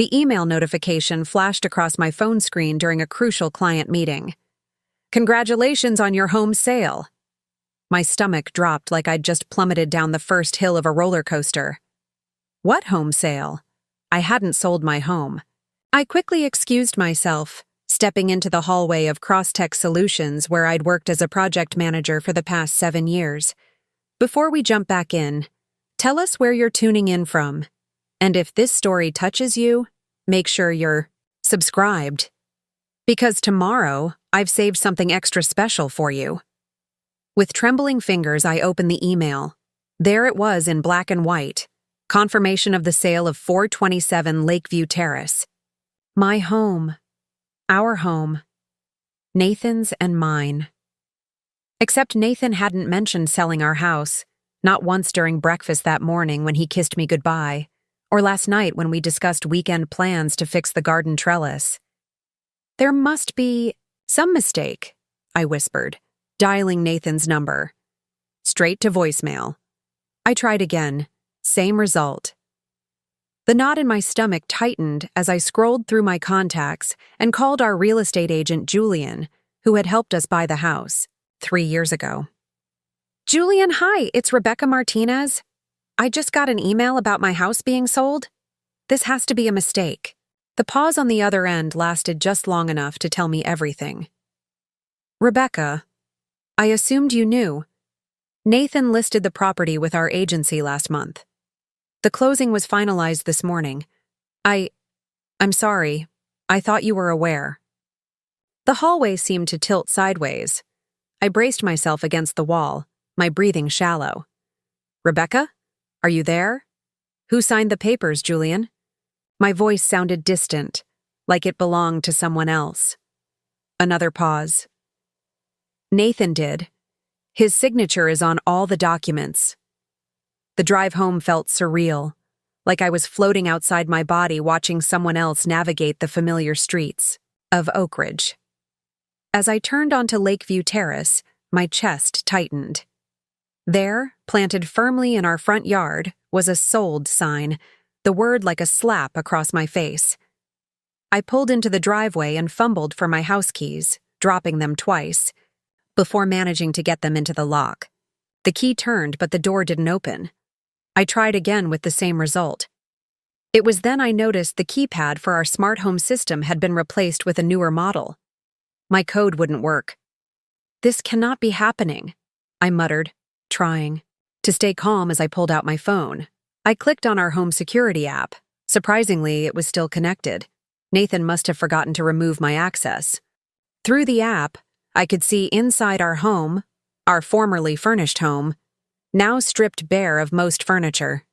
The email notification flashed across my phone screen during a crucial client meeting. "Congratulations on your home sale." My stomach dropped like I'd just plummeted down the first hill of a roller coaster. What home sale? I hadn't sold my home. I quickly excused myself, stepping into the hallway of Crosstech Solutions where I'd worked as a project manager for the past 7 years. Before we jump back in, tell us where you're tuning in from. And if this story touches you, make sure you're subscribed. Because tomorrow, I've saved something extra special for you. With trembling fingers, I opened the email. There it was in black and white. Confirmation of the sale of 427 Lakeview Terrace. My home. Our home. Nathan's and mine. Except Nathan hadn't mentioned selling our house, not once during breakfast that morning when he kissed me goodbye, or last night when we discussed weekend plans to fix the garden trellis. There must be some mistake, I whispered, dialing Nathan's number. Straight to voicemail. I tried again. Same result. The knot in my stomach tightened as I scrolled through my contacts and called our real estate agent, Julian, who had helped us buy the house 3 years ago. "Julian, hi, it's Rebecca Martinez. I just got an email about my house being sold. This has to be a mistake." The pause on the other end lasted just long enough to tell me everything. "Rebecca, I assumed you knew. Nathan listed the property with our agency last month. The closing was finalized this morning. I'm sorry. I thought you were aware." The hallway seemed to tilt sideways. I braced myself against the wall, my breathing shallow. "Rebecca? Are you there? Who signed the papers, Julian?" My voice sounded distant, like it belonged to someone else. Another pause. "Nathan did. His signature is on all the documents." The drive home felt surreal, like I was floating outside my body watching someone else navigate the familiar streets of Oak Ridge. As I turned onto Lakeview Terrace, my chest tightened. There, planted firmly in our front yard, was a "sold" sign, the word like a slap across my face. I pulled into the driveway and fumbled for my house keys, dropping them twice, before managing to get them into the lock. The key turned, but the door didn't open. I tried again with the same result. It was then I noticed the keypad for our smart home system had been replaced with a newer model. My code wouldn't work. "This cannot be happening," I muttered, trying to stay calm as I pulled out my phone. I clicked on our home security app. Surprisingly, it was still connected. Nathan must have forgotten to remove my access. Through the app, I could see inside our home, our formerly furnished home, now stripped bare of most furniture.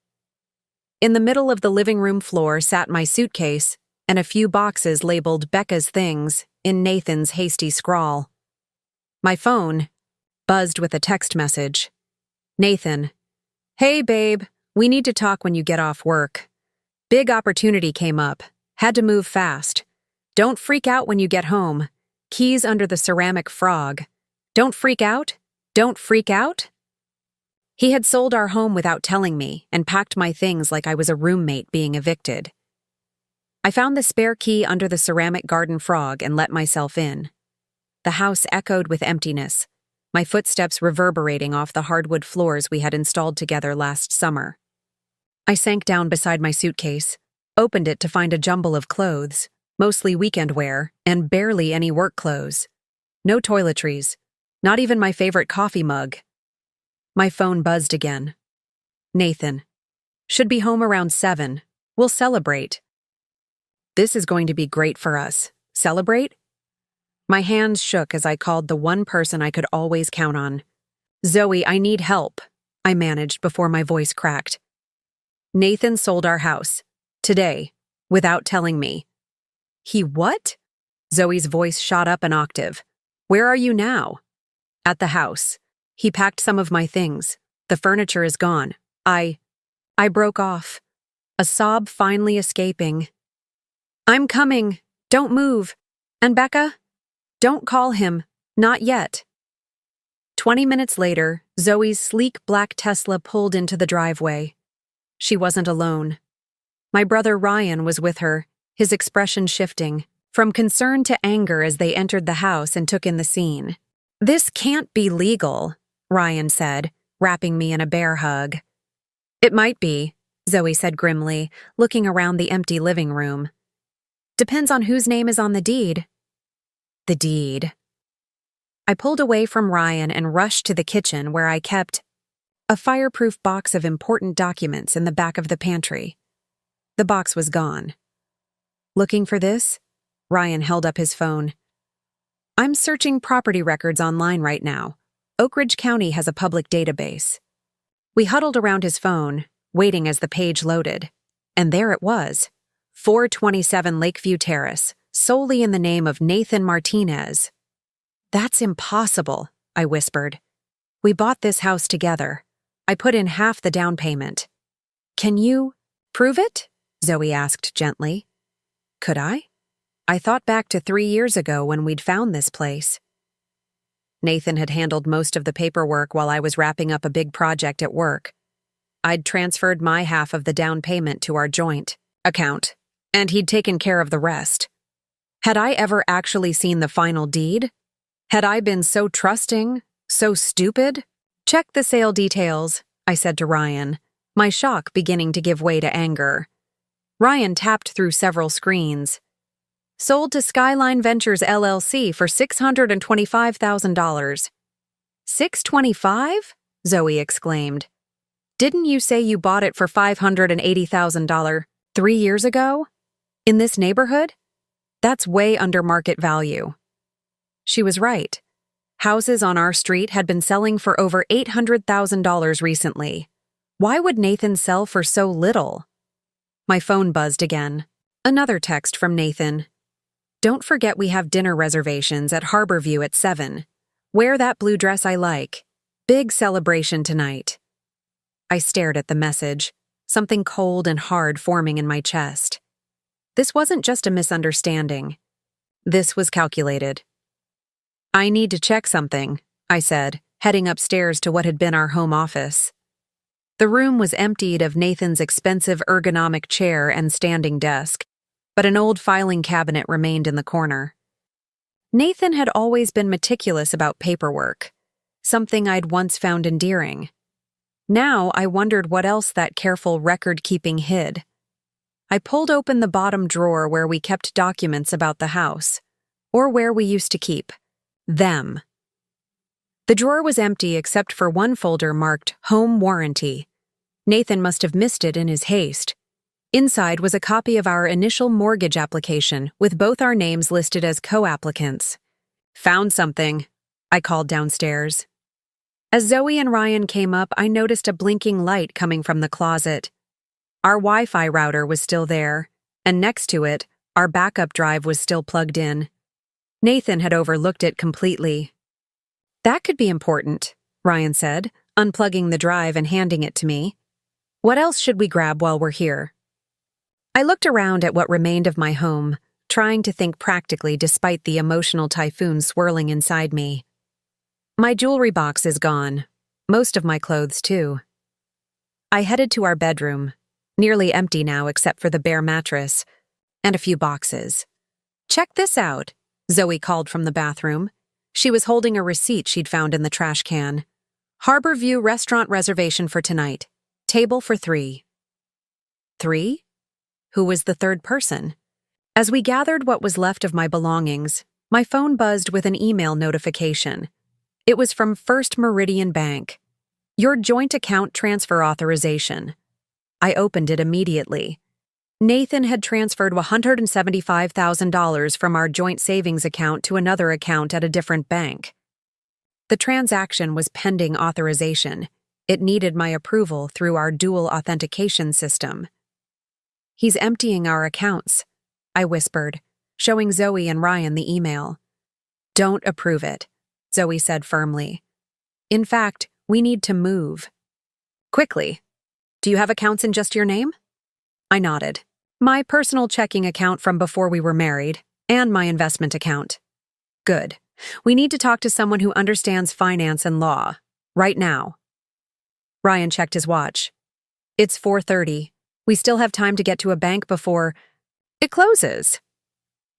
In the middle of the living room floor sat my suitcase and a few boxes labeled Becca's Things in Nathan's hasty scrawl. My phone buzzed with a text message. "Nathan, hey babe, we need to talk when you get off work. Big opportunity came up. Had to move fast. Don't freak out when you get home. Keys under the ceramic frog. Don't freak out? Don't freak out?" He had sold our home without telling me and packed my things like I was a roommate being evicted. I found the spare key under the ceramic garden frog and let myself in. The house echoed with emptiness, my footsteps reverberating off the hardwood floors we had installed together last summer. I sank down beside my suitcase, opened it to find a jumble of clothes, mostly weekend wear, and barely any work clothes. No toiletries, not even my favorite coffee mug. My phone buzzed again. "Nathan. Should be home around 7. We'll celebrate." This is going to be great for us. Celebrate? My hands shook as I called the one person I could always count on. "Zoe, I need help," I managed before my voice cracked. "Nathan sold our house. Today. Without telling me." "He what?" Zoe's voice shot up an octave. "Where are you now?" "At the house. He packed some of my things. The furniture is gone. I broke off, a sob finally escaping. "I'm coming. Don't move. And Becca? Don't call him. Not yet." 20 minutes later, Zoe's sleek black Tesla pulled into the driveway. She wasn't alone. My brother Ryan was with her, his expression shifting, from concern to anger as they entered the house and took in the scene. "This can't be legal," Ryan said, wrapping me in a bear hug. "It might be," Zoe said grimly, looking around the empty living room. "Depends on whose name is on the deed." The deed. I pulled away from Ryan and rushed to the kitchen where I kept a fireproof box of important documents in the back of the pantry. The box was gone. "Looking for this?" Ryan held up his phone. "I'm searching property records online right now. Oak Ridge County has a public database." We huddled around his phone, waiting as the page loaded. And there it was. 427 Lakeview Terrace, solely in the name of Nathan Martinez. "That's impossible," I whispered. "We bought this house together. I put in half the down payment." "Can you prove it?" Zoe asked gently. Could I? I thought back to 3 years ago when we'd found this place. Nathan had handled most of the paperwork while I was wrapping up a big project at work. I'd transferred my half of the down payment to our joint account, and he'd taken care of the rest. Had I ever actually seen the final deed? Had I been so trusting, so stupid? "Check the sale details," I said to Ryan, my shock beginning to give way to anger. Ryan tapped through several screens. "Sold to Skyline Ventures LLC for $625,000. $625? Zoe exclaimed. "Didn't you say you bought it for $580,000 3 years ago? In this neighborhood? That's way under market value." She was right. Houses on our street had been selling for over $800,000 recently. Why would Nathan sell for so little? My phone buzzed again. Another text from Nathan. "Don't forget we have dinner reservations at Harborview at 7. Wear that blue dress I like. Big celebration tonight." I stared at the message, something cold and hard forming in my chest. This wasn't just a misunderstanding. This was calculated. "I need to check something," I said, heading upstairs to what had been our home office. The room was emptied of Nathan's expensive ergonomic chair and standing desk, but an old filing cabinet remained in the corner. Nathan had always been meticulous about paperwork, something I'd once found endearing. Now I wondered what else that careful record-keeping hid. I pulled open the bottom drawer where we kept documents about the house, or where we used to keep them. The drawer was empty except for one folder marked Home Warranty. Nathan must have missed it in his haste. Inside was a copy of our initial mortgage application with both our names listed as co-applicants. "Found something," I called downstairs. As Zoe and Ryan came up, I noticed a blinking light coming from the closet. Our Wi-Fi router was still there, and next to it, our backup drive was still plugged in. Nathan had overlooked it completely. "That could be important," Ryan said, unplugging the drive and handing it to me. "What else should we grab while we're here?" I looked around at what remained of my home, trying to think practically despite the emotional typhoon swirling inside me. My jewelry box is gone. Most of my clothes, too. I headed to our bedroom, nearly empty now except for the bare mattress, and a few boxes. "Check this out," Zoe called from the bathroom. She was holding a receipt she'd found in the trash can. "Harborview restaurant reservation for tonight. Table for 3. 3? Who was the third person? As we gathered what was left of my belongings, my phone buzzed with an email notification. It was from First Meridian Bank. "Your joint account transfer authorization." I opened it immediately. Nathan had transferred $175,000 from our joint savings account to another account at a different bank. The transaction was pending authorization. It needed my approval through our dual authentication system. "He's emptying our accounts," I whispered, showing Zoe and Ryan the email. "Don't approve it," Zoe said firmly. "In fact, we need to move. Quickly. Do you have accounts in just your name?" I nodded. "My personal checking account from before we were married, and my investment account." "Good. We need to talk to someone who understands finance and law. Right now." Ryan checked his watch. "It's 4:30. We still have time to get to a bank before..." It closes.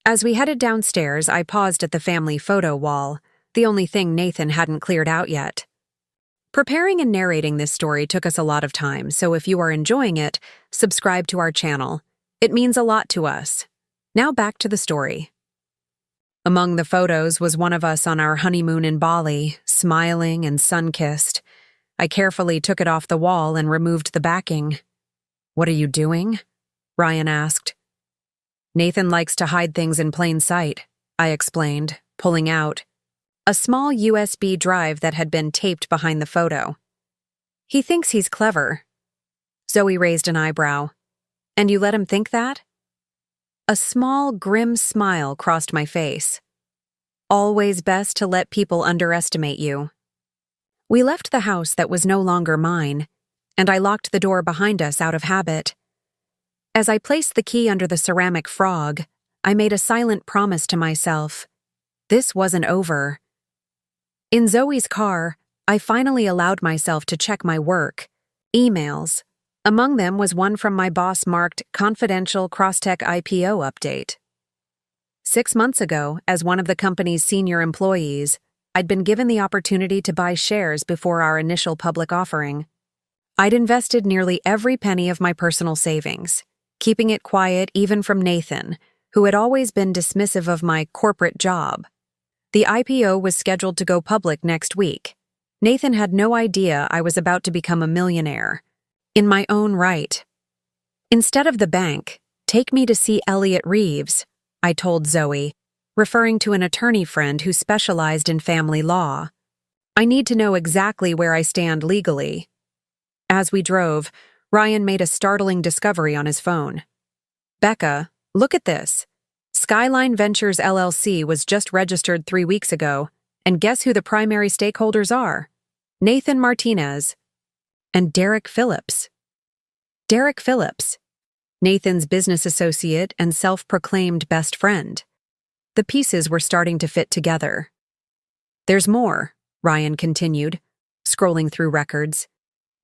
As we headed downstairs, I paused at the family photo wall, the only thing Nathan hadn't cleared out yet. Preparing and narrating this story took us a lot of time, so if you are enjoying it, subscribe to our channel. It means a lot to us. Now back to the story. Among the photos was one of us on our honeymoon in Bali, smiling and sun-kissed. I carefully took it off the wall and removed the backing. "What are you doing?" Ryan asked. "Nathan likes to hide things in plain sight," I explained, pulling out a small USB drive that had been taped behind the photo. "He thinks he's clever." Zoe raised an eyebrow. "And you let him think that?" A small, grim smile crossed my face. "Always best to let people underestimate you." We left the house that was no longer mine, and I locked the door behind us out of habit. As I placed the key under the ceramic frog, I made a silent promise to myself. This wasn't over. In Zoe's car, I finally allowed myself to check my work, emails. Among them was one from my boss marked Confidential Crosstech IPO Update. 6 months ago, as one of the company's senior employees, I'd been given the opportunity to buy shares before our initial public offering. I'd invested nearly every penny of my personal savings, keeping it quiet even from Nathan, who had always been dismissive of my corporate job. The IPO was scheduled to go public next week. Nathan had no idea I was about to become a millionaire. In my own right. "Instead of the bank, take me to see Elliot Reeves," I told Zoe, referring to an attorney friend who specialized in family law. "I need to know exactly where I stand legally." As we drove, Ryan made a startling discovery on his phone. "Becca, look at this. Skyline Ventures LLC was just registered 3 weeks ago, and guess who the primary stakeholders are? Nathan Martinez and Derek Phillips." Derek Phillips, Nathan's business associate and self-proclaimed best friend. The pieces were starting to fit together. "There's more," Ryan continued, scrolling through records.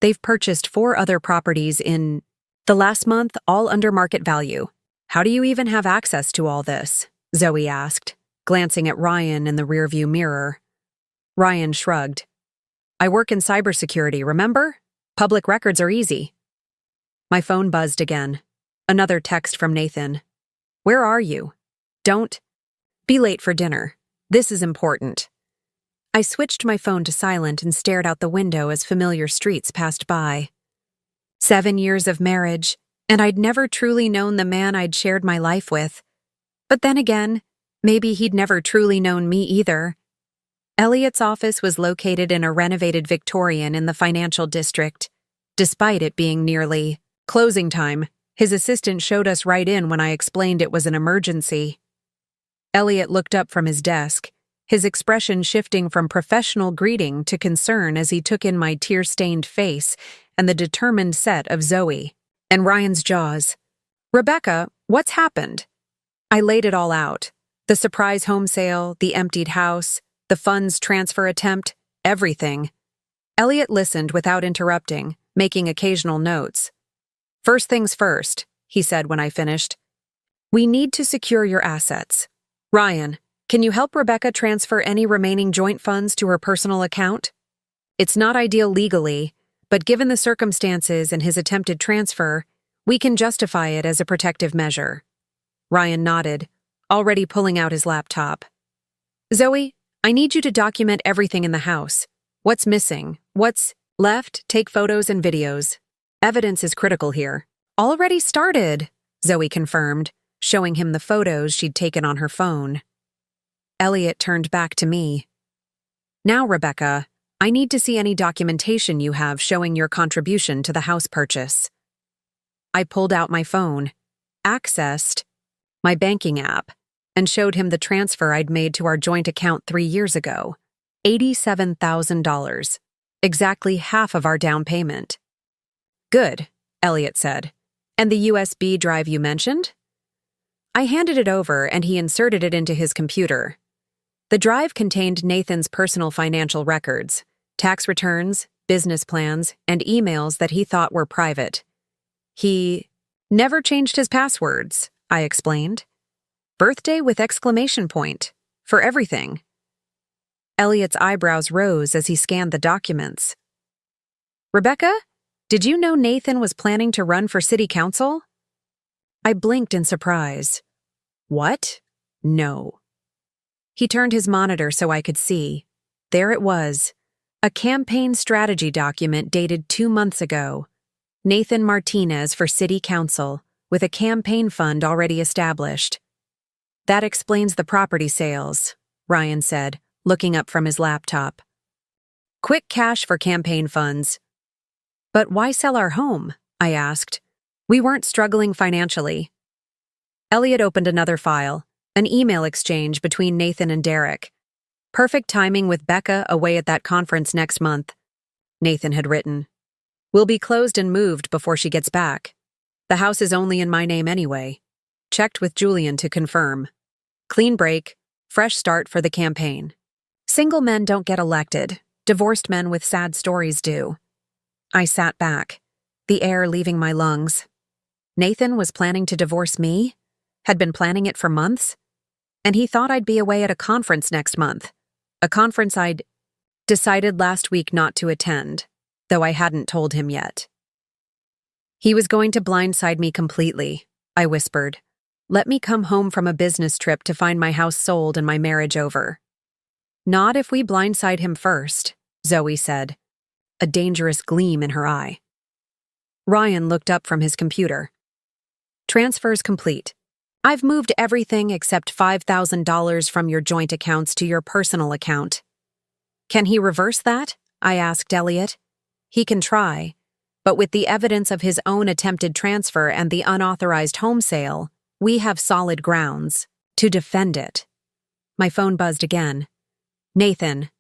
"They've purchased 4 other properties in the last month, all under market value. How do you even have access to all this?" Zoe asked, glancing at Ryan in the rearview mirror. Ryan shrugged. "I work in cybersecurity, remember? Public records are easy." My phone buzzed again. Another text from Nathan. "Where are you? Don't be late for dinner. This is important." I switched my phone to silent and stared out the window as familiar streets passed by. 7 years of marriage, and I'd never truly known the man I'd shared my life with. But then again, maybe he'd never truly known me either. Elliot's office was located in a renovated Victorian in the financial district. Despite it being nearly closing time, his assistant showed us right in when I explained it was an emergency. Elliot looked up from his desk, his expression shifting from professional greeting to concern as he took in my tear-stained face and the determined set of Zoe and Ryan's jaws. "Rebecca, what's happened?" I laid it all out. The surprise home sale, the emptied house, the funds transfer attempt, everything. Elliot listened without interrupting, making occasional notes. "First things first," he said when I finished. "We need to secure your assets. Ryan, can you help Rebecca transfer any remaining joint funds to her personal account? It's not ideal legally, but given the circumstances and his attempted transfer, we can justify it as a protective measure." Ryan nodded, already pulling out his laptop. "Zoe, I need you to document everything in the house. What's missing, what's left, take photos and videos. Evidence is critical here." "Already started," Zoe confirmed, showing him the photos she'd taken on her phone. Elliot turned back to me. "Now, Rebecca, I need to see any documentation you have showing your contribution to the house purchase." I pulled out my phone, accessed my banking app, and showed him the transfer I'd made to our joint account 3 years ago. $87,000, exactly half of our down payment. "Good," Elliot said. "And the USB drive you mentioned?" I handed it over and he inserted it into his computer. The drive contained Nathan's personal financial records, tax returns, business plans, and emails that he thought were private. He never changed his passwords, I explained. Birthday with exclamation point. For everything. Elliot's eyebrows rose as he scanned the documents. Rebecca, did you know Nathan was planning to run for city council? I blinked in surprise. What? No. He turned his monitor so I could see. There it was. A campaign strategy document dated 2 months ago. Nathan Martinez for city council, with a campaign fund already established. That explains the property sales, Ryan said, looking up from his laptop. Quick cash for campaign funds. But why sell our home? I asked. We weren't struggling financially. Elliot opened another file, an email exchange between Nathan and Derek. Perfect timing with Becca away at that conference next month, Nathan had written. We'll be closed and moved before she gets back. The house is only in my name anyway. Checked with Julian to confirm. Clean break, fresh start for the campaign. Single men don't get elected. Divorced men with sad stories do. I sat back, the air leaving my lungs. Nathan was planning to divorce me? Had been planning it for months? And he thought I'd be away at a conference next month. A conference I'd decided last week not to attend, though I hadn't told him yet. He was going to blindside me completely, I whispered. Let me come home from a business trip to find my house sold and my marriage over. Not if we blindside him first, Zoe said, a dangerous gleam in her eye. Ryan looked up from his computer. Transfers complete. I've moved everything except $5,000 from your joint accounts to your personal account. Can he reverse that? I asked Elliot. He can try, but with the evidence of his own attempted transfer and the unauthorized home sale, we have solid grounds to defend it. My phone buzzed again. Nathan.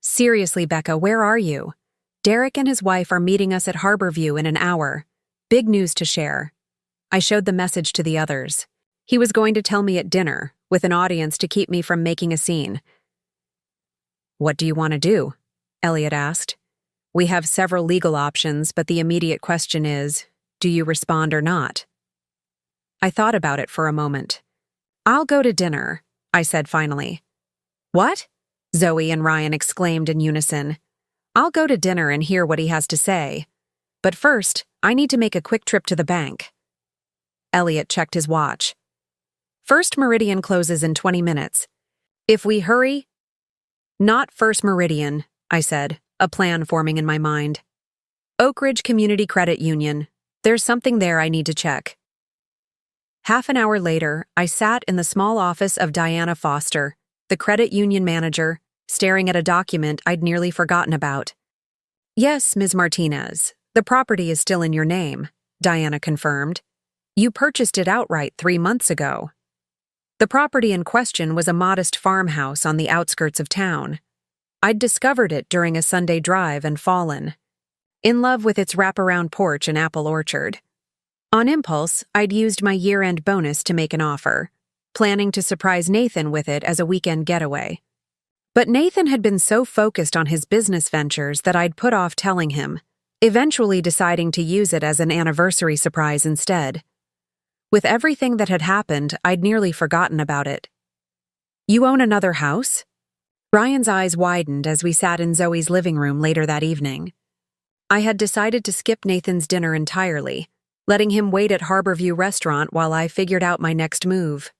Seriously, Becca, where are you? Derek and his wife are meeting us at Harborview in an hour. Big news to share. I showed the message to the others. He was going to tell me at dinner, with an audience to keep me from making a scene. What do you want to do? Elliot asked. We have several legal options, but the immediate question is, do you respond or not? I thought about it for a moment. I'll go to dinner, I said finally. What? Zoe and Ryan exclaimed in unison. I'll go to dinner and hear what he has to say. But first, I need to make a quick trip to the bank. Elliot checked his watch. First Meridian closes in 20 minutes. If we hurry... Not First Meridian, I said, a plan forming in my mind. Oak Ridge Community Credit Union. There's something there I need to check. Half an hour later, I sat in the small office of Diana Foster, the credit union manager, staring at a document I'd nearly forgotten about. Yes, Ms. Martinez, the property is still in your name, Diana confirmed. You purchased it outright 3 months ago. The property in question was a modest farmhouse on the outskirts of town. I'd discovered it during a Sunday drive and fallen in love with its wraparound porch and apple orchard. On impulse, I'd used my year-end bonus to make an offer, planning to surprise Nathan with it as a weekend getaway. But Nathan had been so focused on his business ventures that I'd put off telling him, eventually deciding to use it as an anniversary surprise instead. With everything that had happened, I'd nearly forgotten about it. You own another house? Ryan's eyes widened as we sat in Zoe's living room later that evening. I had decided to skip Nathan's dinner entirely, letting him wait at Harborview Restaurant while I figured out my next move.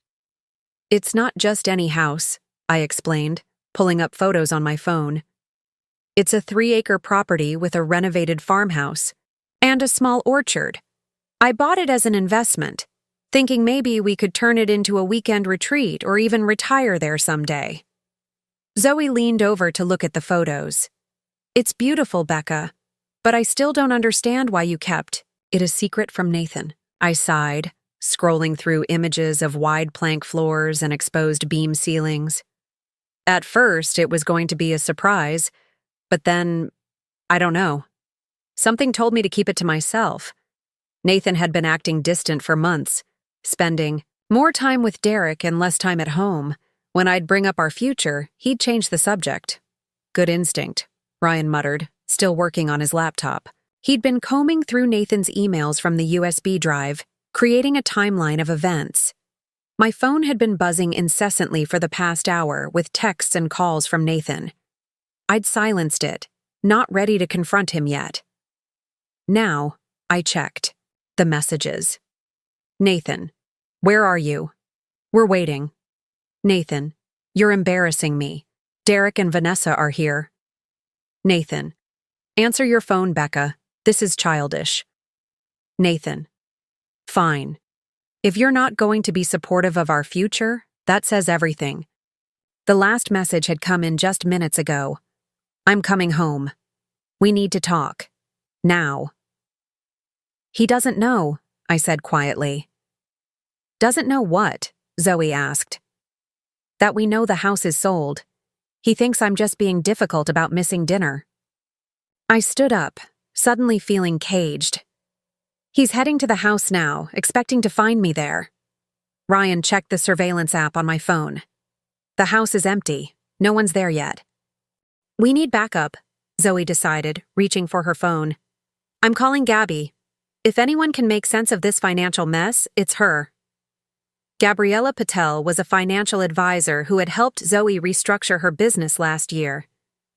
It's not just any house, I explained, pulling up photos on my phone. It's a 3-acre property with a renovated farmhouse and a small orchard. I bought it as an investment, thinking maybe we could turn it into a weekend retreat or even retire there someday. Zoe leaned over to look at the photos. It's beautiful, Becca, but I still don't understand why you kept it a secret from Nathan. I sighed, scrolling through images of wide plank floors and exposed beam ceilings. At first, it was going to be a surprise, but then, I don't know. Something told me to keep it to myself. Nathan had been acting distant for months, spending more time with Derek and less time at home. When I'd bring up our future, he'd change the subject. Good instinct, Ryan muttered, still working on his laptop. He'd been combing through Nathan's emails from the USB drive, creating a timeline of events. My phone had been buzzing incessantly for the past hour with texts and calls from Nathan. I'd silenced it, not ready to confront him yet. Now, I checked. The messages. Nathan, where are you? We're waiting. Nathan, you're embarrassing me. Derek and Vanessa are here. Nathan, answer your phone, Becca. This is childish. Nathan, fine. If you're not going to be supportive of our future, that says everything. The last message had come in just minutes ago. I'm coming home. We need to talk. Now. He doesn't know, I said quietly. Doesn't know what? Zoe asked. That we know the house is sold. He thinks I'm just being difficult about missing dinner. I stood up, suddenly feeling caged. He's heading to the house now, expecting to find me there. Ryan checked the surveillance app on my phone. The house is empty. No one's there yet. We need backup, Zoe decided, reaching for her phone. I'm calling Gabby. If anyone can make sense of this financial mess, it's her. Gabriella Patel was a financial advisor who had helped Zoe restructure her business last year.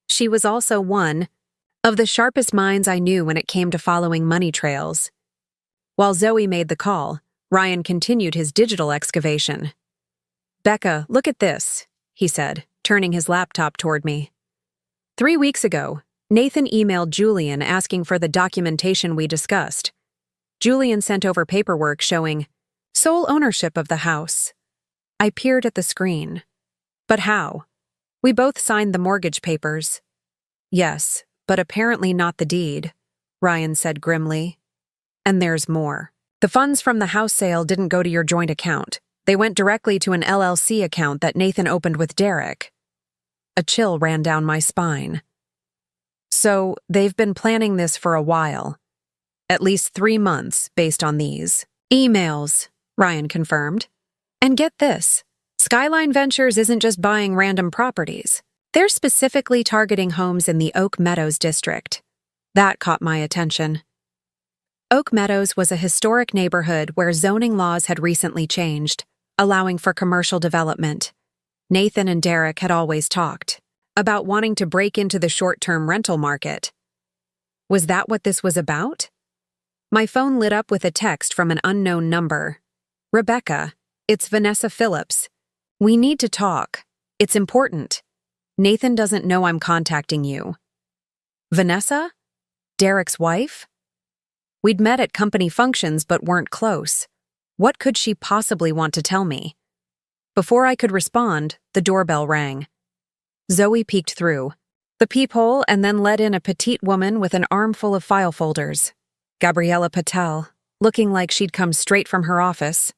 She was also one of the sharpest minds I knew when it came to following money trails. While Zoe made the call, Ryan continued his digital excavation. Becca, look at this, he said, turning his laptop toward me. 3 weeks ago, Nathan emailed Julian asking for the documentation we discussed. Julian sent over paperwork showing sole ownership of the house. I peered at the screen. But how? We both signed the mortgage papers. Yes, but apparently not the deed, Ryan said grimly. And there's more. The funds from the house sale didn't go to your joint account. They went directly to an LLC account that Nathan opened with Derek. A chill ran down my spine. So, they've been planning this for a while. At least 3 months, based on these emails, Ryan confirmed. And get this, Skyline Ventures isn't just buying random properties. They're specifically targeting homes in the Oak Meadows district. That caught my attention. Oak Meadows was a historic neighborhood where zoning laws had recently changed, allowing for commercial development. Nathan and Derek had always talked about wanting to break into the short-term rental market. Was that what this was about? My phone lit up with a text from an unknown number. Rebecca, it's Vanessa Phillips. We need to talk. It's important. Nathan doesn't know I'm contacting you. Vanessa? Derek's wife? We'd met at company functions but weren't close. What could she possibly want to tell me? Before I could respond, the doorbell rang. Zoe peeked through the peephole and then let in a petite woman with an armful of file folders. Gabriella Patel, looking like she'd come straight from her office.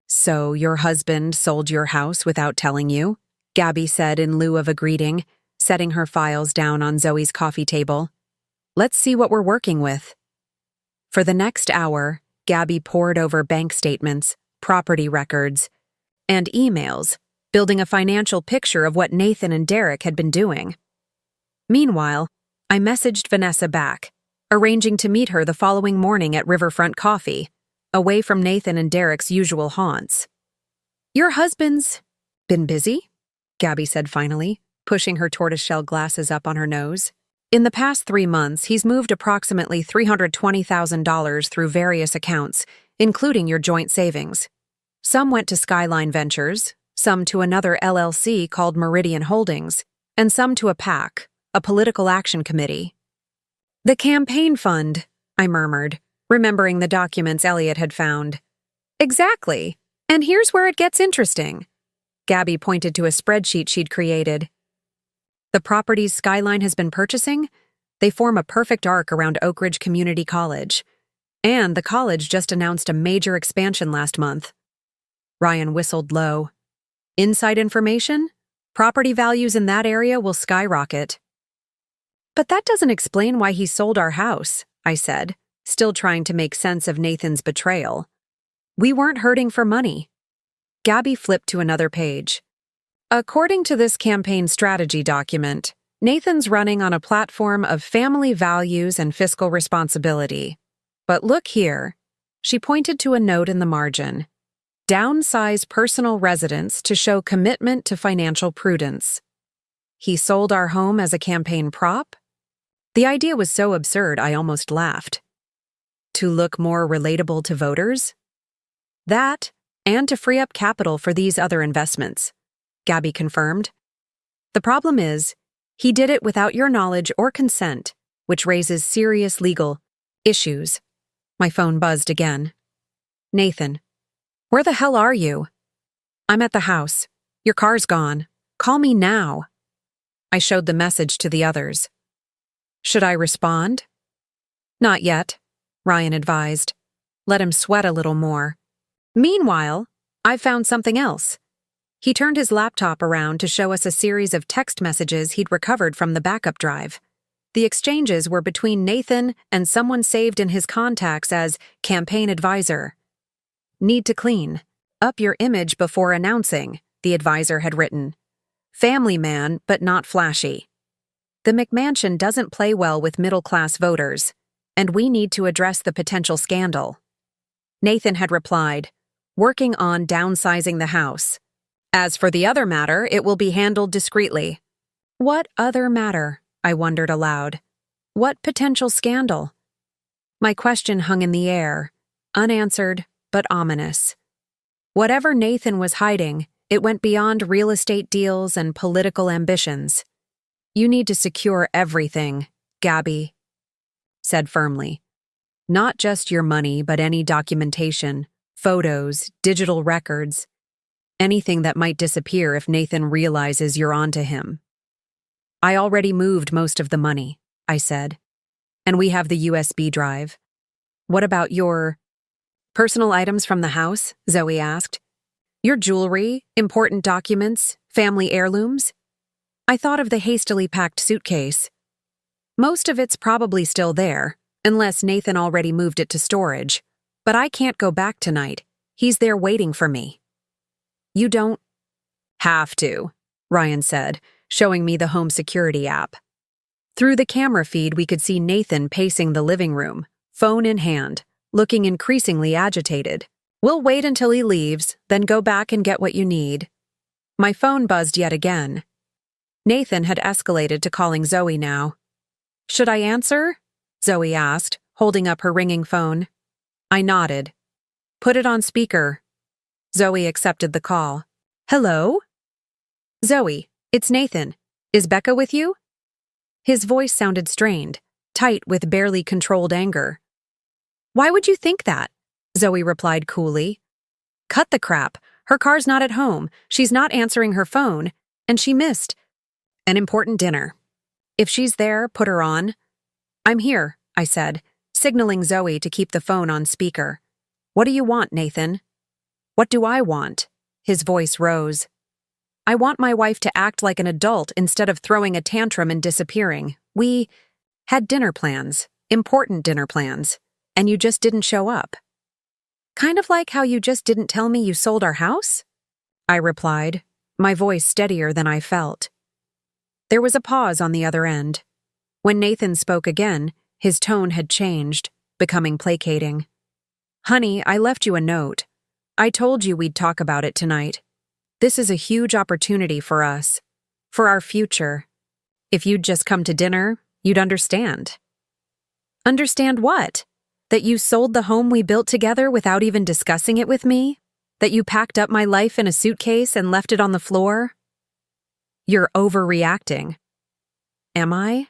So your husband sold your house without telling you? Gabby said in lieu of a greeting, setting her files down on Zoe's coffee table. Let's see what we're working with. For the next hour, Gabby pored over bank statements, property records, and emails, building a financial picture of what Nathan and Derek had been doing. Meanwhile, I messaged Vanessa back, arranging to meet her the following morning at Riverfront Coffee, away from Nathan and Derek's usual haunts. Your husband's been busy? Gabby said finally, pushing her tortoiseshell glasses up on her nose. In the past 3 months, he's moved approximately $320,000 through various accounts, including your joint savings. Some went to Skyline Ventures, some to another LLC called Meridian Holdings, and some to a PAC, a political action committee. The campaign fund, I murmured, remembering the documents Elliot had found. Exactly. And here's where it gets interesting. Gabby pointed to a spreadsheet she'd created. The properties Skyline has been purchasing, they form a perfect arc around Oak Ridge Community College. And the college just announced a major expansion last month. Ryan whistled low. Inside information? Property values in that area will skyrocket. But that doesn't explain why he sold our house, I said, still trying to make sense of Nathan's betrayal. We weren't hurting for money. Gabby flipped to another page. According to this campaign strategy document, Nathan's running on a platform of family values and fiscal responsibility. But look here. She pointed to a note in the margin. Downsize personal residence to show commitment to financial prudence. He sold our home as a campaign prop? The idea was so absurd I almost laughed. To look more relatable to voters? That, and to free up capital for these other investments, Gabby confirmed. The problem is, he did it without your knowledge or consent, which raises serious legal issues. My phone buzzed again. Nathan, where the hell are you? I'm at the house. Your car's gone. Call me now. I showed the message to the others. Should I respond? Not yet, Ryan advised. Let him sweat a little more. Meanwhile, I've found something else. He turned his laptop around to show us a series of text messages he'd recovered from the backup drive. The exchanges were between Nathan and someone saved in his contacts as campaign advisor. Need to clean. Up your image before announcing, the advisor had written. Family man, but not flashy. The McMansion doesn't play well with middle-class voters, and we need to address the potential scandal. Nathan had replied, working on downsizing the house. As for the other matter, it will be handled discreetly. What other matter? I wondered aloud. What potential scandal? My question hung in the air, unanswered but ominous. Whatever Nathan was hiding, it went beyond real estate deals and political ambitions. You need to secure everything, Gabby said firmly. Not just your money, but any documentation, photos, digital records, anything that might disappear if Nathan realizes you're onto him. I already moved most of the money, I said, and we have the USB drive. What about your personal items from the house? Zoe asked. Your jewelry, important documents, family heirlooms? I thought of the hastily packed suitcase. Most of it's probably still there, unless Nathan already moved it to storage. But I can't go back tonight. He's there waiting for me. You don't have to, Ryan said, showing me the home security app. Through the camera feed, we could see Nathan pacing the living room, phone in hand, looking increasingly agitated. We'll wait until he leaves, then go back and get what you need. My phone buzzed yet again. Nathan had escalated to calling Zoe now. Should I answer? Zoe asked, holding up her ringing phone. I nodded. Put it on speaker. Zoe accepted the call. Hello? Zoe, it's Nathan. Is Becca with you? His voice sounded strained, tight with barely controlled anger. Why would you think that? Zoe replied coolly. Cut the crap. Her car's not at home, she's not answering her phone, and she missed an important dinner. If she's there, put her on. I'm here, I said, signaling Zoe to keep the phone on speaker. What do you want, Nathan? What do I want? His voice rose. I want my wife to act like an adult instead of throwing a tantrum and disappearing. We had dinner plans, important dinner plans, and you just didn't show up. Kind of like how you just didn't tell me you sold our house? I replied, my voice steadier than I felt. There was a pause on the other end. When Nathan spoke again, his tone had changed, becoming placating. Honey, I left you a note. I told you we'd talk about it tonight. This is a huge opportunity for us, for our future. If you'd just come to dinner, you'd understand. Understand what? That you sold the home we built together without even discussing it with me? That you packed up my life in a suitcase and left it on the floor? You're overreacting. Am I?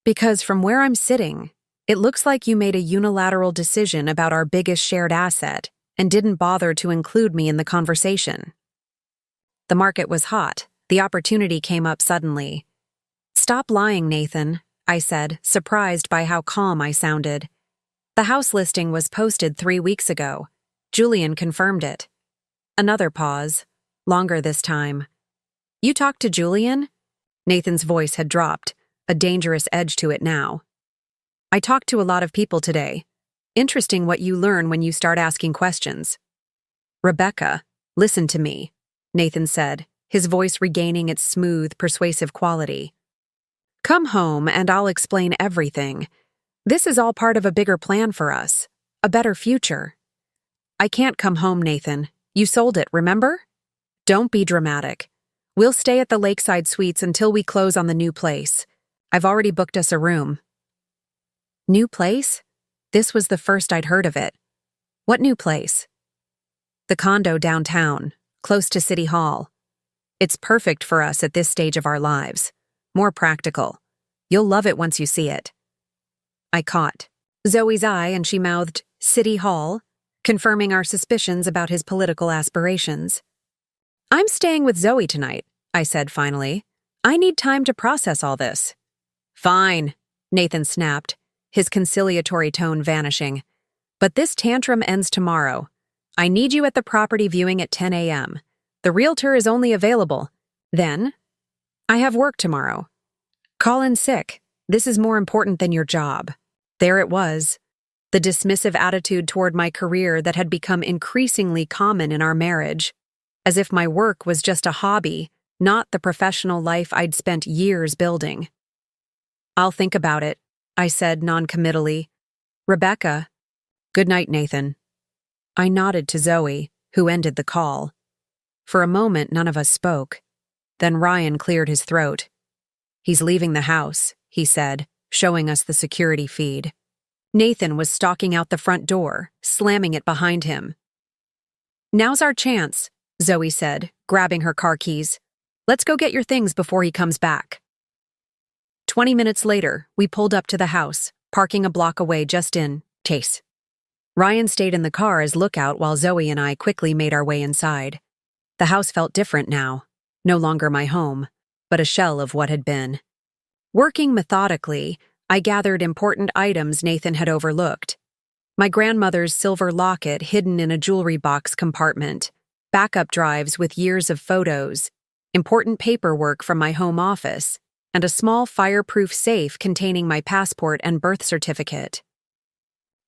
Because from where I'm sitting, it looks like you made a unilateral decision about our biggest shared asset and didn't bother to include me in the conversation. The market was hot. The opportunity came up suddenly. Stop lying, Nathan, I said, surprised by how calm I sounded. The house listing was posted 3 weeks ago. Julian confirmed it. Another pause, longer this time. You talked to Julian? Nathan's voice had dropped, a dangerous edge to it now. I talked to a lot of people today. Interesting what you learn when you start asking questions. Rebecca, listen to me, Nathan said, his voice regaining its smooth, persuasive quality. Come home and I'll explain everything. This is all part of a bigger plan for us, a better future, I can't come home, Nathan. You sold it, remember? Don't be dramatic. We'll stay at the Lakeside Suites until we close on the new place. I've already booked us a room. New place? This was the first I'd heard of it. What new place? The condo downtown, close to City Hall. It's perfect for us at this stage of our lives. More practical. You'll love it once you see it. I caught Zoe's eye and she mouthed, City Hall, confirming our suspicions about his political aspirations. I'm staying with Zoe tonight, I said finally. I need time to process all this. Fine, Nathan snapped, his conciliatory tone vanishing. But this tantrum ends tomorrow. I need you at the property viewing at 10 a.m. The realtor is only available. Then, I have work tomorrow. Call in sick. This is more important than your job. There it was. The dismissive attitude toward my career that had become increasingly common in our marriage. As if my work was just a hobby, not the professional life I'd spent years building. I'll think about it, I said noncommittally. Rebecca. Good night, Nathan. I nodded to Zoe, who ended the call. For a moment, none of us spoke. Then Ryan cleared his throat. He's leaving the house, he said, showing us the security feed. Nathan was stalking out the front door, slamming it behind him. Now's our chance, Zoe said, grabbing her car keys. Let's go get your things before he comes back. 20 minutes later, we pulled up to the house, parking a block away just in case. Ryan stayed in the car as lookout while Zoe and I quickly made our way inside. The house felt different now, no longer my home, but a shell of what had been. Working methodically, I gathered important items Nathan had overlooked. My grandmother's silver locket hidden in a jewelry box compartment, backup drives with years of photos, important paperwork from my home office, and a small fireproof safe containing my passport and birth certificate.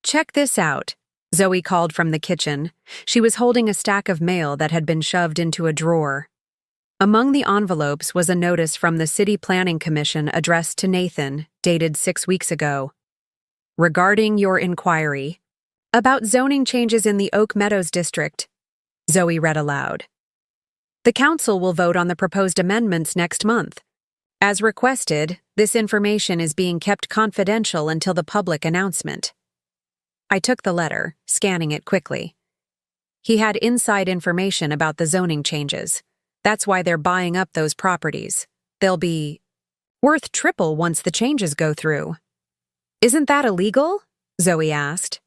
Check this out, Zoe called from the kitchen. She was holding a stack of mail that had been shoved into a drawer. Among the envelopes was a notice from the City Planning Commission addressed to Nathan, dated 6 weeks ago. Regarding your inquiry about zoning changes in the Oak Meadows district, Zoe read aloud. The council will vote on the proposed amendments next month. As requested, this information is being kept confidential until the public announcement. I took the letter, scanning it quickly. He had inside information about the zoning changes. That's why they're buying up those properties. They'll be worth triple once the changes go through. Isn't that illegal? Zoe asked.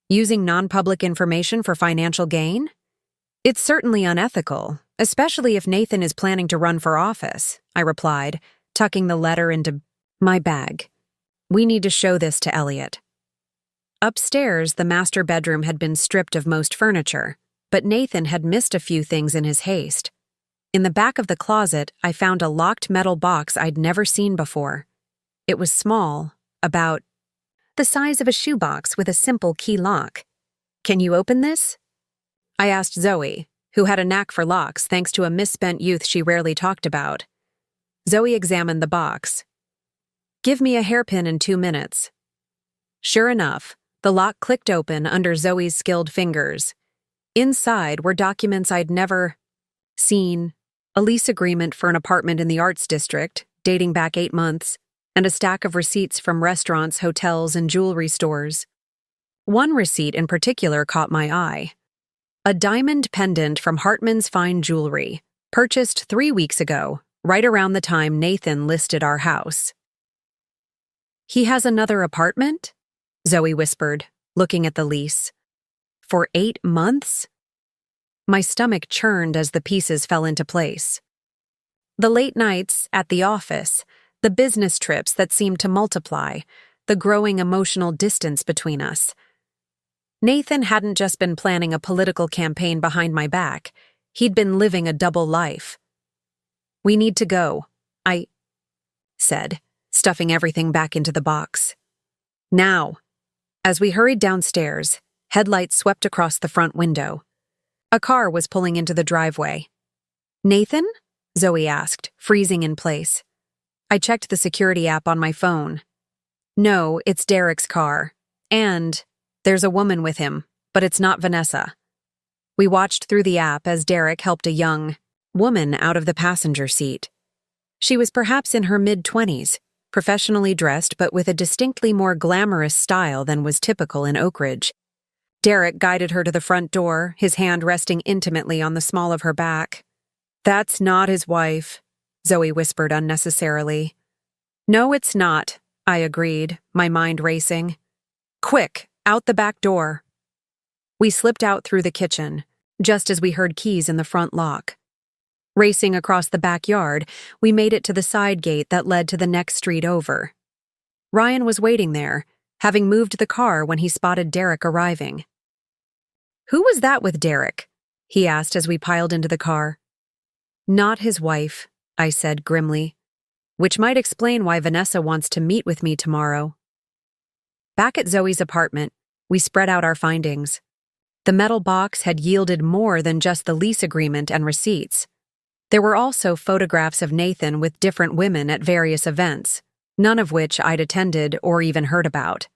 Using non-public information for financial gain? It's certainly unethical, especially if Nathan is planning to run for office, I replied, tucking the letter into my bag. We need to show this to Elliot. Upstairs, the master bedroom had been stripped of most furniture, but Nathan had missed a few things in his haste. In the back of the closet, I found a locked metal box I'd never seen before. It was small, about the size of a shoebox with a simple key lock. Can you open this? I asked Zoe, who had a knack for locks thanks to a misspent youth she rarely talked about. Zoe examined the box. Give me a hairpin in 2 minutes. Sure enough, the lock clicked open under Zoe's skilled fingers. Inside were documents I'd never seen, a lease agreement for an apartment in the Arts District, dating back 8 months, and a stack of receipts from restaurants, hotels, and jewelry stores. One receipt in particular caught my eye. A diamond pendant from Hartman's Fine Jewelry, purchased 3 weeks ago, right around the time Nathan listed our house. He has another apartment? Zoe whispered, looking at the lease. For 8 months? My stomach churned as the pieces fell into place. The late nights at the office, the business trips that seemed to multiply, the growing emotional distance between us. Nathan hadn't just been planning a political campaign behind my back. He'd been living a double life. We need to go, I said, stuffing everything back into the box. Now. As we hurried downstairs, headlights swept across the front window. A car was pulling into the driveway. Nathan? Zoe asked, freezing in place. I checked the security app on my phone. No, it's Derek's car. And there's a woman with him, but it's not Vanessa. We watched through the app as Derek helped a young woman out of the passenger seat. She was perhaps in her mid-20s, professionally dressed but with a distinctly more glamorous style than was typical in Oak Ridge. Derek guided her to the front door, his hand resting intimately on the small of her back. "That's not his wife," Zoe whispered unnecessarily. "No, it's not," I agreed, my mind racing. "Quick, out the back door." We slipped out through the kitchen, just as we heard keys in the front lock. Racing across the backyard, we made it to the side gate that led to the next street over. Ryan was waiting there, having moved the car when he spotted Derek arriving. "Who was that with Derek?" he asked as we piled into the car. "Not his wife," I said grimly, "which might explain why Vanessa wants to meet with me tomorrow." Back at Zoe's apartment, we spread out our findings. The metal box had yielded more than just the lease agreement and receipts. There were also photographs of Nathan with different women at various events, none of which I'd attended or even heard about.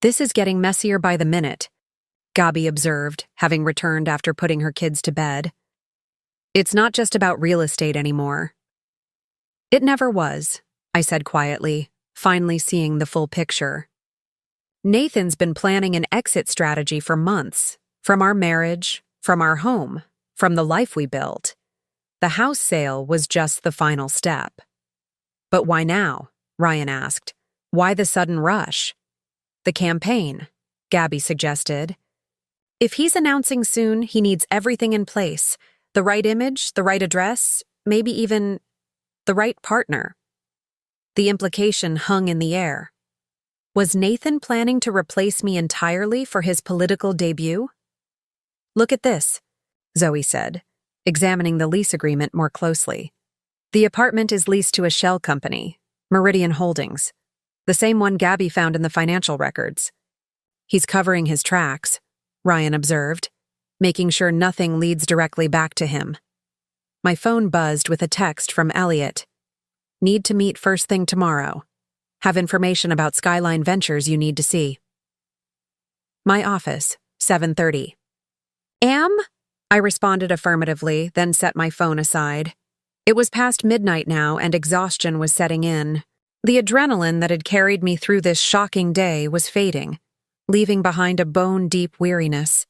"This is getting messier by the minute," Gabi observed, having returned after putting her kids to bed. "It's not just about real estate anymore." "It never was," I said quietly, finally seeing the full picture. "Nathan's been planning an exit strategy for months, from our marriage, from our home, from the life we built. The house sale was just the final step." "But why now?" Ryan asked. "Why the sudden rush?" "The campaign," Gabi suggested. "If he's announcing soon, he needs everything in place. The right image, the right address, maybe even the right partner." The implication hung in the air. Was Nathan planning to replace me entirely for his political debut? "Look at this," Zoe said, examining the lease agreement more closely. "The apartment is leased to a shell company, Meridian Holdings, the same one Gabi found in the financial records." "He's covering his tracks," Ryan observed, making sure nothing leads directly back to him. My phone buzzed with a text from Elliot. "Need to meet first thing tomorrow. Have information about Skyline Ventures you need to see." My office, 7:30. I responded affirmatively, then set my phone aside. It was past midnight now, and exhaustion was setting in. The adrenaline that had carried me through this shocking day was fading, leaving behind a bone-deep weariness.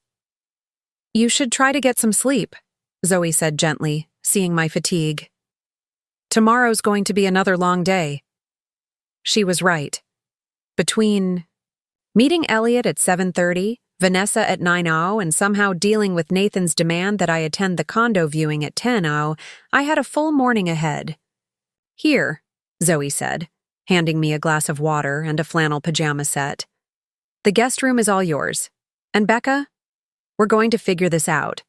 "You should try to get some sleep," Zoe said gently, seeing my fatigue. "Tomorrow's going to be another long day." She was right. Between meeting Elliot at 7:30, Vanessa at 9:00, and somehow dealing with Nathan's demand that I attend the condo viewing at 10:00, I had a full morning ahead. "Here," Zoe said, handing me a glass of water and a flannel pajama set. "The guest room is all yours. And Becca, we're going to figure this out.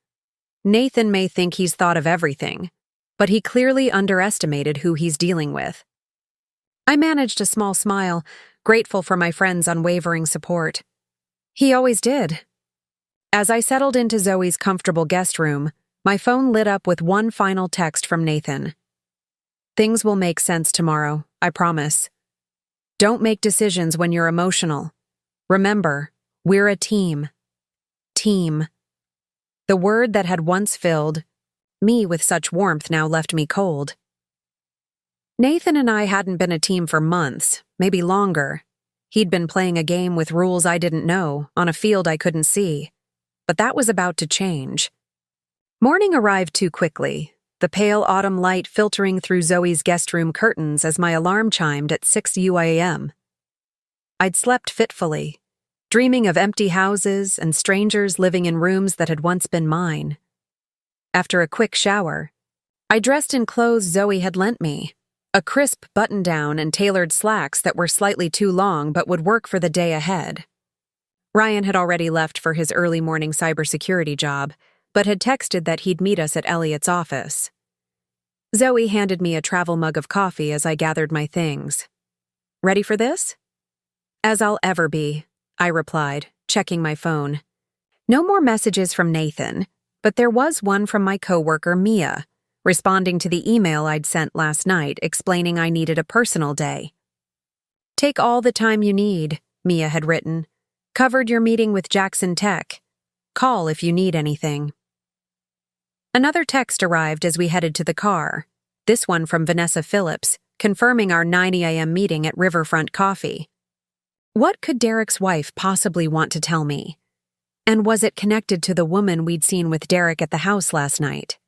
Nathan may think he's thought of everything, but he clearly underestimated who he's dealing with." I managed a small smile, grateful for my friend's unwavering support. He always did. As I settled into Zoe's comfortable guest room, my phone lit up with one final text from Nathan. "Things will make sense tomorrow, I promise. Don't make decisions when you're emotional. Remember, we're a team." Team. The word that had once filled me with such warmth now left me cold. Nathan and I hadn't been a team for months, maybe longer. He'd been playing a game with rules I didn't know, on a field I couldn't see. But that was about to change. Morning arrived too quickly, the pale autumn light filtering through Zoe's guest room curtains as my alarm chimed at 6 a.m. I'd slept fitfully, dreaming of empty houses and strangers living in rooms that had once been mine. After a quick shower, I dressed in clothes Zoe had lent me. A crisp button-down and tailored slacks that were slightly too long but would work for the day ahead. Ryan had already left for his early morning cybersecurity job, but had texted that he'd meet us at Elliot's office. Zoe handed me a travel mug of coffee as I gathered my things. "Ready for this?" "As I'll ever be," I replied, checking my phone. No more messages from Nathan, but there was one from my coworker Mia, responding to the email I'd sent last night explaining I needed a personal day. "Take all the time you need," Mia had written. "Covered your meeting with Jackson Tech. Call if you need anything. Another text arrived as we headed to the car, this one from Vanessa Phillips, confirming our 9 a.m. meeting at Riverfront Coffee. What could Derek's wife possibly want to tell me? And was it connected to the woman we'd seen with Derek at the house last night?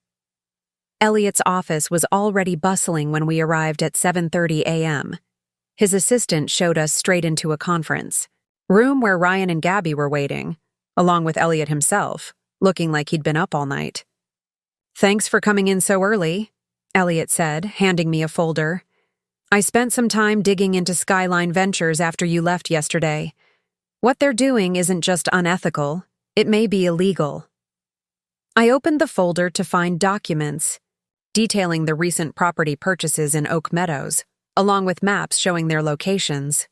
Elliot's office was already bustling when we arrived at 7:30 a.m. His assistant showed us straight into a conference room where Ryan and Gabby were waiting, along with Elliot himself, looking like he'd been up all night. "Thanks for coming in so early," Elliot said, handing me a folder. "I spent some time digging into Skyline Ventures after you left yesterday. What they're doing isn't just unethical, it may be illegal." I opened the folder to find documents detailing the recent property purchases in Oak Meadows, along with maps showing their locations.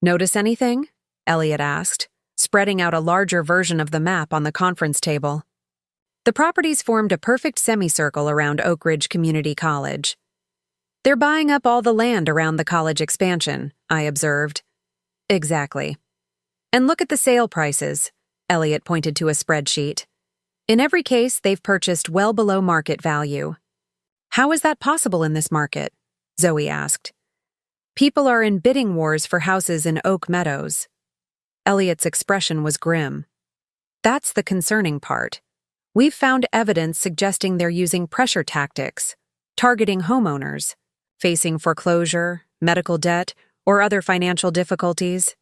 "Notice anything?" Elliot asked, spreading out a larger version of the map on the conference table. The properties formed a perfect semicircle around Oak Ridge Community College. "They're buying up all the land around the college expansion," I observed. "Exactly. And look at the sale prices," Elliot pointed to a spreadsheet. "In every case, they've purchased well below market value." "How is that possible in this market?" Zoe asked. "People are in bidding wars for houses in Oak Meadows." Elliot's expression was grim. "That's the concerning part. We've found evidence suggesting they're using pressure tactics, targeting homeowners, facing foreclosure, medical debt, or other financial difficulties.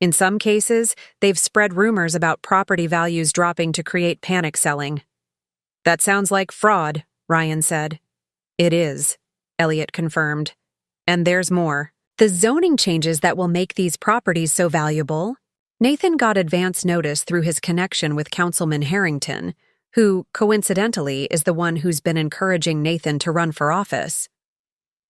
In some cases, they've spread rumors about property values dropping to create panic selling." "That sounds like fraud," Ryan said. "It is," Elliot confirmed. "And there's more. The zoning changes that will make these properties so valuable." Nathan got advance notice through his connection with Councilman Harrington, who, coincidentally, is the one who's been encouraging Nathan to run for office.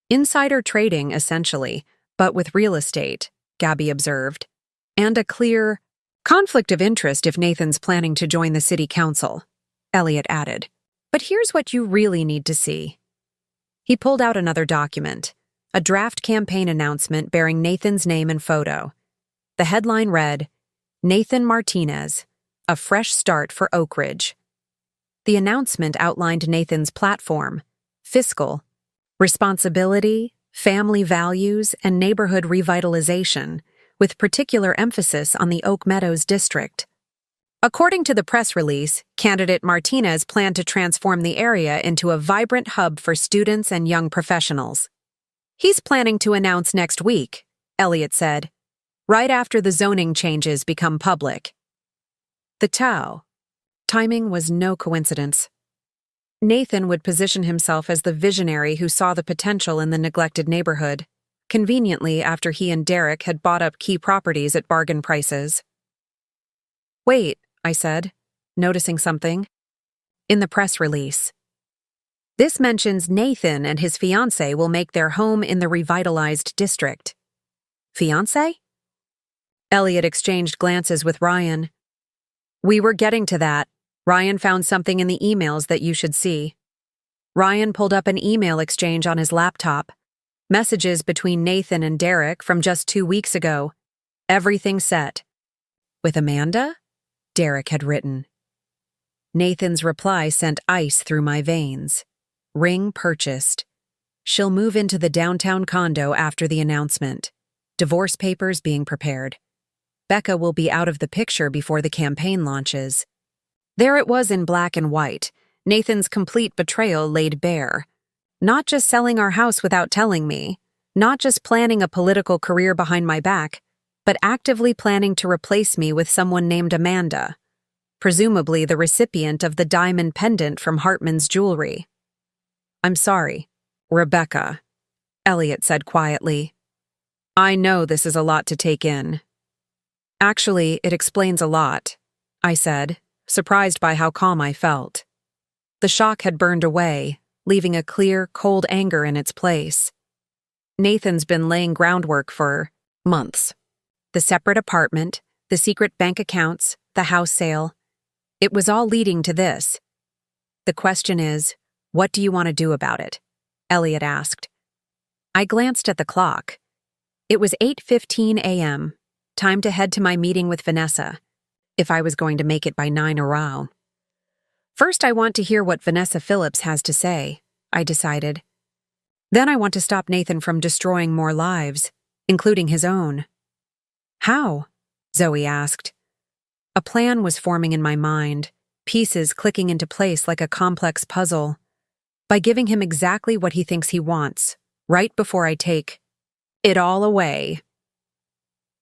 "Insider trading, essentially, but with real estate," Gabby observed. "And a clear conflict of interest if Nathan's planning to join the city council," Elliot added. "But here's what you really need to see." He pulled out another document, a draft campaign announcement bearing Nathan's name and photo. The headline read, "Nathan Martinez, a fresh start for Oak Ridge." The announcement outlined Nathan's platform: fiscal, responsibility, family values, and neighborhood revitalization, with particular emphasis on the Oak Meadows district. According to the press release, candidate Martinez planned to transform the area into a vibrant hub for students and young professionals. "He's planning to announce next week," Elliot said, "right after the zoning changes become public." The Tao. Timing was no coincidence. Nathan would position himself as the visionary who saw the potential in the neglected neighborhood, conveniently after he and Derek had bought up key properties at bargain prices. "Wait," I said, noticing something. In the press release. "This mentions Nathan and his fiancée will make their home in the revitalized district." "Fiancé?" Elliot exchanged glances with Ryan. "We were getting to that. Ryan found something in the emails that you should see." Ryan pulled up an email exchange on his laptop. Messages between Nathan and Derek from just 2 weeks ago. "Everything set." "With Amanda?" Derek had written. Nathan's reply sent ice through my veins. "Ring purchased. She'll move into the downtown condo after the announcement. Divorce papers being prepared. Becca will be out of the picture before the campaign launches." There it was in black and white, Nathan's complete betrayal laid bare. Not just selling our house without telling me, not just planning a political career behind my back, but actively planning to replace me with someone named Amanda, presumably the recipient of the diamond pendant from Hartman's jewelry. "I'm sorry, Rebecca," Elliot said quietly. "I know this is a lot to take in." "Actually, it explains a lot," I said, surprised by how calm I felt. The shock had burned away, leaving a clear, cold anger in its place. Nathan's been laying groundwork for months. The separate apartment, the secret bank accounts, the house sale. It was all leading to this. "The question is, what do you want to do about it?" Elliot asked. I glanced at the clock. It was 8:15 a.m., time to head to my meeting with Vanessa. if I was going to make it by 9 around. First, I want to hear what Vanessa Phillips has to say, I decided. Then I want to stop Nathan from destroying more lives, including his own. How? Zoe asked. A plan was forming in my mind, pieces clicking into place like a complex puzzle. By giving him exactly what he thinks he wants, right before I take it all away.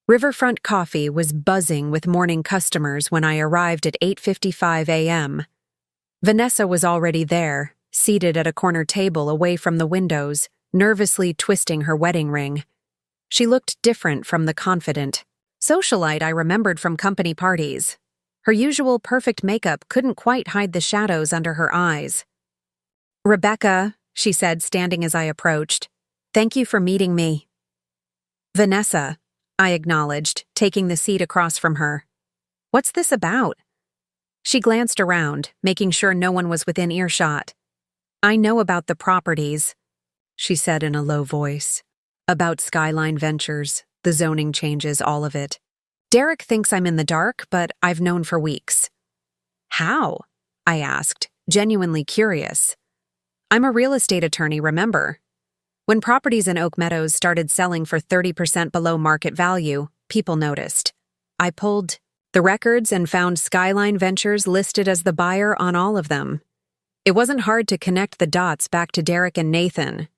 Riverfront Coffee was buzzing with morning customers when I arrived at 8:55 a.m. Vanessa was already there, seated at a corner table away from the windows, nervously twisting her wedding ring. She looked different from the confident socialite I remembered from company parties. Her usual perfect makeup couldn't quite hide the shadows under her eyes. "Rebecca," she said, standing as I approached, "thank you for meeting me." "Vanessa," I acknowledged, taking the seat across from her. "What's this about?" She glanced around, making sure no one was within earshot. "I know about the properties," she said in a low voice. "About Skyline Ventures, the zoning changes, all of it. Derek thinks I'm in the dark, but I've known for weeks." "How?" I asked, genuinely curious. "I'm a real estate attorney, remember? When properties in Oak Meadows started selling for 30% below market value, people noticed. I pulled the records and found Skyline Ventures listed as the buyer on all of them. It wasn't hard to connect the dots back to Derek and Nathan."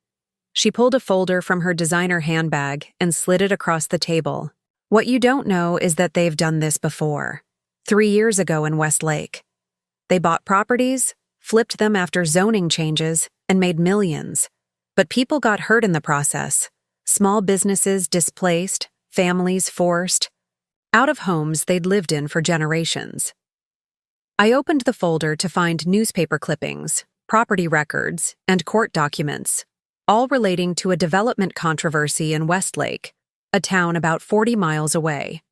She pulled a folder from her designer handbag and slid it across the table. "What you don't know is that they've done this before. 3 years ago in Westlake. They bought properties, flipped them after zoning changes, and made millions. But people got hurt in the process. Small businesses displaced, families forced, out of homes they'd lived in for generations." I opened the folder to find newspaper clippings, property records, and court documents, all relating to a development controversy in Westlake, a town about 40 miles away.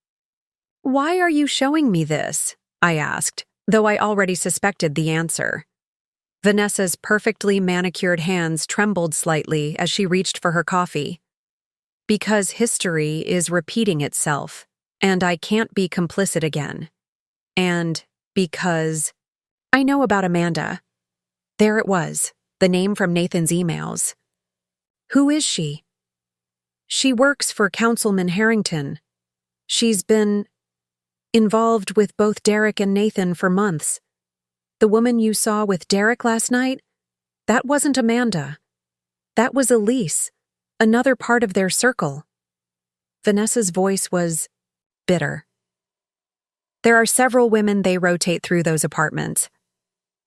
"Why are you showing me this?" I asked, though I already suspected the answer. Vanessa's perfectly manicured hands trembled slightly as she reached for her coffee. "Because history is repeating itself, and I can't be complicit again. And because I know about Amanda." There it was, the name from Nathan's emails. "Who is she?" "She works for Councilman Harrington. She's been involved with both Derek and Nathan for months. The woman you saw with Derek last night? That wasn't Amanda. That was Elise, another part of their circle." Vanessa's voice was bitter. "There are several women they rotate through those apartments.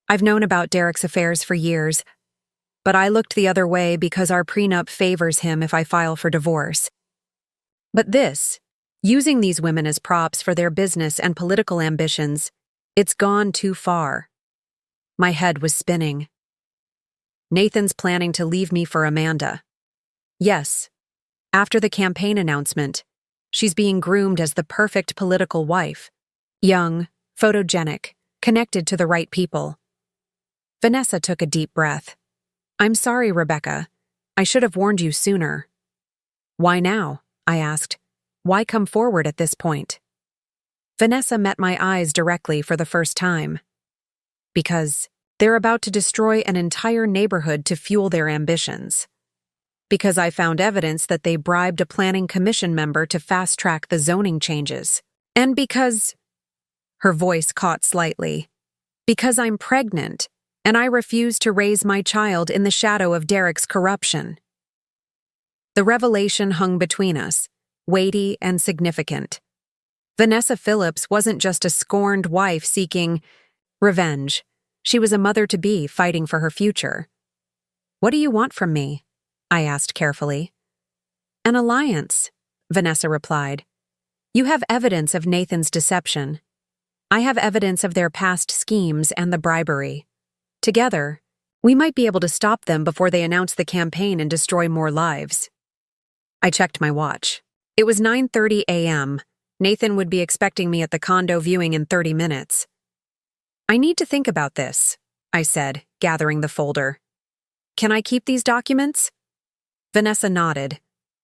I've known about Derek's affairs for years, but I looked the other way because our prenup favors him if I file for divorce. But this, using these women as props for their business and political ambitions, it's gone too far." My head was spinning. "Nathan's planning to leave me for Amanda." "Yes. After the campaign announcement, she's being groomed as the perfect political wife. Young, photogenic, connected to the right people." Vanessa took a deep breath. "I'm sorry, Rebecca. I should have warned you sooner." "Why now?" I asked. "Why come forward at this point?" Vanessa met my eyes directly for the first time. "Because they're about to destroy an entire neighborhood to fuel their ambitions. Because I found evidence that they bribed a planning commission member to fast-track the zoning changes. And because—" her voice caught slightly. "Because I'm pregnant, and I refuse to raise my child in the shadow of Derek's corruption." The revelation hung between us, weighty and significant. Vanessa Phillips wasn't just a scorned wife seeking revenge. She was a mother-to-be fighting for her future. "What do you want from me?" I asked carefully. "An alliance," Vanessa replied. "You have evidence of Nathan's deception. I have evidence of their past schemes and the bribery. Together, we might be able to stop them before they announce the campaign and destroy more lives." I checked my watch. It was 9:30 a.m. Nathan would be expecting me at the condo viewing in 30 minutes. "I need to think about this," I said, gathering the folder. "Can I keep these documents?" Vanessa nodded.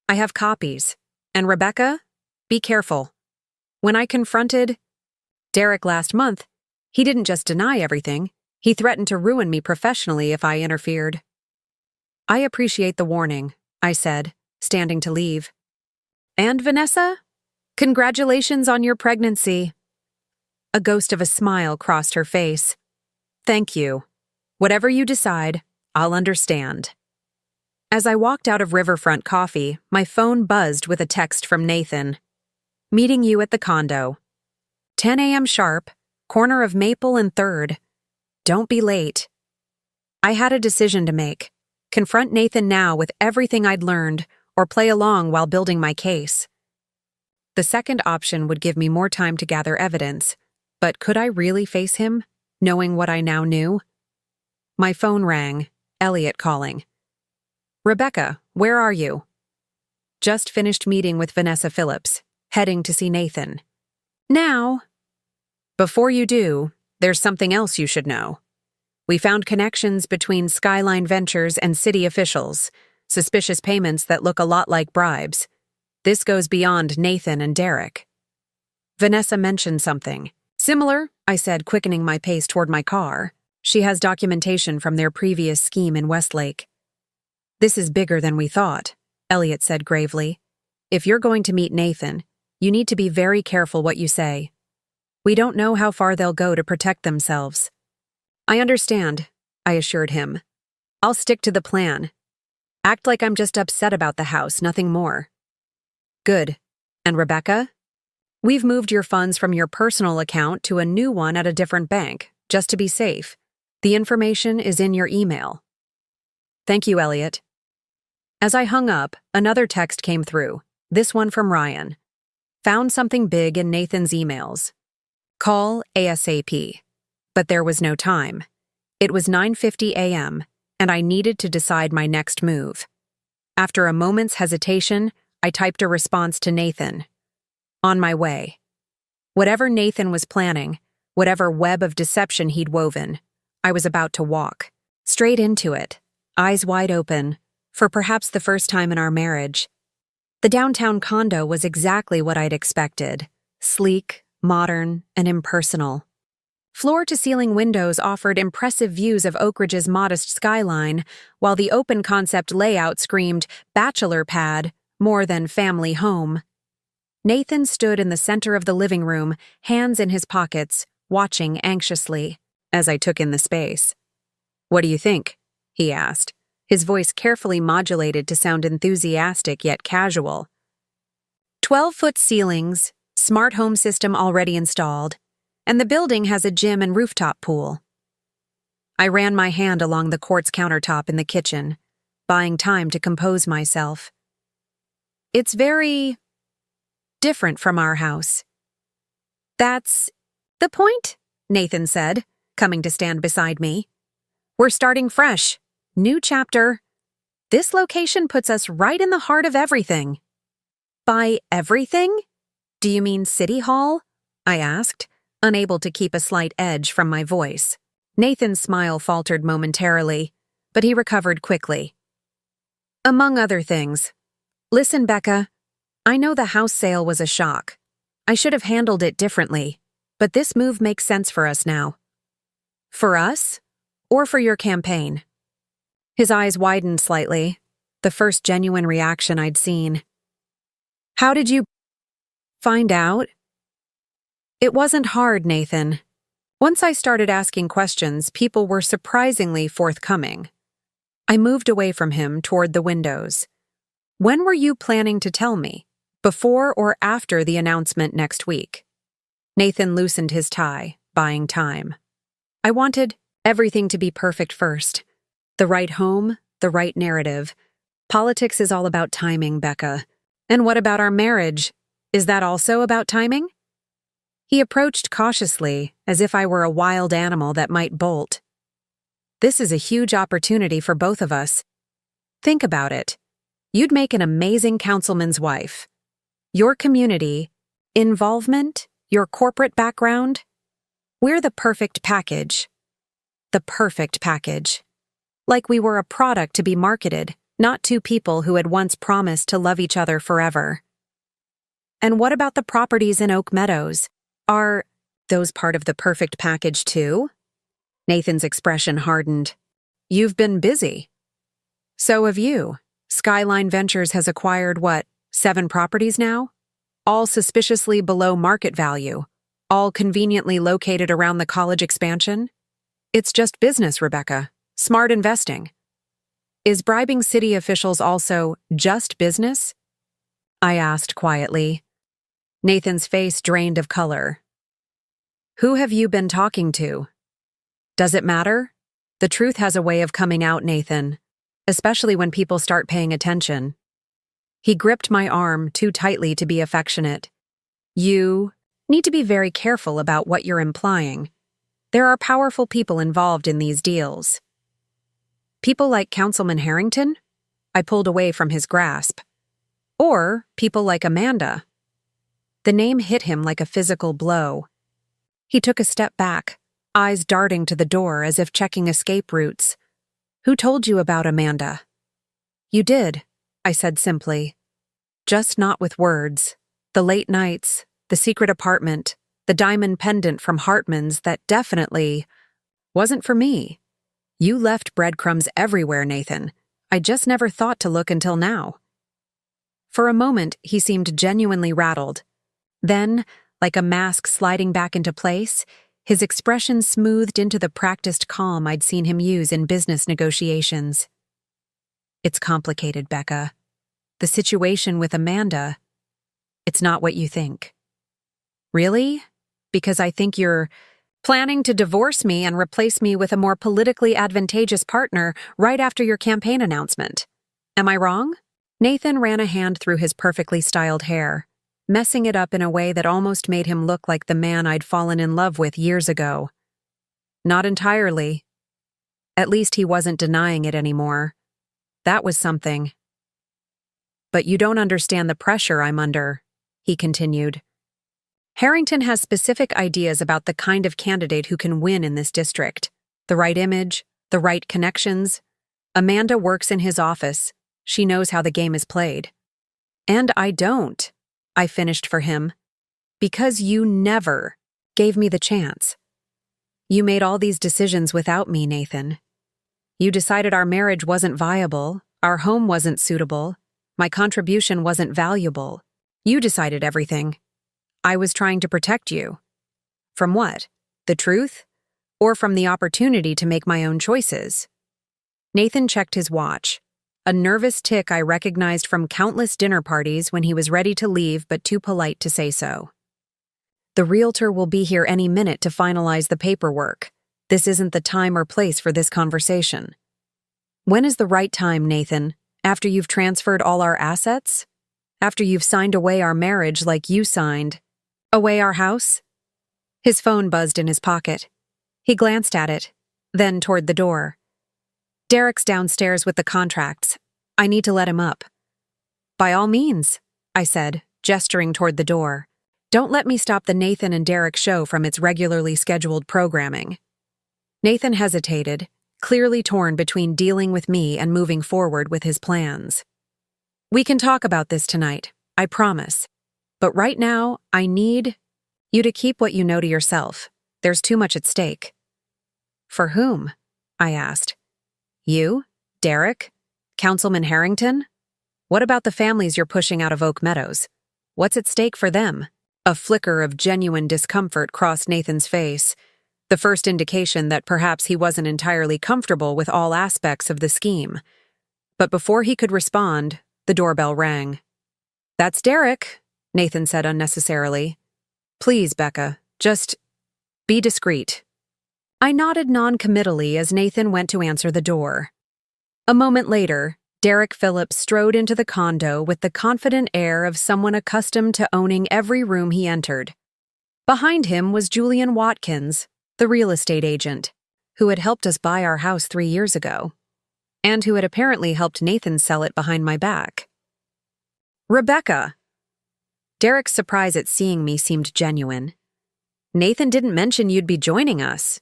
"I have copies. And Rebecca, be careful." When I confronted Derek last month, he didn't just deny everything, he threatened to ruin me professionally if I interfered. I appreciate the warning, I said, standing to leave. And Vanessa? Congratulations on your pregnancy. A ghost of a smile crossed her face. Thank you. Whatever you decide, I'll understand. As I walked out of Riverfront Coffee, my phone buzzed with a text from Nathan. Meeting you at the condo. 10 a.m. sharp, corner of Maple and 3rd. Don't be late. I had a decision to make. Confront Nathan now with everything I'd learned, or play along while building my case. The second option would give me more time to gather evidence, but could I really face him, knowing what I now knew? My phone rang, Elliot calling. Rebecca, where are you? Just finished meeting with Vanessa Phillips, heading to see Nathan. Now. Before you do, there's something else you should know. We found connections between Skyline Ventures and city officials, suspicious payments that look a lot like bribes. This goes beyond Nathan and Derek. Vanessa mentioned something. Similar, I said, quickening my pace toward my car. She has documentation from their previous scheme in Westlake. This is bigger than we thought, Elliot said gravely. If you're going to meet Nathan, you need to be very careful what you say. We don't know how far they'll go to protect themselves. I understand, I assured him. I'll stick to the plan. Act like I'm just upset about the house, nothing more. Good. And Rebecca? We've moved your funds from your personal account to a new one at a different bank, just to be safe. The information is in your email. Thank you, Elliot. As I hung up, another text came through, this one from Ryan. Found something big in Nathan's emails. Call ASAP. But there was no time. It was 9:50 a.m., and I needed to decide my next move. After a moment's hesitation, I typed a response to Nathan. On my way. Whatever Nathan was planning, whatever web of deception he'd woven, I was about to walk. Straight into it, eyes wide open, for perhaps the first time in our marriage. The downtown condo was exactly what I'd expected. Sleek, modern, and impersonal. Floor-to-ceiling windows offered impressive views of Oak Ridge's modest skyline, while the open-concept layout screamed bachelor pad more than family home. Nathan stood in the center of the living room, hands in his pockets, watching anxiously, as I took in the space. What do you think? He asked, his voice carefully modulated to sound enthusiastic yet casual. 12-foot ceilings, smart home system already installed, and the building has a gym and rooftop pool. I ran my hand along the quartz countertop in the kitchen, buying time to compose myself. It's very different from our house. That's the point, Nathan said, coming to stand beside me. We're starting fresh. New chapter. This location puts us right in the heart of everything. By everything? Do you mean City Hall? I asked, unable to keep a slight edge from my voice. Nathan's smile faltered momentarily, but he recovered quickly. Among other things. Listen, Becca, I know the house sale was a shock. I should have handled it differently, but this move makes sense for us now. For us? Or for your campaign? His eyes widened slightly, the first genuine reaction I'd seen. How did you find out? It wasn't hard, Nathan. Once I started asking questions, people were surprisingly forthcoming. I moved away from him toward the windows. When were you planning to tell me? Before or after the announcement next week? Nathan loosened his tie, buying time. I wanted everything to be perfect first. The right home, the right narrative. Politics is all about timing, Becca. And what about our marriage? Is that also about timing? He approached cautiously, as if I were a wild animal that might bolt. This is a huge opportunity for both of us. Think about it. You'd make an amazing councilman's wife. Your community, involvement, your corporate background. We're the perfect package. The perfect package. Like we were a product to be marketed, not two people who had once promised to love each other forever. And what about the properties in Oak Meadows? Are Those part of the perfect package too? Nathan's expression hardened. You've been busy. So have you. Skyline Ventures has acquired, 7 properties now? All suspiciously below market value. All conveniently located around the college expansion? It's just business, Rebecca. Smart investing. Is bribing city officials also just business? I asked quietly. Nathan's face drained of color. Who have you been talking to? Does it matter? The truth has a way of coming out, Nathan, especially when people start paying attention. He gripped my arm too tightly to be affectionate. You need to be very careful about what you're implying. There are powerful people involved in these deals. People like Councilman Harrington? I pulled away from his grasp. Or people like Amanda. The name hit him like a physical blow. He took a step back, eyes darting to the door as if checking escape routes. Who told you about Amanda? You did, I said simply. Just not with words. The late nights, the secret apartment, the diamond pendant from Hartman's that definitely wasn't for me. You left breadcrumbs everywhere, Nathan. I just never thought to look until now. For a moment, he seemed genuinely rattled. Then, like a mask sliding back into place, his expression smoothed into the practiced calm I'd seen him use in business negotiations. It's complicated, Becca. The situation with Amanda, it's not what you think. Really? Because I think you're planning to divorce me and replace me with a more politically advantageous partner right after your campaign announcement. Am I wrong? Nathan ran a hand through his perfectly styled hair, messing it up in a way that almost made him look like the man I'd fallen in love with years ago. Not entirely. At least he wasn't denying it anymore. That was something. But you don't understand the pressure I'm under, he continued. Harrington has specific ideas about the kind of candidate who can win in this district. The right image, the right connections. Amanda works in his office. She knows how the game is played. And I don't, I finished for him. Because you never gave me the chance. You made all these decisions without me, Nathan. You decided our marriage wasn't viable, our home wasn't suitable, my contribution wasn't valuable. You decided everything. I was trying to protect you. From what? The truth? Or from the opportunity to make my own choices? Nathan checked his watch, a nervous tick I recognized from countless dinner parties when he was ready to leave but too polite to say so. The realtor will be here any minute to finalize the paperwork. This isn't the time or place for this conversation. When is the right time, Nathan? After you've transferred all our assets? After you've signed away our marriage like you signed? Away our house? His phone buzzed in his pocket. He glanced at it, then toward the door. Derek's downstairs with the contracts. I need to let him up. By all means, I said, gesturing toward the door. Don't let me stop the Nathan and Derek show from its regularly scheduled programming. Nathan hesitated, clearly torn between dealing with me and moving forward with his plans. We can talk about this tonight, I promise. But right now, I need you to keep what you know to yourself. There's too much at stake. For whom? I asked. You? Derek? Councilman Harrington? What about the families you're pushing out of Oak Meadows? What's at stake for them? A flicker of genuine discomfort crossed Nathan's face, the first indication that perhaps he wasn't entirely comfortable with all aspects of the scheme. But before he could respond, the doorbell rang. That's Derek, Nathan said unnecessarily. Please, Becca, just be discreet. I nodded non-committally as Nathan went to answer the door. A moment later, Derek Phillips strode into the condo with the confident air of someone accustomed to owning every room he entered. Behind him was Julian Watkins, the real estate agent, who had helped us buy our house 3 years ago, and who had apparently helped Nathan sell it behind my back. Rebecca! Derek's surprise at seeing me seemed genuine. Nathan didn't mention you'd be joining us.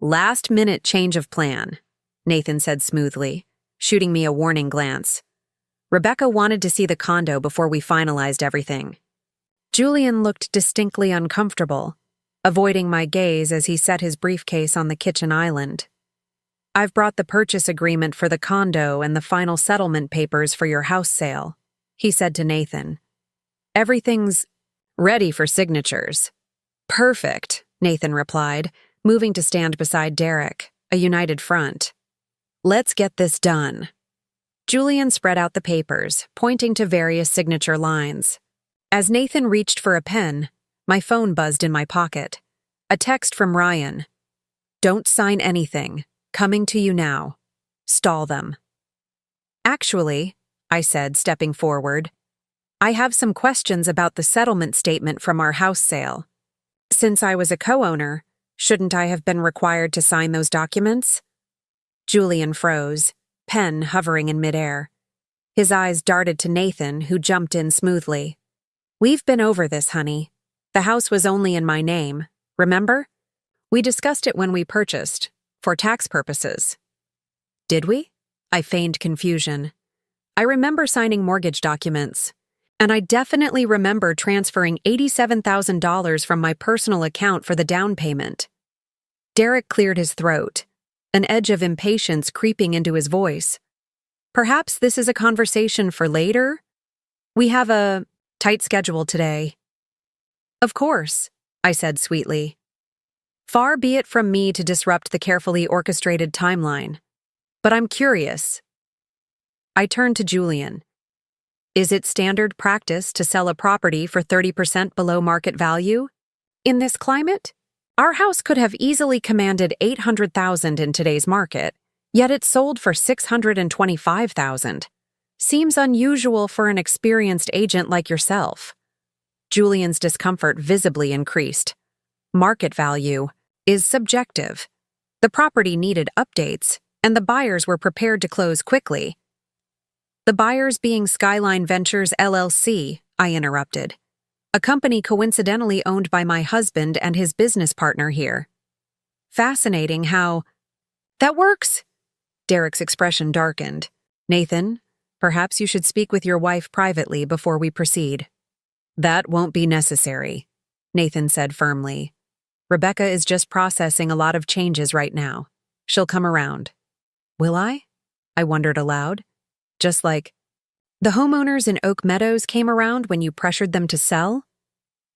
Last-minute change of plan, Nathan said smoothly, shooting me a warning glance. Rebecca wanted to see the condo before we finalized everything. Julian looked distinctly uncomfortable. avoiding my gaze as he set his briefcase on the kitchen island. I've brought the purchase agreement for the condo and the final settlement papers for your house sale, he said to Nathan. Everything's ready for signatures. Perfect, Nathan replied, moving to stand beside Derek, a united front. Let's get this done. Julian spread out the papers, pointing to various signature lines. As Nathan reached for a pen, my phone buzzed in my pocket. A text from Ryan. Don't sign anything. Coming to you now. Stall them. Actually, I said, stepping forward, I have some questions about the settlement statement from our house sale. Since I was a co-owner, shouldn't I have been required to sign those documents? Julian froze, pen hovering in midair. His eyes darted to Nathan, who jumped in smoothly. We've been over this, honey. The house was only in my name, remember? We discussed it when we purchased, for tax purposes. Did we? I feigned confusion. I remember signing mortgage documents, and I definitely remember transferring $87,000 from my personal account for the down payment. Derek cleared his throat, an edge of impatience creeping into his voice. Perhaps this is a conversation for later? We have a tight schedule today. Of course, I said sweetly. Far be it from me to disrupt the carefully orchestrated timeline. But I'm curious. I turned to Julian. Is it standard practice to sell a property for 30% below market value? In this climate? Our house could have easily commanded $800,000 in today's market, yet it sold for $625,000. Seems unusual for an experienced agent like yourself. Julian's discomfort visibly increased. Market value is subjective. The property needed updates, and the buyers were prepared to close quickly. The buyers being Skyline Ventures LLC, I interrupted. A company coincidentally owned by my husband and his business partner here. Fascinating how... That works? Derek's expression darkened. Nathan, perhaps you should speak with your wife privately before we proceed. That won't be necessary, Nathan said firmly. Rebecca is just processing a lot of changes right now. She'll come around. Will I? I wondered aloud. Just like, the homeowners in Oak Meadows came around when you pressured them to sell?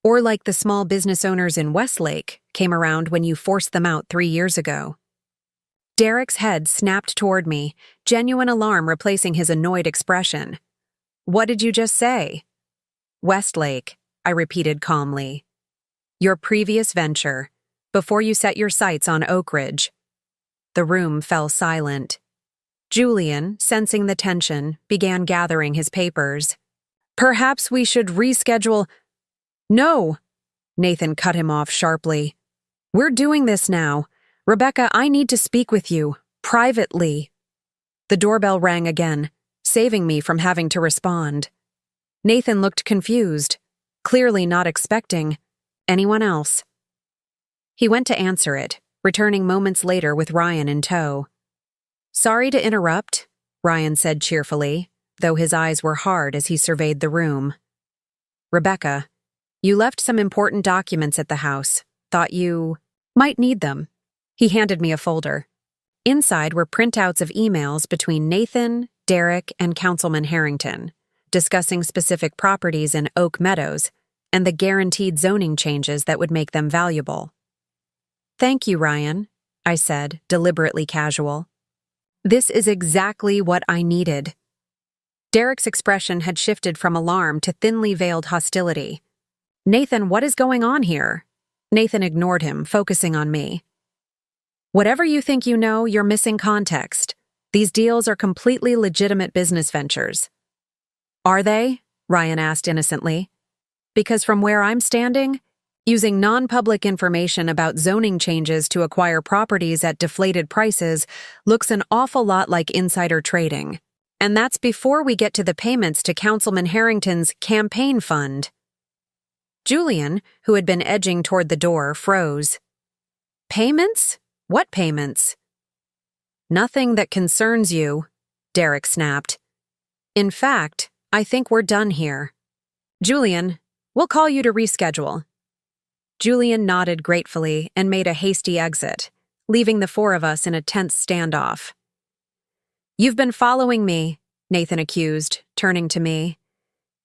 Or like the small business owners in Westlake came around when you forced them out 3 years ago? Derek's head snapped toward me, genuine alarm replacing his annoyed expression. What did you just say? Westlake, I repeated calmly. Your previous venture, before you set your sights on Oak Ridge. The room fell silent. Julian, sensing the tension, began gathering his papers. Perhaps we should reschedule... No! Nathan cut him off sharply. We're doing this now. Rebecca, I need to speak with you, privately. The doorbell rang again, saving me from having to respond. Nathan looked confused, clearly not expecting anyone else. He went to answer it, returning moments later with Ryan in tow. Sorry to interrupt, Ryan said cheerfully, though his eyes were hard as he surveyed the room. Rebecca, you left some important documents at the house. Thought you might need them. He handed me a folder. Inside were printouts of emails between Nathan, Derek, and Councilman Harrington, discussing specific properties in Oak Meadows and the guaranteed zoning changes that would make them valuable. Thank you, Ryan, I said, deliberately casual. This is exactly what I needed. Derek's expression had shifted from alarm to thinly veiled hostility. Nathan, what is going on here? Nathan ignored him, focusing on me. Whatever you think you know, you're missing context. These deals are completely legitimate business ventures. Are they? Ryan asked innocently. Because from where I'm standing, using non-public information about zoning changes to acquire properties at deflated prices looks an awful lot like insider trading. And that's before we get to the payments to Councilman Harrington's campaign fund. Julian, who had been edging toward the door, froze. Payments? What payments? Nothing that concerns you, Derek snapped. In fact, I think we're done here. Julian, we'll call you to reschedule. Julian nodded gratefully and made a hasty exit, leaving the four of us in a tense standoff. "You've been following me," Nathan accused, turning to me.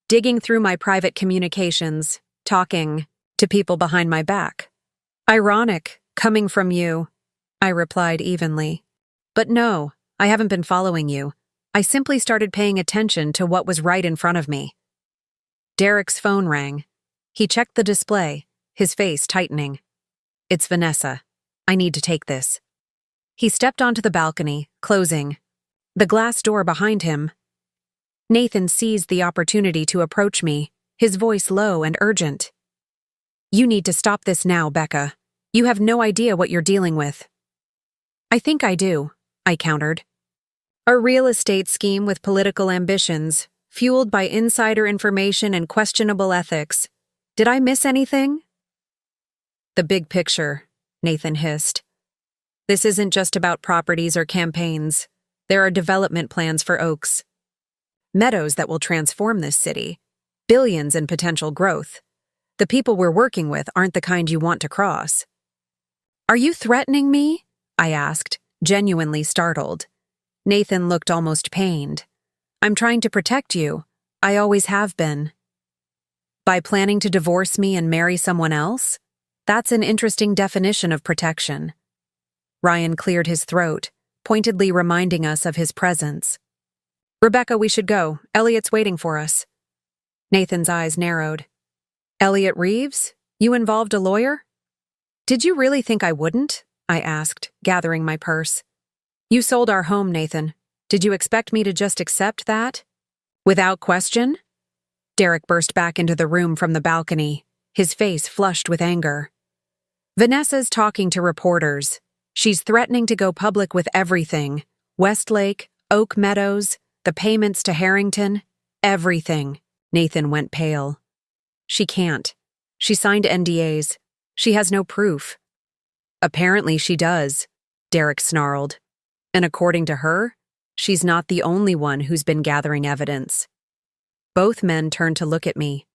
"Digging through my private communications, talking to people behind my back." "Ironic, coming from you," I replied evenly. "But no, I haven't been following you. I simply started paying attention to what was right in front of me." Derek's phone rang. He checked the display, his face tightening. "It's Vanessa. I need to take this." He stepped onto the balcony, closing the glass door behind him. Nathan seized the opportunity to approach me, his voice low and urgent. "You need to stop this now, Becca. You have no idea what you're dealing with." "I think I do," I countered. "A real estate scheme with political ambitions, fueled by insider information and questionable ethics. Did I miss anything?" "The big picture," Nathan hissed. "This isn't just about properties or campaigns. There are development plans for Oaks. Meadows that will transform this city. Billions in potential growth. The people we're working with aren't the kind you want to cross." "Are you threatening me?" I asked, genuinely startled. Nathan looked almost pained. "I'm trying to protect you. I always have been." "By planning to divorce me and marry someone else? That's an interesting definition of protection." Ryan cleared his throat, pointedly reminding us of his presence. "Rebecca, we should go. Elliot's waiting for us." Nathan's eyes narrowed. "Elliot Reeves? You involved a lawyer?" "Did you really think I wouldn't?" I asked, gathering my purse. "You sold our home, Nathan. Did you expect me to just accept that? Without question?" Derek burst back into the room from the balcony, his face flushed with anger. "Vanessa's talking to reporters. She's threatening to go public with everything. Westlake, Oak Meadows, the payments to Harrington, everything." Nathan went pale. "She can't. She signed NDAs. She has no proof." "Apparently she does," Derek snarled. "And according to her, she's not the only one who's been gathering evidence." Both men turned to look at me.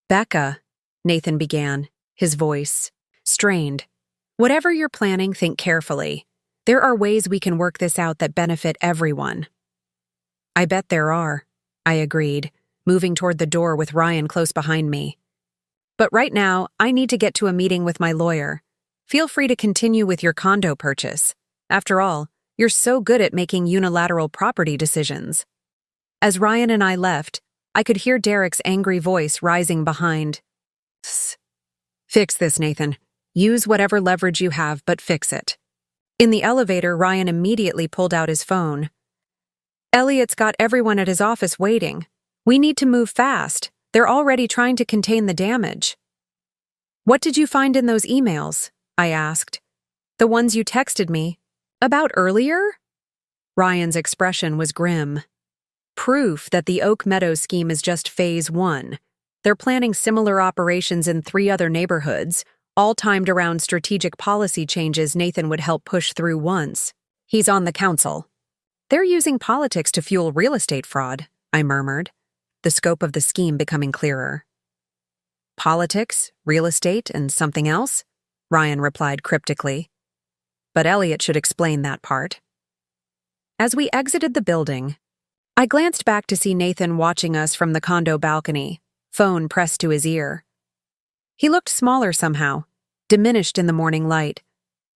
"Becca," Nathan began, his voice strained. "Whatever you're planning, think carefully. There are ways we can work this out that benefit everyone." "I bet there are," I agreed, moving toward the door with Ryan close behind me. "But right now, I need to get to a meeting with my lawyer. Feel free to continue with your condo purchase. After all, you're so good at making unilateral property decisions." As Ryan and I left, I could hear Derek's angry voice rising behind. "Fix this, Nathan. Use whatever leverage you have, but fix it." In the elevator, Ryan immediately pulled out his phone. "Elliot's got everyone at his office waiting. We need to move fast. They're already trying to contain the damage." "What did you find in those emails?" I asked. "The ones you texted me about earlier?" Ryan's expression was grim. "Proof that the Oak Meadows scheme is just phase 1. They're planning similar operations in 3 other neighborhoods, all timed around strategic policy changes Nathan would help push through once. He's on the council." "They're using politics to fuel real estate fraud," I murmured, the scope of the scheme becoming clearer. "Politics, real estate, and something else?" Ryan replied cryptically. "But Elliot should explain that part." As we exited the building, I glanced back to see Nathan watching us from the condo balcony, phone pressed to his ear. He looked smaller somehow, diminished in the morning light,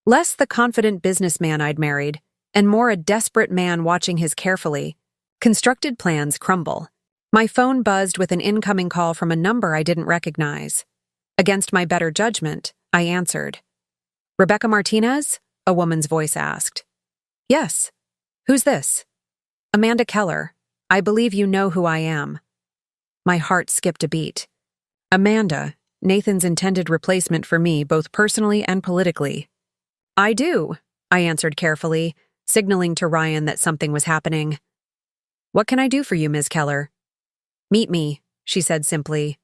less the confident businessman I'd married, and more a desperate man watching his carefully constructed plans crumble. My phone buzzed with an incoming call from a number I didn't recognize. Against my better judgment, I answered. "Rebecca Martinez?" a woman's voice asked. "Yes. Who's this?" "Amanda Keller. I believe you know who I am." My heart skipped a beat. Amanda, Nathan's intended replacement for me both personally and politically. "I do," I answered carefully, signaling to Ryan that something was happening. "What can I do for you, Ms. Keller?" "Meet me," she said simply.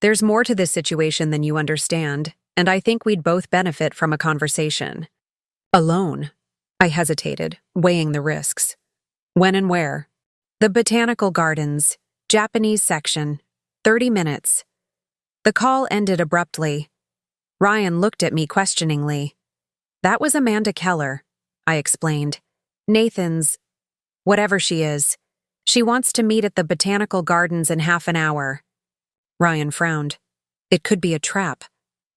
"There's more to this situation than you understand, and I think we'd both benefit from a conversation." "Alone?" I hesitated, weighing the risks. "When and where?" "The Botanical Gardens, Japanese section. 30 minutes." The call ended abruptly. Ryan looked at me questioningly. That was Amanda Keller, I explained. Nathan's, whatever she is. She wants to meet at the botanical gardens in half an hour. Ryan frowned. It could be a trap.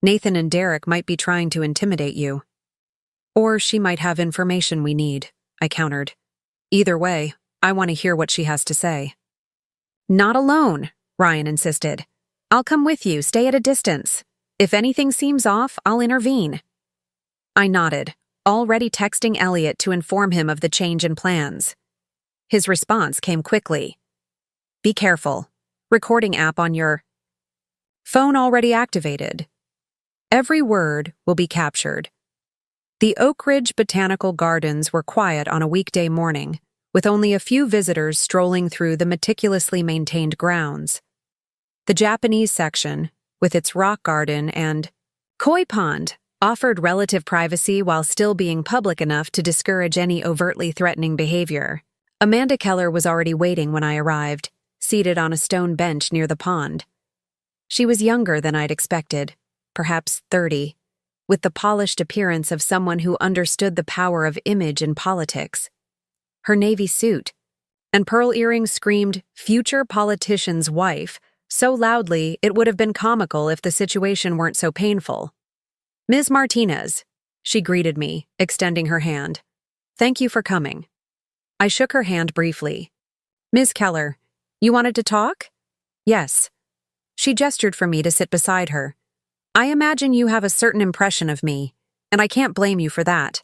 Nathan and Derek might be trying to intimidate you. Or she might have information we need, I countered. Either way, I want to hear what she has to say. Not alone, Ryan insisted. I'll come with you, stay at a distance. If anything seems off, I'll intervene. I nodded, already texting Elliot to inform him of the change in plans. His response came quickly. Be careful. Recording app on your phone already activated. Every word will be captured. The Oak Ridge Botanical Gardens were quiet on a weekday morning, with only a few visitors strolling through the meticulously maintained grounds. The Japanese section, with its rock garden and koi pond, offered relative privacy while still being public enough to discourage any overtly threatening behavior. Amanda Keller was already waiting when I arrived, seated on a stone bench near the pond. She was younger than I'd expected, perhaps 30, with the polished appearance of someone who understood the power of image in politics. Her navy suit and pearl earrings screamed, "Future politician's wife," so loudly it would have been comical if the situation weren't so painful. Ms. Martinez, she greeted me, extending her hand. Thank you for coming. I shook her hand briefly. Ms. Keller, you wanted to talk? Yes. She gestured for me to sit beside her. I imagine you have a certain impression of me, and I can't blame you for that.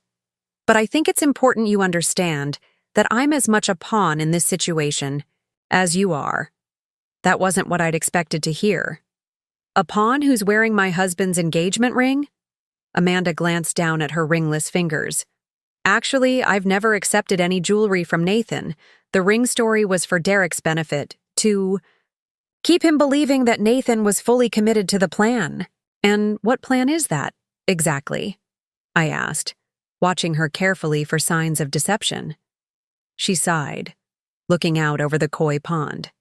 But I think it's important you understand that I'm as much a pawn in this situation as you are. That wasn't what I'd expected to hear. A pawn who's wearing my husband's engagement ring? Amanda glanced down at her ringless fingers. Actually, I've never accepted any jewelry from Nathan. The ring story was for Derek's benefit, to keep him believing that Nathan was fully committed to the plan. And what plan is that, exactly? I asked, watching her carefully for signs of deception. She sighed, looking out over the koi pond.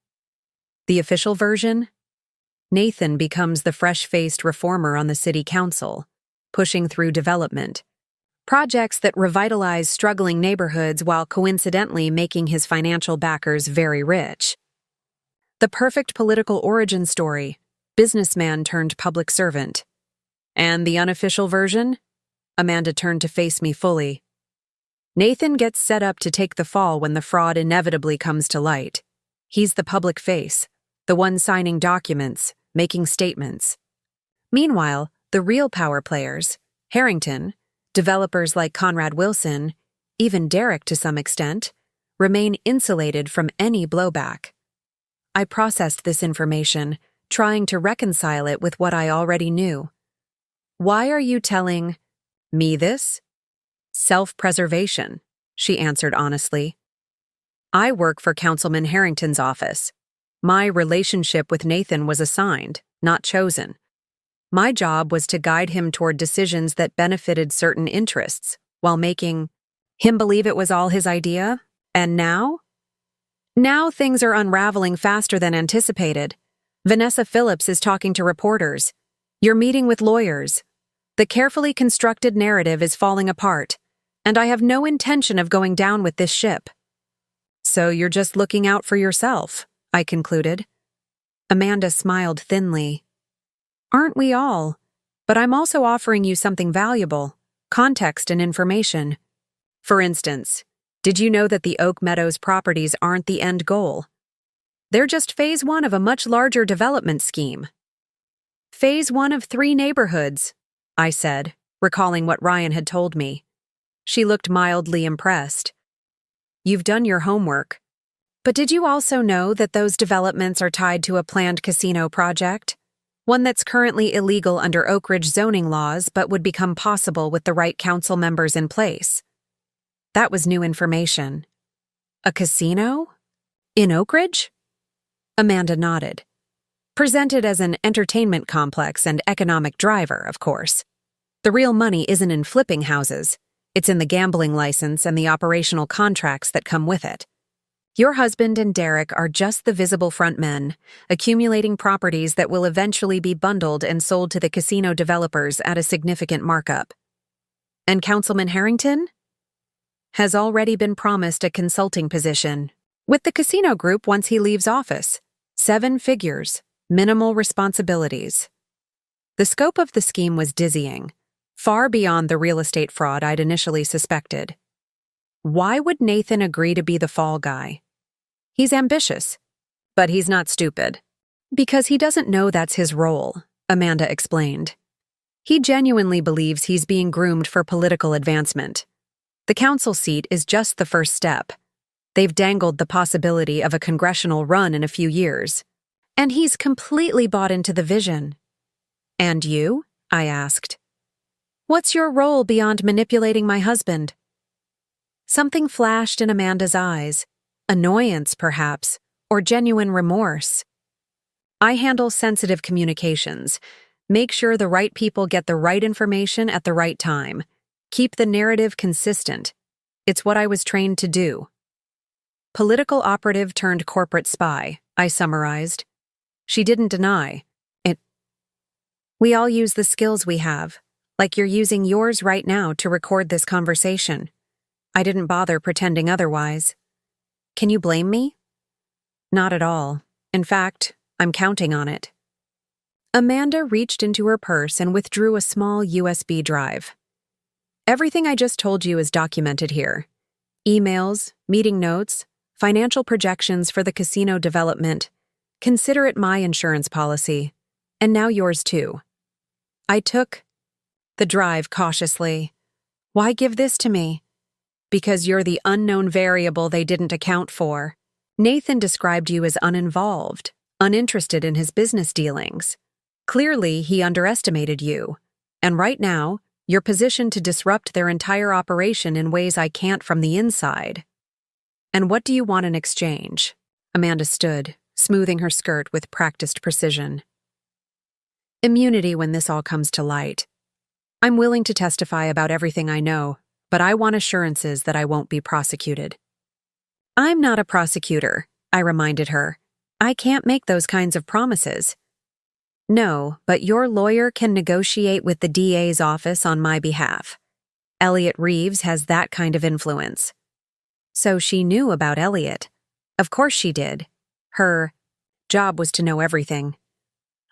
The official version? Nathan becomes the fresh-faced reformer on the city council, pushing through development. Projects that revitalize struggling neighborhoods while coincidentally making his financial backers very rich. The perfect political origin story, businessman turned public servant. And the unofficial version? Amanda turned to face me fully. Nathan gets set up to take the fall when the fraud inevitably comes to light. He's the public face, the one signing documents, making statements. Meanwhile, the real power players, Harrington, developers like Conrad Wilson, even Derek to some extent, remain insulated from any blowback. I processed this information, trying to reconcile it with what I already knew. Why are you telling me this? Self-preservation, she answered honestly. I work for Councilman Harrington's office. My relationship with Nathan was assigned, not chosen. My job was to guide him toward decisions that benefited certain interests, while making him believe it was all his idea. And now? Now things are unraveling faster than anticipated. Vanessa Phillips is talking to reporters. You're meeting with lawyers. The carefully constructed narrative is falling apart, and I have no intention of going down with this ship. So you're just looking out for yourself, I concluded. Amanda smiled thinly. Aren't we all? But I'm also offering you something valuable, context and information. For instance, did you know that the Oak Meadows properties aren't the end goal? They're just phase 1 of a much larger development scheme. Phase 1 of 3 neighborhoods, I said, recalling what Ryan had told me. She looked mildly impressed. You've done your homework. But did you also know that those developments are tied to a planned casino project? One that's currently illegal under Oak Ridge zoning laws but would become possible with the right council members in place. That was new information. A casino? In Oak Ridge? Amanda nodded. Presented as an entertainment complex and economic driver, of course. The real money isn't in flipping houses. It's in the gambling license and the operational contracts that come with it. Your husband and Derek are just the visible front men, accumulating properties that will eventually be bundled and sold to the casino developers at a significant markup. And Councilman Harrington has already been promised a consulting position with the casino group once he leaves office. 7 figures, minimal responsibilities. The scope of the scheme was dizzying, far beyond the real estate fraud I'd initially suspected. Why would Nathan agree to be the fall guy? He's ambitious, but he's not stupid. Because he doesn't know that's his role, Amanda explained. He genuinely believes he's being groomed for political advancement. The council seat is just the first step. They've dangled the possibility of a congressional run in a few years. And he's completely bought into the vision. And you? I asked. What's your role beyond manipulating my husband? Something flashed in Amanda's eyes. Annoyance, perhaps, or genuine remorse. I handle sensitive communications. Make sure the right people get the right information at the right time. Keep the narrative consistent. It's what I was trained to do. Political operative turned corporate spy, I summarized. She didn't deny it. We all use the skills we have, like you're using yours right now to record this conversation. I didn't bother pretending otherwise. Can you blame me? Not at all. In fact, I'm counting on it. Amanda reached into her purse and withdrew a small USB drive. Everything I just told you is documented here. Emails, meeting notes, financial projections for the casino development. Consider it my insurance policy. And now yours too. I took the drive cautiously. Why give this to me? Because you're the unknown variable they didn't account for. Nathan described you as uninvolved, uninterested in his business dealings. Clearly, he underestimated you. And right now, you're positioned to disrupt their entire operation in ways I can't from the inside. And what do you want in exchange? Amanda stood, smoothing her skirt with practiced precision. Immunity when this all comes to light. I'm willing to testify about everything I know, but I want assurances that I won't be prosecuted. I'm not a prosecutor, I reminded her. I can't make those kinds of promises. No, but your lawyer can negotiate with the DA's office on my behalf. Elliot Reeves has that kind of influence. So she knew about Elliot. Of course she did. Her job was to know everything.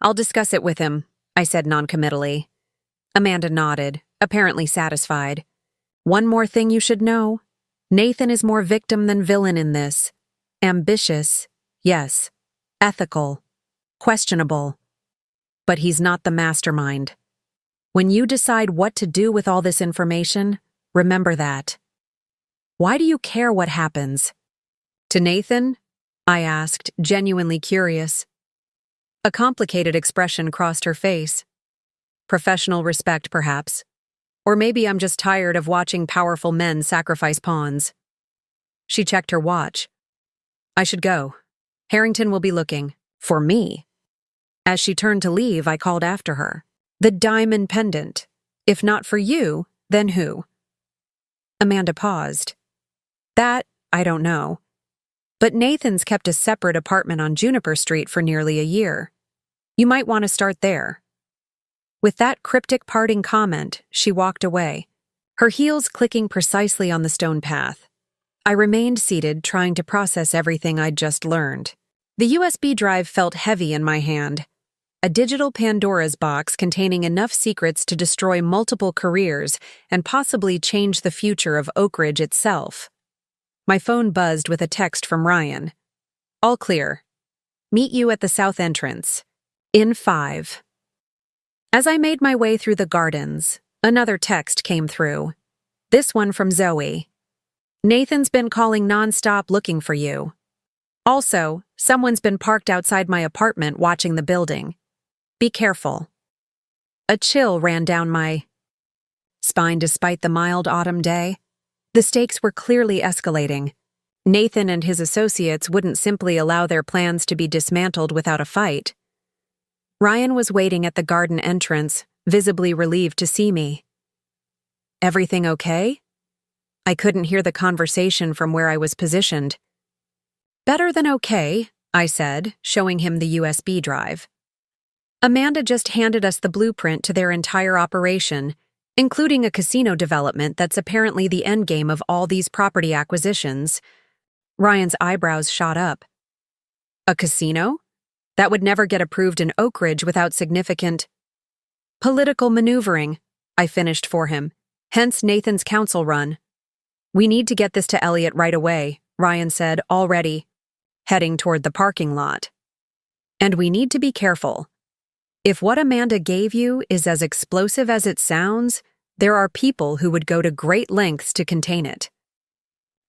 I'll discuss it with him, I said noncommittally. Amanda nodded, apparently satisfied. One more thing you should know. Nathan is more victim than villain in this. Ambitious, yes. Ethical, questionable. But he's not the mastermind. When you decide what to do with all this information, remember that. Why do you care what happens? To Nathan? I asked, genuinely curious. A complicated expression crossed her face. Professional respect, perhaps. Or maybe I'm just tired of watching powerful men sacrifice pawns. She checked her watch. I should go. Harrington will be looking. For me. As she turned to leave, I called after her. The diamond pendant. If not for you, then who? Amanda paused. That, I don't know. But Nathan's kept a separate apartment on Juniper Street for nearly a year. You might want to start there. With that cryptic parting comment, she walked away, her heels clicking precisely on the stone path. I remained seated, trying to process everything I'd just learned. The USB drive felt heavy in my hand. A digital Pandora's box containing enough secrets to destroy multiple careers and possibly change the future of Oak Ridge itself. My phone buzzed with a text from Ryan. All clear. Meet you at the south entrance. In 5. As I made my way through the gardens, another text came through. This one from Zoe. Nathan's been calling nonstop looking for you. Also, someone's been parked outside my apartment watching the building. Be careful. A chill ran down my spine despite the mild autumn day. The stakes were clearly escalating. Nathan and his associates wouldn't simply allow their plans to be dismantled without a fight. Ryan was waiting at the garden entrance, visibly relieved to see me. Everything okay? I couldn't hear the conversation from where I was positioned. Better than okay, I said, showing him the USB drive. Amanda just handed us the blueprint to their entire operation, including a casino development that's apparently the endgame of all these property acquisitions. Ryan's eyebrows shot up. A casino? That would never get approved in Oak Ridge without significant political maneuvering, I finished for him. Hence Nathan's council run. We need to get this to Elliot right away, Ryan said, already heading toward the parking lot. And we need to be careful. If what Amanda gave you is as explosive as it sounds, there are people who would go to great lengths to contain it.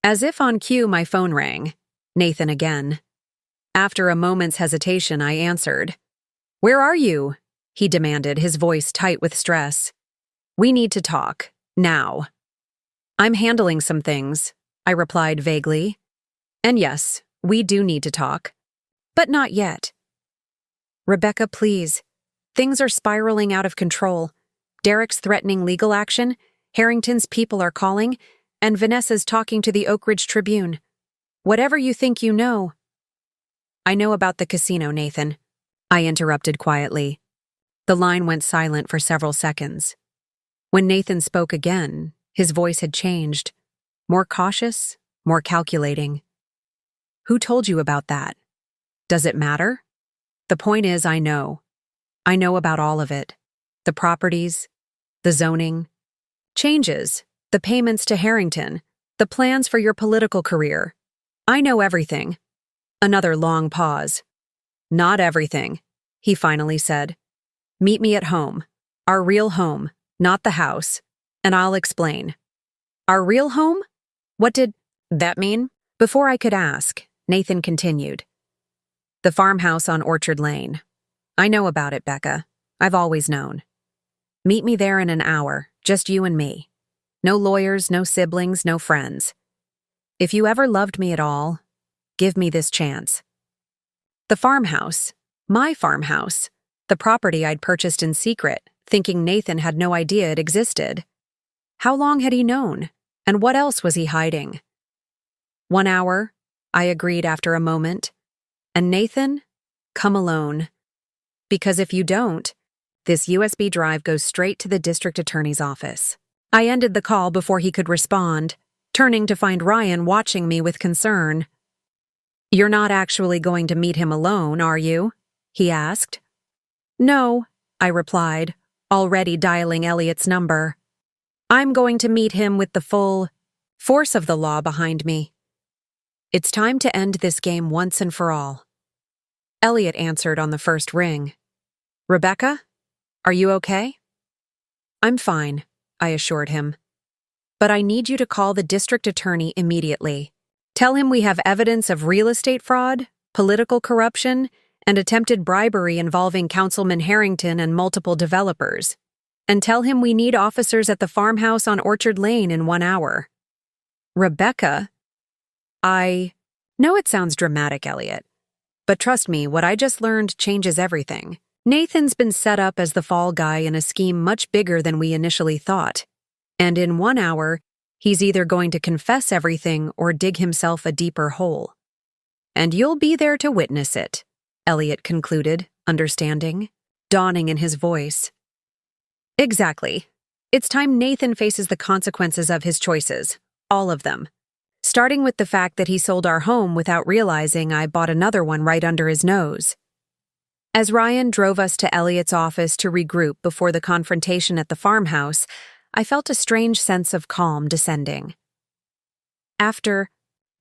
As if on cue, my phone rang. Nathan again. After a moment's hesitation, I answered. Where are you? He demanded, his voice tight with stress. We need to talk, now. I'm handling some things, I replied vaguely. And yes, we do need to talk. But not yet. Rebecca, please. Things are spiraling out of control. Derek's threatening legal action, Harrington's people are calling, and Vanessa's talking to the Oak Ridge Tribune. Whatever you think you know. I know about the casino, Nathan, I interrupted quietly. The line went silent for several seconds. When Nathan spoke again, his voice had changed. More cautious, more calculating. Who told you about that? Does it matter? The point is, I know. I know about all of it. The properties, the zoning, changes, the payments to Harrington, the plans for your political career. I know everything. Another long pause. Not everything, he finally said. Meet me at home. Our real home, not the house, and I'll explain. Our real home? What did that mean? Before I could ask, Nathan continued. The farmhouse on Orchard Lane. I know about it, Becca. I've always known. Meet me there in an hour, just you and me. No lawyers, no siblings, no friends. If you ever loved me at all, give me this chance. The farmhouse, my farmhouse, the property I'd purchased in secret, thinking Nathan had no idea it existed. How long had he known? And what else was he hiding? 1 hour, I agreed after a moment. And Nathan, come alone. Because if you don't, this USB drive goes straight to the district attorney's office. I ended the call before he could respond, turning to find Ryan watching me with concern. You're not actually going to meet him alone, are you? He asked. No, I replied, already dialing Elliot's number. I'm going to meet him with the full force of the law behind me. It's time to end this game once and for all. Elliot answered on the first ring. Rebecca, are you okay? I'm fine, I assured him. But I need you to call the district attorney immediately. Tell him we have evidence of real estate fraud, political corruption, and attempted bribery involving Councilman Harrington and multiple developers. And tell him we need officers at the farmhouse on Orchard Lane in 1 hour. Rebecca? I know it sounds dramatic, Elliot. But trust me, what I just learned changes everything. Nathan's been set up as the fall guy in a scheme much bigger than we initially thought. And in 1 hour, he's either going to confess everything or dig himself a deeper hole. And you'll be there to witness it, Elliot concluded, understanding, dawning in his voice. Exactly. It's time Nathan faces the consequences of his choices, all of them. Starting with the fact that he sold our home without realizing I bought another one right under his nose. As Ryan drove us to Elliot's office to regroup before the confrontation at the farmhouse, I felt a strange sense of calm descending. After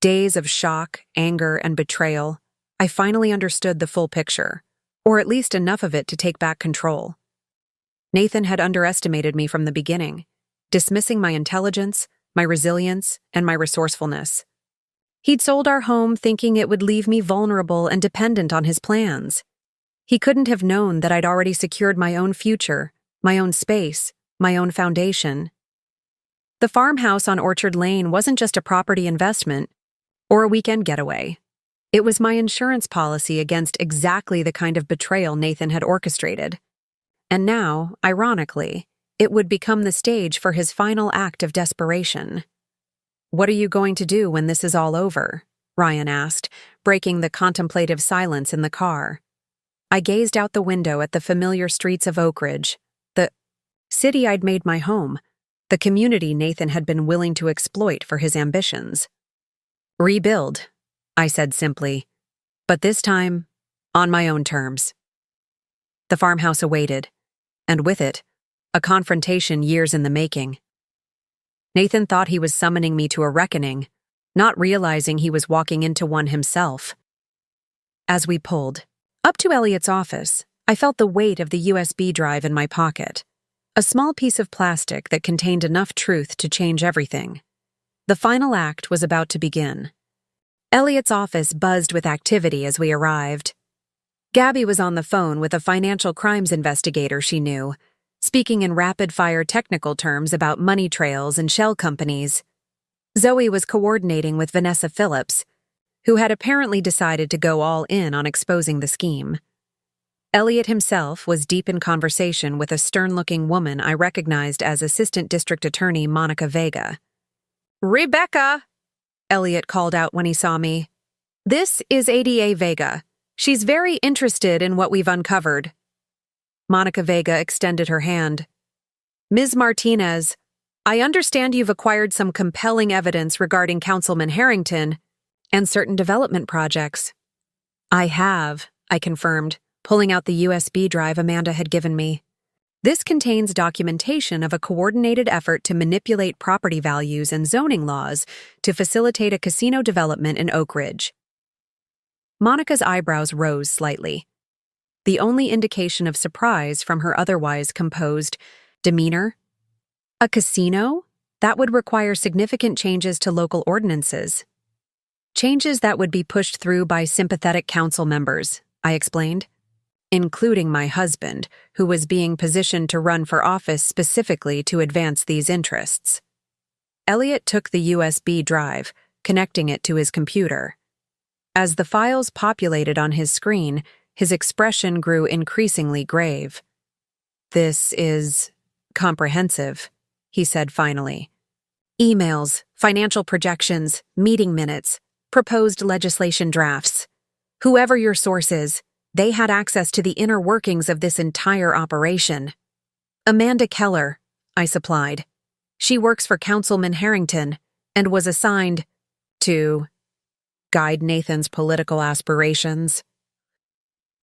days of shock, anger, and betrayal, I finally understood the full picture, or at least enough of it to take back control. Nathan had underestimated me from the beginning, dismissing my intelligence, my resilience, and my resourcefulness. He'd sold our home thinking it would leave me vulnerable and dependent on his plans. He couldn't have known that I'd already secured my own future, my own space, my own foundation. The farmhouse on Orchard Lane wasn't just a property investment or a weekend getaway. It was my insurance policy against exactly the kind of betrayal Nathan had orchestrated. And now, ironically, it would become the stage for his final act of desperation. What are you going to do when this is all over? Ryan asked, breaking the contemplative silence in the car. I gazed out the window at the familiar streets of Oak Ridge, the city I'd made my home, the community Nathan had been willing to exploit for his ambitions. Rebuild, I said simply, but this time, on my own terms. The farmhouse awaited, and with it, a confrontation years in the making. Nathan thought he was summoning me to a reckoning, not realizing he was walking into one himself. As we pulled up to Elliot's office, I felt the weight of the USB drive in my pocket, a small piece of plastic that contained enough truth to change everything. The final act was about to begin. Elliot's office buzzed with activity as we arrived. Gabby was on the phone with a financial crimes investigator she knew, speaking in rapid-fire technical terms about money trails and shell companies. Zoe was coordinating with Vanessa Phillips, who had apparently decided to go all in on exposing the scheme. Elliot himself was deep in conversation with a stern-looking woman I recognized as Assistant District Attorney Monica Vega. "Rebecca!" Elliot called out when he saw me. "This is ADA Vega. She's very interested in what we've uncovered." Monica Vega extended her hand. "Ms. Martinez, I understand you've acquired some compelling evidence regarding Councilman Harrington and certain development projects." "I have," I confirmed, pulling out the USB drive Amanda had given me. "This contains documentation of a coordinated effort to manipulate property values and zoning laws to facilitate a casino development in Oak Ridge." Monica's eyebrows rose slightly, the only indication of surprise from her otherwise composed demeanor. "A casino? That would require significant changes to local ordinances." "Changes that would be pushed through by sympathetic council members," I explained, "including my husband, who was being positioned to run for office specifically to advance these interests." Elliot took the USB drive, connecting it to his computer. As the files populated on his screen, his expression grew increasingly grave. "This is comprehensive," he said finally. "Emails, financial projections, meeting minutes, proposed legislation drafts. Whoever your source is, they had access to the inner workings of this entire operation." "Amanda Keller," I supplied. "She works for Councilman Harrington and was assigned to guide Nathan's political aspirations."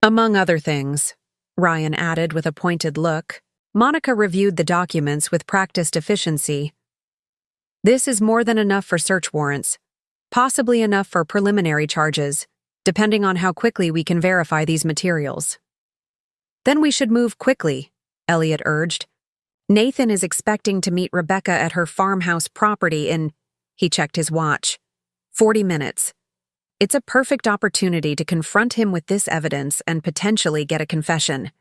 "Among other things," Ryan added with a pointed look. Monica reviewed the documents with practiced efficiency. "This is more than enough for search warrants, possibly enough for preliminary charges, depending on how quickly we can verify these materials." "Then we should move quickly," Elliot urged. "Nathan is expecting to meet Rebecca at her farmhouse property in," he checked his watch, "40 minutes. It's a perfect opportunity to confront him with this evidence and potentially get a confession."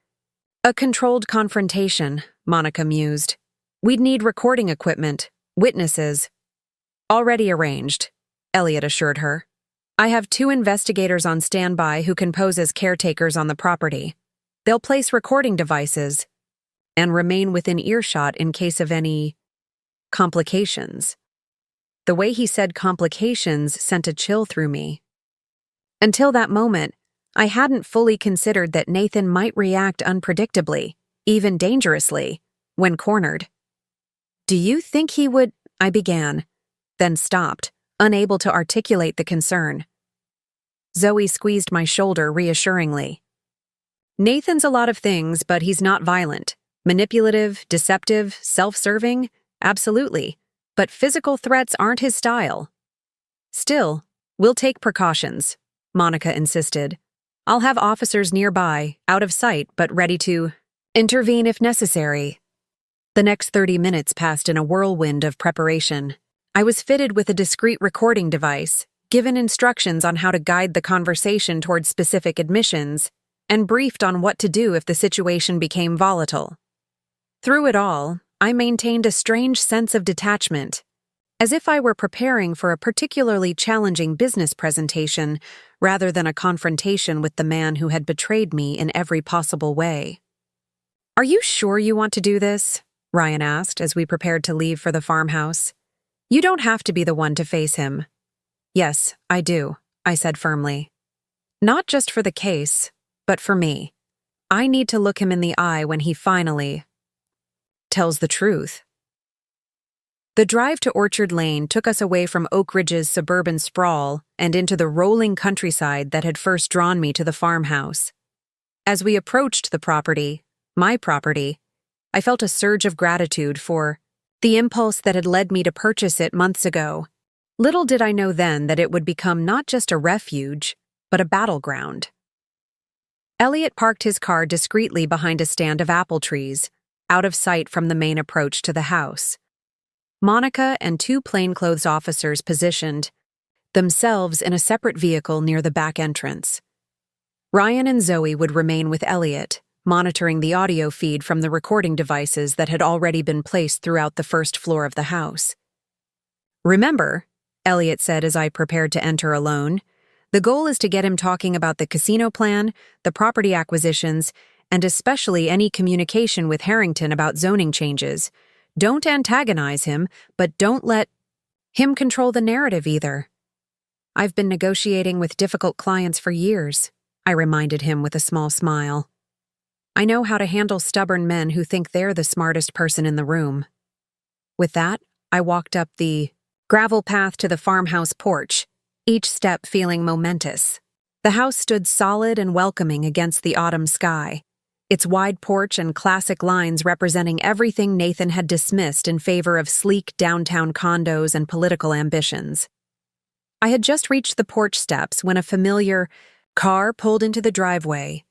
"A controlled confrontation," Monica mused. "We'd need recording equipment, witnesses." "Already arranged," Elliot assured her. "I have 2 investigators on standby who can pose as caretakers on the property. They'll place recording devices and remain within earshot in case of any complications." The way he said complications sent a chill through me. Until that moment, I hadn't fully considered that Nathan might react unpredictably, even dangerously, when cornered. "Do you think he would—" I began, then stopped, unable to articulate the concern. Zoe squeezed my shoulder reassuringly. "Nathan's a lot of things, but he's not violent. Manipulative, deceptive, self-serving? Absolutely. But physical threats aren't his style." "Still, we'll take precautions," Monica insisted. "I'll have officers nearby, out of sight but ready to intervene if necessary." The next 30 minutes passed in a whirlwind of preparation. I was fitted with a discreet recording device, given instructions on how to guide the conversation towards specific admissions, and briefed on what to do if the situation became volatile. Through it all, I maintained a strange sense of detachment, as if I were preparing for a particularly challenging business presentation rather than a confrontation with the man who had betrayed me in every possible way. "Are you sure you want to do this?" Ryan asked as we prepared to leave for the farmhouse. "You don't have to be the one to face him." "Yes, I do," I said firmly. Not just for the case, but for me. I need to look him in the eye when he finally tells the truth. The drive to Orchard Lane took us away from Oak Ridge's suburban sprawl and into the rolling countryside that had first drawn me to the farmhouse. As we approached the property, my property, I felt a surge of gratitude for the impulse that had led me to purchase it months ago. Little did I know then that it would become not just a refuge, but a battleground. Elliot parked his car discreetly behind a stand of apple trees, out of sight from the main approach to the house. Monica and two plainclothes officers positioned themselves in a separate vehicle near the back entrance. Ryan and Zoe would remain with Elliot, monitoring the audio feed from the recording devices that had already been placed throughout the first floor of the house. "Remember," Elliot said as I prepared to enter alone, "the goal is to get him talking about the casino plan, the property acquisitions, and especially any communication with Harrington about zoning changes. Don't antagonize him, but don't let him control the narrative either. I've been negotiating with difficult clients for years," I reminded him with a small smile. "I know how to handle stubborn men who think they're the smartest person in the room." With that, I walked up the gravel path to the farmhouse porch, each step feeling momentous. The house stood solid and welcoming against the autumn sky, its wide porch and classic lines representing everything Nathan had dismissed in favor of sleek downtown condos and political ambitions. I had just reached the porch steps when a familiar car pulled into the driveway.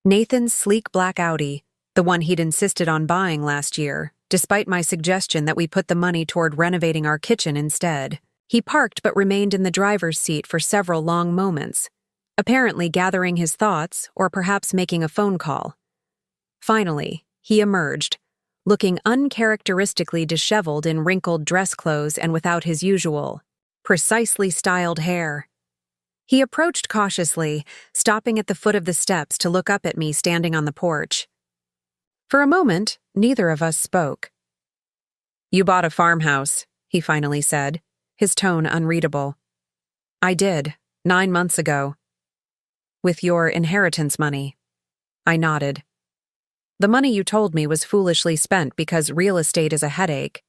Nathan's sleek black Audi, the one he'd insisted on buying last year, despite my suggestion that we put the money toward renovating our kitchen instead. He parked but remained in the driver's seat for several long moments, apparently gathering his thoughts or perhaps making a phone call. Finally, he emerged, looking uncharacteristically disheveled in wrinkled dress clothes and without his usual, precisely styled hair. He approached cautiously, stopping at the foot of the steps to look up at me standing on the porch. For a moment, neither of us spoke. "You bought a farmhouse," he finally said, his tone unreadable. "I did, 9 months ago." "With your inheritance money?" I nodded. "The money you told me was foolishly spent because real estate is a headache,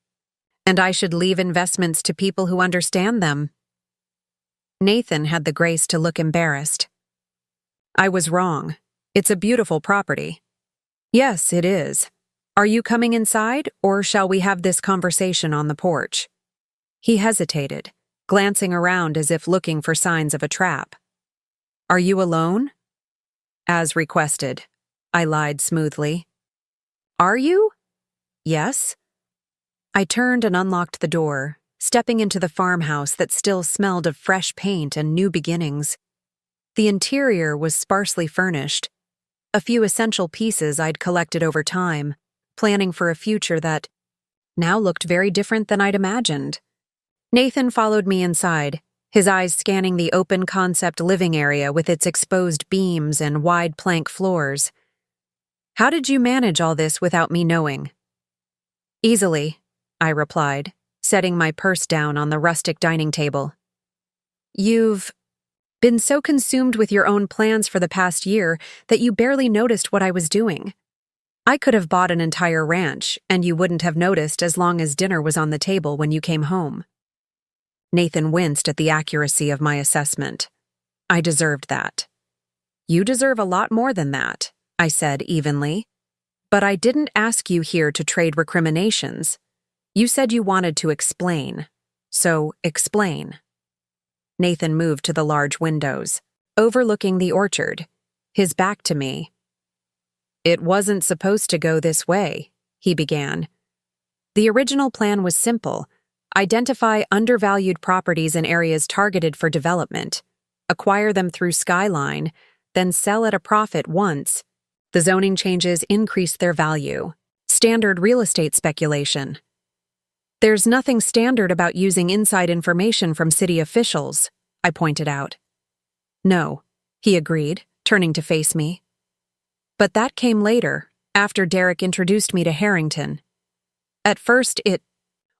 and I should leave investments to people who understand them." Nathan had the grace to look embarrassed. "I was wrong. It's a beautiful property." "Yes, it is. Are you coming inside, or shall we have this conversation on the porch?" He hesitated, glancing around as if looking for signs of a trap. "Are you alone?" "As requested," I lied smoothly. "Are you?" "Yes." I turned and unlocked the door, stepping into the farmhouse that still smelled of fresh paint and new beginnings. The interior was sparsely furnished, a few essential pieces I'd collected over time, planning for a future that now looked very different than I'd imagined. Nathan followed me inside, his eyes scanning the open-concept living area with its exposed beams and wide plank floors. "How did you manage all this without me knowing?" "Easily," I replied, setting my purse down on the rustic dining table. "You've been so consumed with your own plans for the past year that you barely noticed what I was doing. I could have bought an entire ranch, and you wouldn't have noticed as long as dinner was on the table when you came home." Nathan winced at the accuracy of my assessment. I deserved that. "You deserve a lot more than that," I said evenly. "But I didn't ask you here to trade recriminations. You said you wanted to explain. So explain." Nathan moved to the large windows, overlooking the orchard, his back to me. "It wasn't supposed to go this way," he began. "The original plan was simple: identify undervalued properties in areas targeted for development, acquire them through Skyline, then sell at a profit once the zoning changes increased their value. Standard real estate speculation. "There's nothing standard about using inside information from city officials," I pointed out. "No," he agreed, turning to face me. "But that came later, after Derek introduced me to Harrington. At first it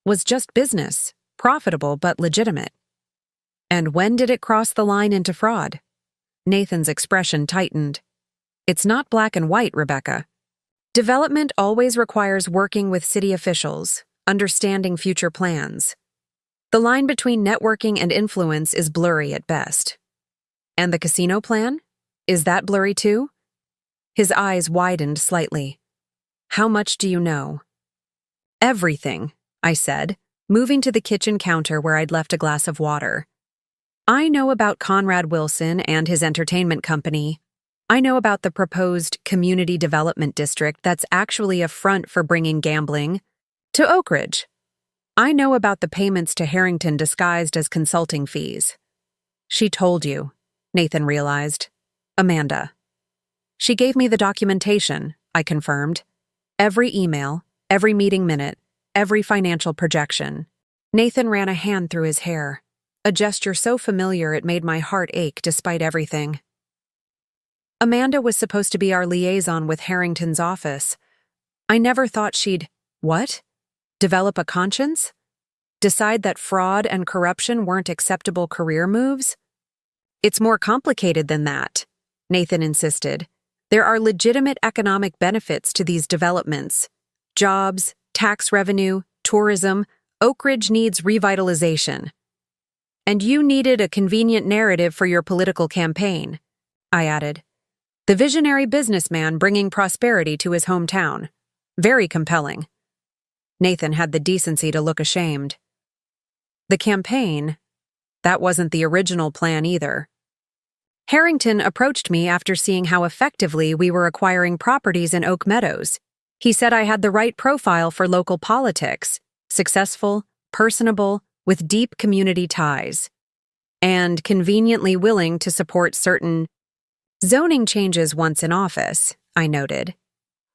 was just business, profitable but legitimate." "And when did it cross the line into fraud?" Nathan's expression tightened. It's not black and white, Rebecca. Development always requires working with city officials, understanding future plans. The line between networking and influence is blurry at best. And the casino plan? Is that blurry too? His eyes widened slightly. How much do you know? Everything, I said, moving to the kitchen counter where I'd left a glass of water. I know about Conrad Wilson and his entertainment company. I know about the proposed community development district that's actually a front for bringing gambling to Oak Ridge. I know about the payments to Harrington disguised as consulting fees. She told you, Nathan realized. Amanda. She gave me the documentation, I confirmed. Every email, every meeting minute, every financial projection. Nathan ran a hand through his hair, a gesture so familiar it made my heart ache despite everything. Amanda was supposed to be our liaison with Harrington's office. I never thought she'd, what? Develop a conscience? Decide that fraud and corruption weren't acceptable career moves? It's more complicated than that, Nathan insisted. There are legitimate economic benefits to these developments. Jobs, tax revenue, tourism. Oak Ridge needs revitalization. And you needed a convenient narrative for your political campaign, I added. The visionary businessman bringing prosperity to his hometown. Very compelling. Nathan had the decency to look ashamed. The campaign, that wasn't the original plan either. Harrington approached me after seeing how effectively we were acquiring properties in Oak Meadows. He said I had the right profile for local politics, successful, personable, with deep community ties, and conveniently willing to support certain zoning changes once in office, I noted.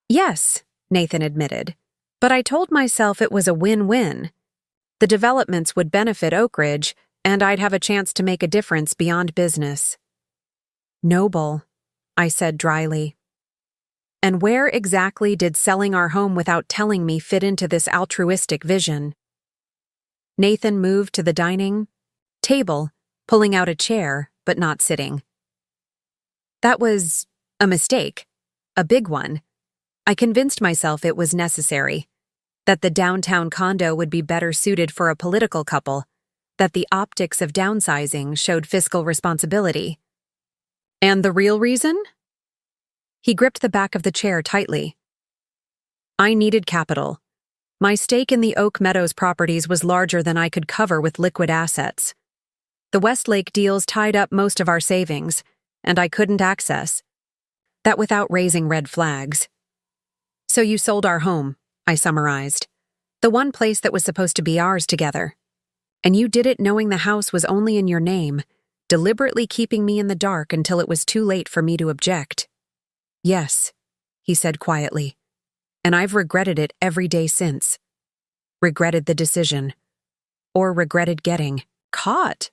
Yes, Nathan admitted, but I told myself it was a win-win. The developments would benefit Oak Ridge, and I'd have a chance to make a difference beyond business. Noble, I said dryly. And where exactly did selling our home without telling me fit into this altruistic vision? Nathan moved to the dining table, pulling out a chair, but not sitting. That was a mistake, a big one. I convinced myself it was necessary, that the downtown condo would be better suited for a political couple, that the optics of downsizing showed fiscal responsibility. And the real reason? He gripped the back of the chair tightly. I needed capital. My stake in the Oak Meadows properties was larger than I could cover with liquid assets. The Westlake deals tied up most of our savings, and I couldn't access that without raising red flags. So you sold our home, I summarized. The one place that was supposed to be ours together. And you did it knowing the house was only in your name, deliberately keeping me in the dark until it was too late for me to object. Yes, he said quietly, and I've regretted it every day since. Regretted the decision. Or regretted getting caught.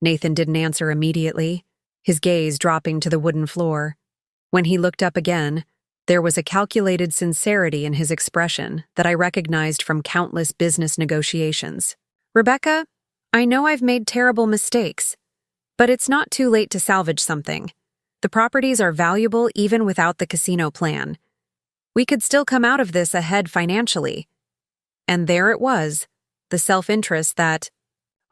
Nathan didn't answer immediately, his gaze dropping to the wooden floor. When he looked up again, there was a calculated sincerity in his expression that I recognized from countless business negotiations. Rebecca, I know I've made terrible mistakes, but it's not too late to salvage something. The properties are valuable even without the casino plan. We could still come out of this ahead financially. And there it was, the self-interest that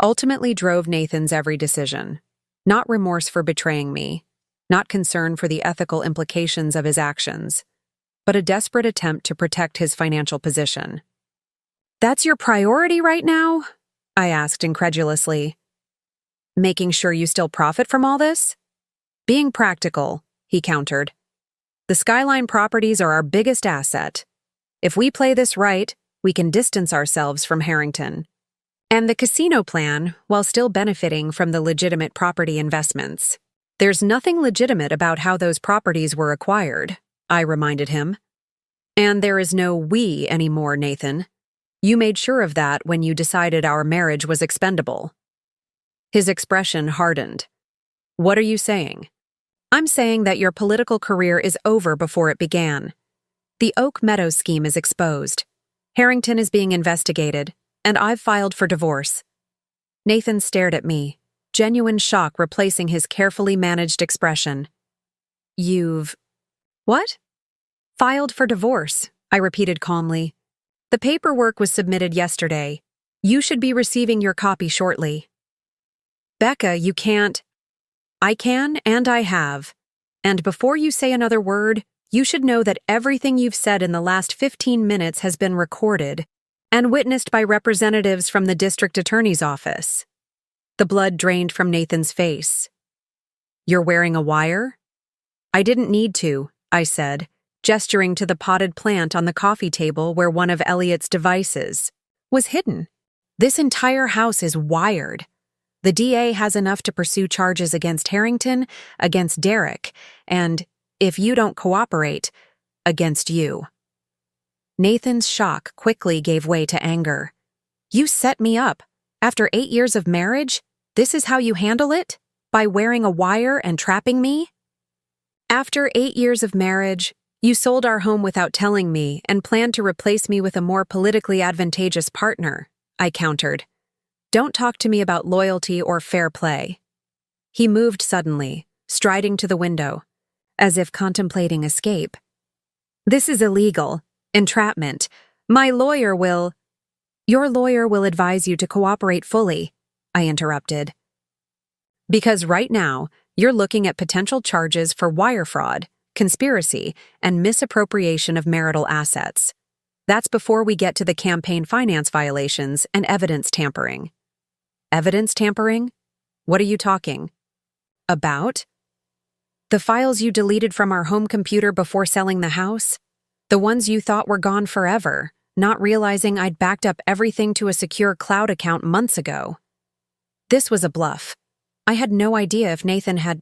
ultimately drove Nathan's every decision. Not remorse for betraying me, not concern for the ethical implications of his actions, but a desperate attempt to protect his financial position. That's your priority right now? I asked incredulously. Making sure you still profit from all this? Being practical, he countered. The Skyline properties are our biggest asset. If we play this right, we can distance ourselves from Harrington. And the casino plan, while still benefiting from the legitimate property investments. There's nothing legitimate about how those properties were acquired, I reminded him. And there is no we anymore, Nathan. You made sure of that when you decided our marriage was expendable. His expression hardened. What are you saying? I'm saying that your political career is over before it began. The Oak Meadows scheme is exposed. Harrington is being investigated, and I've filed for divorce. Nathan stared at me, genuine shock replacing his carefully managed expression. You've… What? Filed for divorce, I repeated calmly. The paperwork was submitted yesterday. You should be receiving your copy shortly. Becca, you can't… I can, and I have. And before you say another word, you should know that everything you've said in the last 15 minutes has been recorded and witnessed by representatives from the district attorney's office. The blood drained from Nathan's face. You're wearing a wire? I didn't need to, I said, gesturing to the potted plant on the coffee table where one of Elliot's devices was hidden. This entire house is wired. The DA has enough to pursue charges against Harrington, against Derek, and, if you don't cooperate, against you. Nathan's shock quickly gave way to anger. You set me up. After 8 years of marriage, this is how you handle it? By wearing a wire and trapping me? After 8 years of marriage, you sold our home without telling me and planned to replace me with a more politically advantageous partner, I countered. Don't talk to me about loyalty or fair play. He moved suddenly, striding to the window, as if contemplating escape. This is illegal. Entrapment. My lawyer will… Your lawyer will advise you to cooperate fully, I interrupted. Because right now, you're looking at potential charges for wire fraud, conspiracy, and misappropriation of marital assets. That's before we get to the campaign finance violations and evidence tampering. Evidence tampering? What are you talking about? The files you deleted from our home computer before selling the house? The ones you thought were gone forever, not realizing I'd backed up everything to a secure cloud account months ago. This was a bluff. I had no idea if Nathan had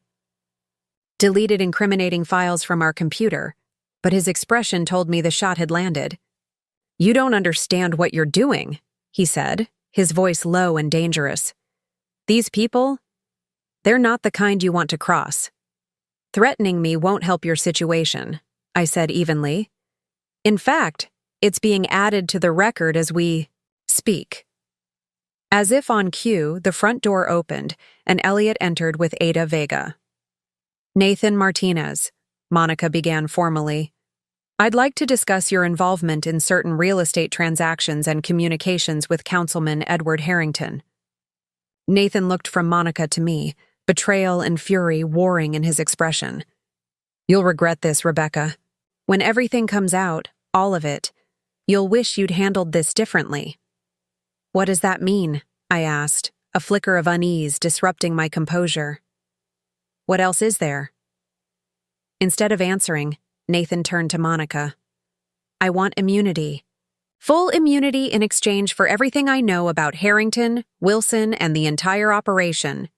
deleted incriminating files from our computer, but his expression told me the shot had landed. You don't understand what you're doing, he said, his voice low and dangerous. These people, they're not the kind you want to cross. Threatening me won't help your situation, I said evenly. In fact, it's being added to the record as we speak. As if on cue, the front door opened, and Elliot entered with Ada Vega. Nathan Martinez, Monica began formally. I'd like to discuss your involvement in certain real estate transactions and communications with Councilman Edward Harrington. Nathan looked from Monica to me, betrayal and fury warring in his expression. You'll regret this, Rebecca. When everything comes out, all of it, you'll wish you'd handled this differently. What does that mean? I asked, a flicker of unease disrupting my composure. What else is there? Instead of answering, Nathan turned to Monica. I want immunity. Full immunity in exchange for everything I know about Harrington, Wilson, and the entire operation.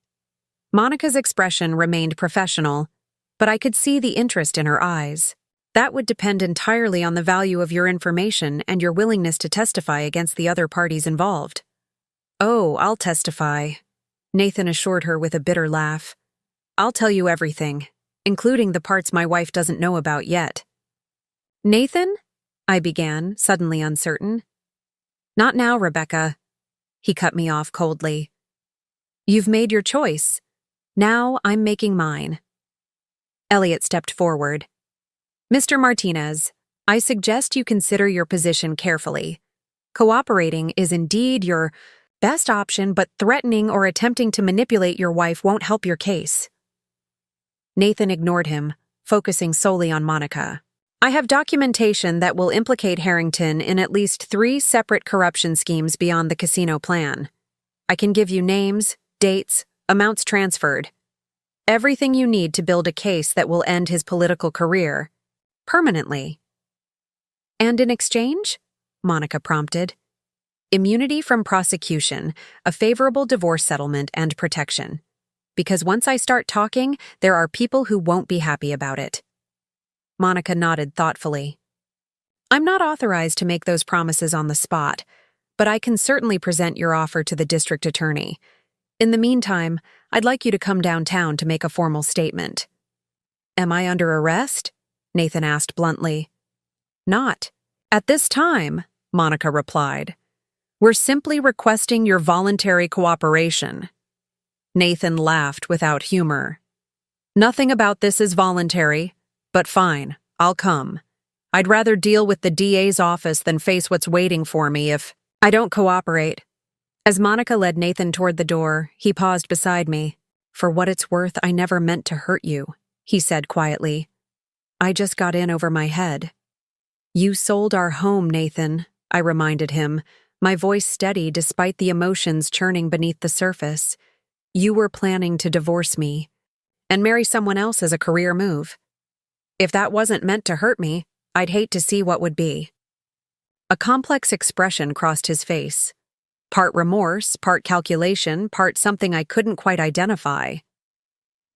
Monica's expression remained professional, but I could see the interest in her eyes. That would depend entirely on the value of your information and your willingness to testify against the other parties involved. Oh, I'll testify, Nathan assured her with a bitter laugh. I'll tell you everything, including the parts my wife doesn't know about yet. Nathan? I began, suddenly uncertain. Not now, Rebecca. He cut me off coldly. You've made your choice. Now I'm making mine. Elliot stepped forward. Mr. Martinez, I suggest you consider your position carefully. Cooperating is indeed your best option, but threatening or attempting to manipulate your wife won't help your case. Nathan ignored him, focusing solely on Monica. I have documentation that will implicate Harrington in at least 3 separate corruption schemes beyond the casino plan. I can give you names, dates, amounts transferred. Everything you need to build a case that will end his political career. Permanently. And in exchange? Monica prompted. Immunity from prosecution, a favorable divorce settlement, and protection. Because once I start talking, there are people who won't be happy about it. Monica nodded thoughtfully. I'm not authorized to make those promises on the spot, but I can certainly present your offer to the district attorney. In the meantime, I'd like you to come downtown to make a formal statement. Am I under arrest? Nathan asked bluntly. Not at this time, Monica replied. We're simply requesting your voluntary cooperation. Nathan laughed without humor. Nothing about this is voluntary, but fine, I'll come. I'd rather deal with the DA's office than face what's waiting for me if I don't cooperate. As Monica led Nathan toward the door, he paused beside me. For what it's worth, I never meant to hurt you, he said quietly. I just got in over my head. You sold our home, Nathan, I reminded him, my voice steady despite the emotions churning beneath the surface. You were planning to divorce me and marry someone else as a career move. If that wasn't meant to hurt me, I'd hate to see what would be. A complex expression crossed his face. Part remorse, part calculation, part something I couldn't quite identify.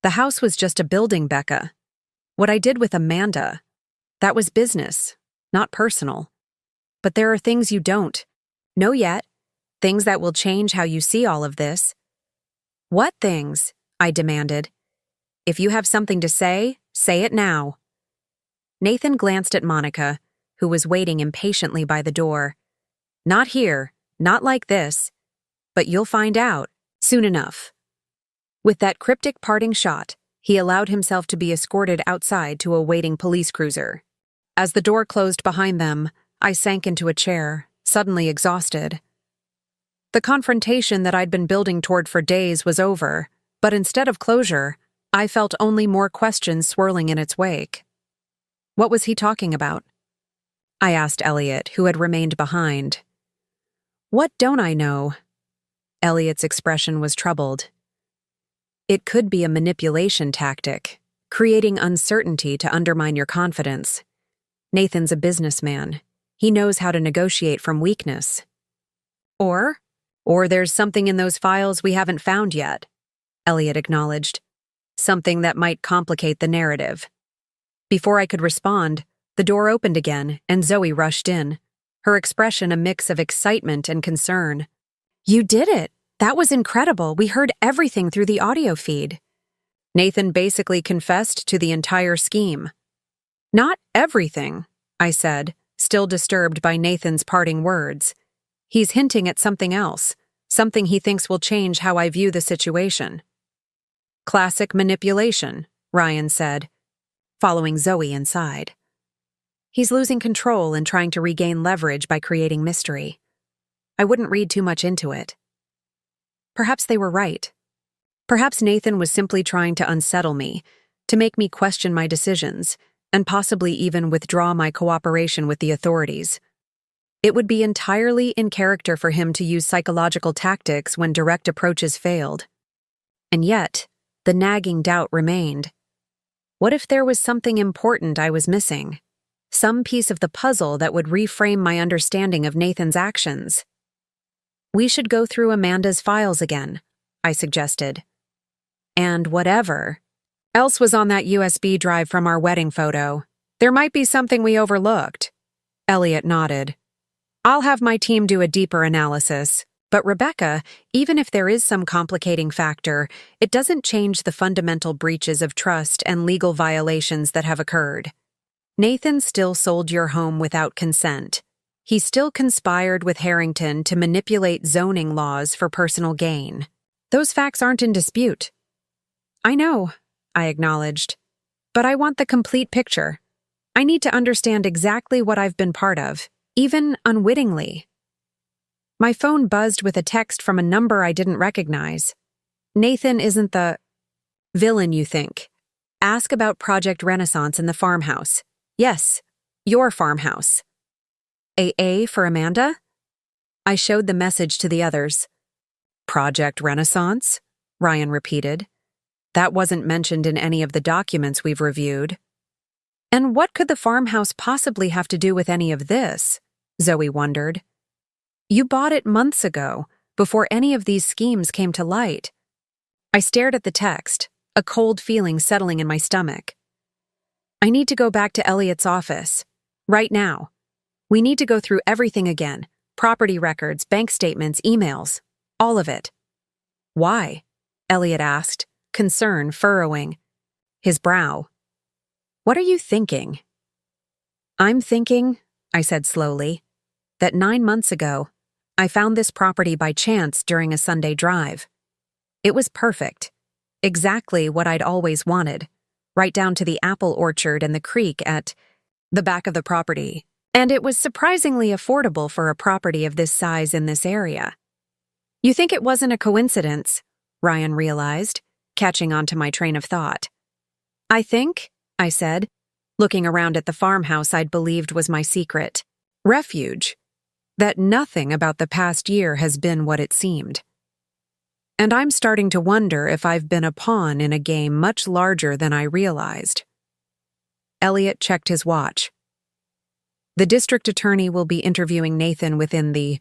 The house was just a building, Becca. What I did with Amanda, that was business, not personal. But there are things you don't know yet, things that will change how you see all of this. What things? I demanded. If you have something to say it now. Nathan glanced at Monica, who was waiting impatiently by the door. Not here, not like this, but you'll find out soon enough. With that cryptic parting shot, he allowed himself to be escorted outside to a waiting police cruiser. As the door closed behind them, I sank into a chair, suddenly exhausted. The confrontation that I'd been building toward for days was over, but instead of closure, I felt only more questions swirling in its wake. What was he talking about? I asked Elliot, who had remained behind. What don't I know? Elliot's expression was troubled. It could be a manipulation tactic, creating uncertainty to undermine your confidence. Nathan's a businessman. He knows how to negotiate from weakness. Or there's something in those files we haven't found yet, Elliot acknowledged. Something that might complicate the narrative. Before I could respond, the door opened again and Zoe rushed in, her expression a mix of excitement and concern. You did it! That was incredible. We heard everything through the audio feed. Nathan basically confessed to the entire scheme. Not everything, I said, still disturbed by Nathan's parting words. He's hinting at something else, something he thinks will change how I view the situation. Classic manipulation, Ryan said, following Zoe inside. He's losing control and trying to regain leverage by creating mystery. I wouldn't read too much into it. Perhaps they were right. Perhaps Nathan was simply trying to unsettle me, to make me question my decisions, and possibly even withdraw my cooperation with the authorities. It would be entirely in character for him to use psychological tactics when direct approaches failed. And yet, the nagging doubt remained. What if there was something important I was missing? Some piece of the puzzle that would reframe my understanding of Nathan's actions? We should go through Amanda's files again, I suggested. And whatever else was on that USB drive from our wedding photo, there might be something we overlooked. Elliot nodded. I'll have my team do a deeper analysis. But Rebecca, even if there is some complicating factor, it doesn't change the fundamental breaches of trust and legal violations that have occurred. Nathan still sold your home without consent. He still conspired with Harrington to manipulate zoning laws for personal gain. Those facts aren't in dispute. I know, I acknowledged. But I want the complete picture. I need to understand exactly what I've been part of, even unwittingly. My phone buzzed with a text from a number I didn't recognize. Nathan isn't the villain you think. Ask about Project Renaissance in the farmhouse. Yes, your farmhouse. AA for Amanda? I showed the message to the others. Project Renaissance? Ryan repeated. That wasn't mentioned in any of the documents we've reviewed. And what could the farmhouse possibly have to do with any of this? Zoe wondered. You bought it months ago, before any of these schemes came to light. I stared at the text, a cold feeling settling in my stomach. I need to go back to Elliot's office. Right now. We need to go through everything again. Property records, bank statements, emails. All of it. Why? Elliot asked, concern furrowing his brow. What are you thinking? I'm thinking, I said slowly, that 9 months ago, I found this property by chance during a Sunday drive. It was perfect. Exactly what I'd always wanted, right down to the apple orchard and the creek at the back of the property. And it was surprisingly affordable for a property of this size in this area. You think it wasn't a coincidence, Ryan realized, catching on to my train of thought. I think, I said, looking around at the farmhouse I'd believed was my secret refuge, that nothing about the past year has been what it seemed. And I'm starting to wonder if I've been a pawn in a game much larger than I realized. Elliot checked his watch. The district attorney will be interviewing Nathan within the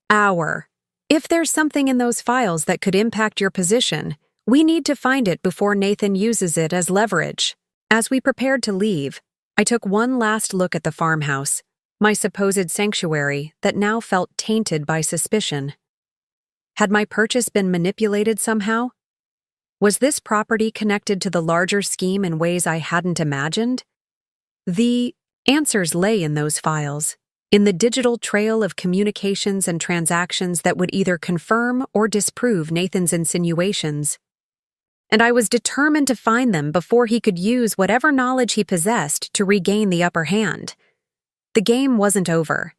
hour. If there's something in those files that could impact your position, we need to find it before Nathan uses it as leverage. As we prepared to leave, I took one last look at the farmhouse, my supposed sanctuary that now felt tainted by suspicion. Had my purchase been manipulated somehow? Was this property connected to the larger scheme in ways I hadn't imagined? The answers lay in those files, in the digital trail of communications and transactions that would either confirm or disprove Nathan's insinuations. And I was determined to find them before he could use whatever knowledge he possessed to regain the upper hand. The game wasn't over.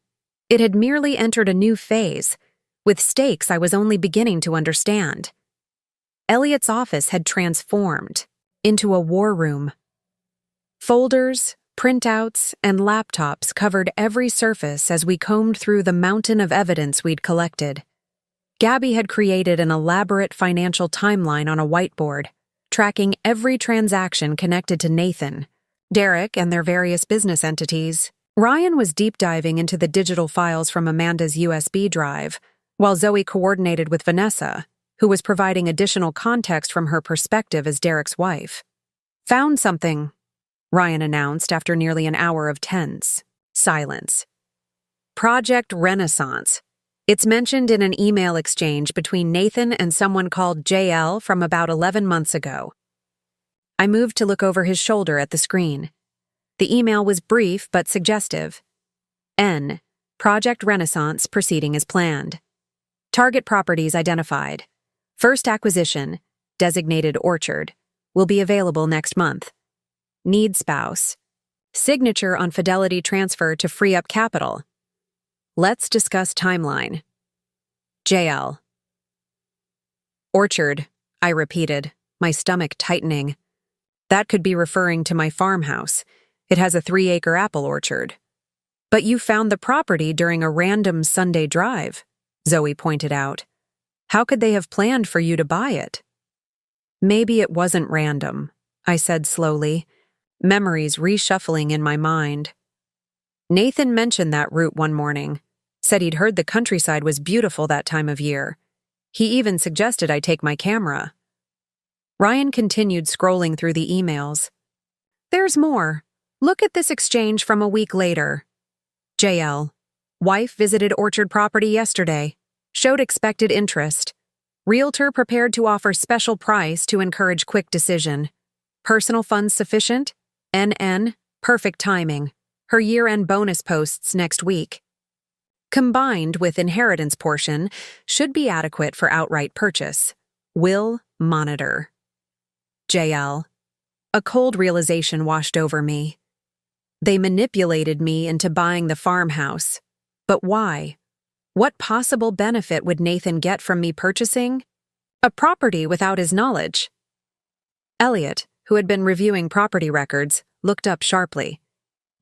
It had merely entered a new phase, with stakes I was only beginning to understand. Elliot's office had transformed into a war room. Folders, printouts, and laptops covered every surface as we combed through the mountain of evidence we'd collected. Gabby had created an elaborate financial timeline on a whiteboard, tracking every transaction connected to Nathan, Derek, and their various business entities. Ryan was deep diving into the digital files from Amanda's USB drive, while Zoe coordinated with Vanessa, who was providing additional context from her perspective as Derek's wife. Found something, Ryan announced after nearly an hour of tense silence. Project Renaissance. It's mentioned in an email exchange between Nathan and someone called JL from about 11 months ago. I moved to look over his shoulder at the screen. The email was brief but suggestive. N. Project Renaissance proceeding as planned. Target properties identified. First acquisition, designated orchard, will be available next month. Need spouse. Signature on fidelity transfer to free up capital. Let's discuss timeline. JL. Orchard, I repeated, my stomach tightening. That could be referring to my farmhouse. It has a 3-acre apple orchard. But you found the property during a random Sunday drive, Zoe pointed out. How could they have planned for you to buy it? Maybe it wasn't random, I said slowly, memories reshuffling in my mind. Nathan mentioned that route one morning, said he'd heard the countryside was beautiful that time of year. He even suggested I take my camera. Ryan continued scrolling through the emails. There's more. Look at this exchange from a week later. JL. Wife visited orchard property yesterday. Showed expected interest. Realtor prepared to offer special price to encourage quick decision. Personal funds sufficient? NN. Perfect timing. Her year-end bonus posts next week. Combined with inheritance portion, should be adequate for outright purchase. Will monitor. JL. A cold realization washed over me. They manipulated me into buying the farmhouse. But why? What possible benefit would Nathan get from me purchasing a property without his knowledge? Elliot, who had been reviewing property records, looked up sharply.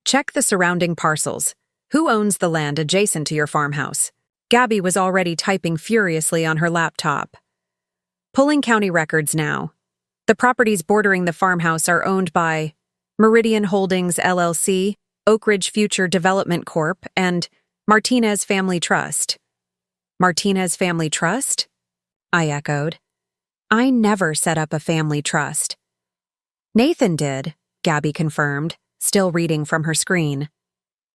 Check the surrounding parcels. Who owns the land adjacent to your farmhouse? Gabby was already typing furiously on her laptop. Pulling county records now. The properties bordering the farmhouse are owned by Meridian Holdings LLC, Oak Ridge Future Development Corp., and Martinez Family Trust. Martinez Family Trust? I echoed. I never set up a family trust. Nathan did, Gabby confirmed, still reading from her screen.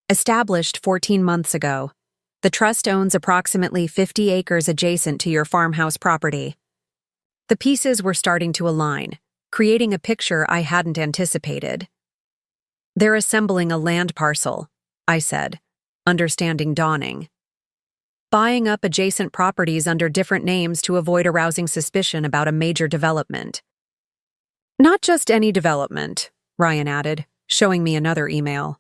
Established 14 months ago. The trust owns approximately 50 acres adjacent to your farmhouse property. The pieces were starting to align, creating a picture I hadn't anticipated. They're assembling a land parcel, I said, understanding dawning. buying up adjacent properties under different names to avoid arousing suspicion about a major development. Not just any development, Ryan added, showing me another email.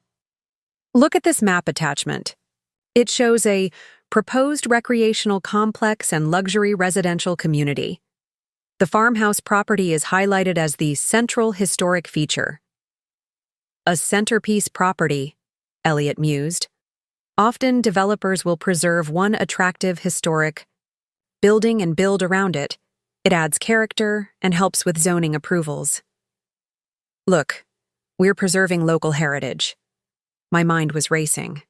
Look at this map attachment. It shows a proposed recreational complex and luxury residential community. The farmhouse property is highlighted as the central historic feature. A centerpiece property, Elliot mused. Often developers will preserve one attractive historic building and build around it. It adds character and helps with zoning approvals. Look, we're preserving local heritage. My mind was racing.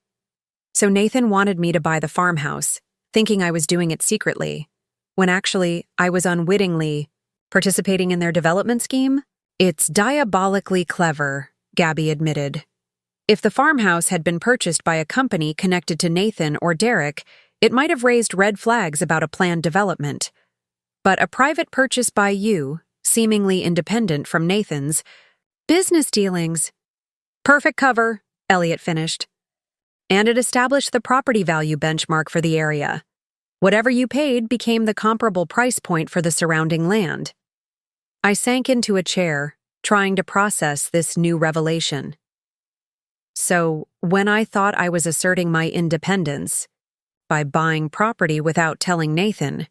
So Nathan wanted me to buy the farmhouse, thinking I was doing it secretly, when actually I was unwittingly participating in their development scheme? It's diabolically clever, Gabby admitted. If the farmhouse had been purchased by a company connected to Nathan or Derek, it might have raised red flags about a planned development. But a private purchase by you, seemingly independent from Nathan's, business dealings. Perfect cover, Elliot finished. And it established the property value benchmark for the area. Whatever you paid became the comparable price point for the surrounding land. I sank into a chair, trying to process this new revelation. So, when I thought I was asserting my independence by buying property without telling Nathan,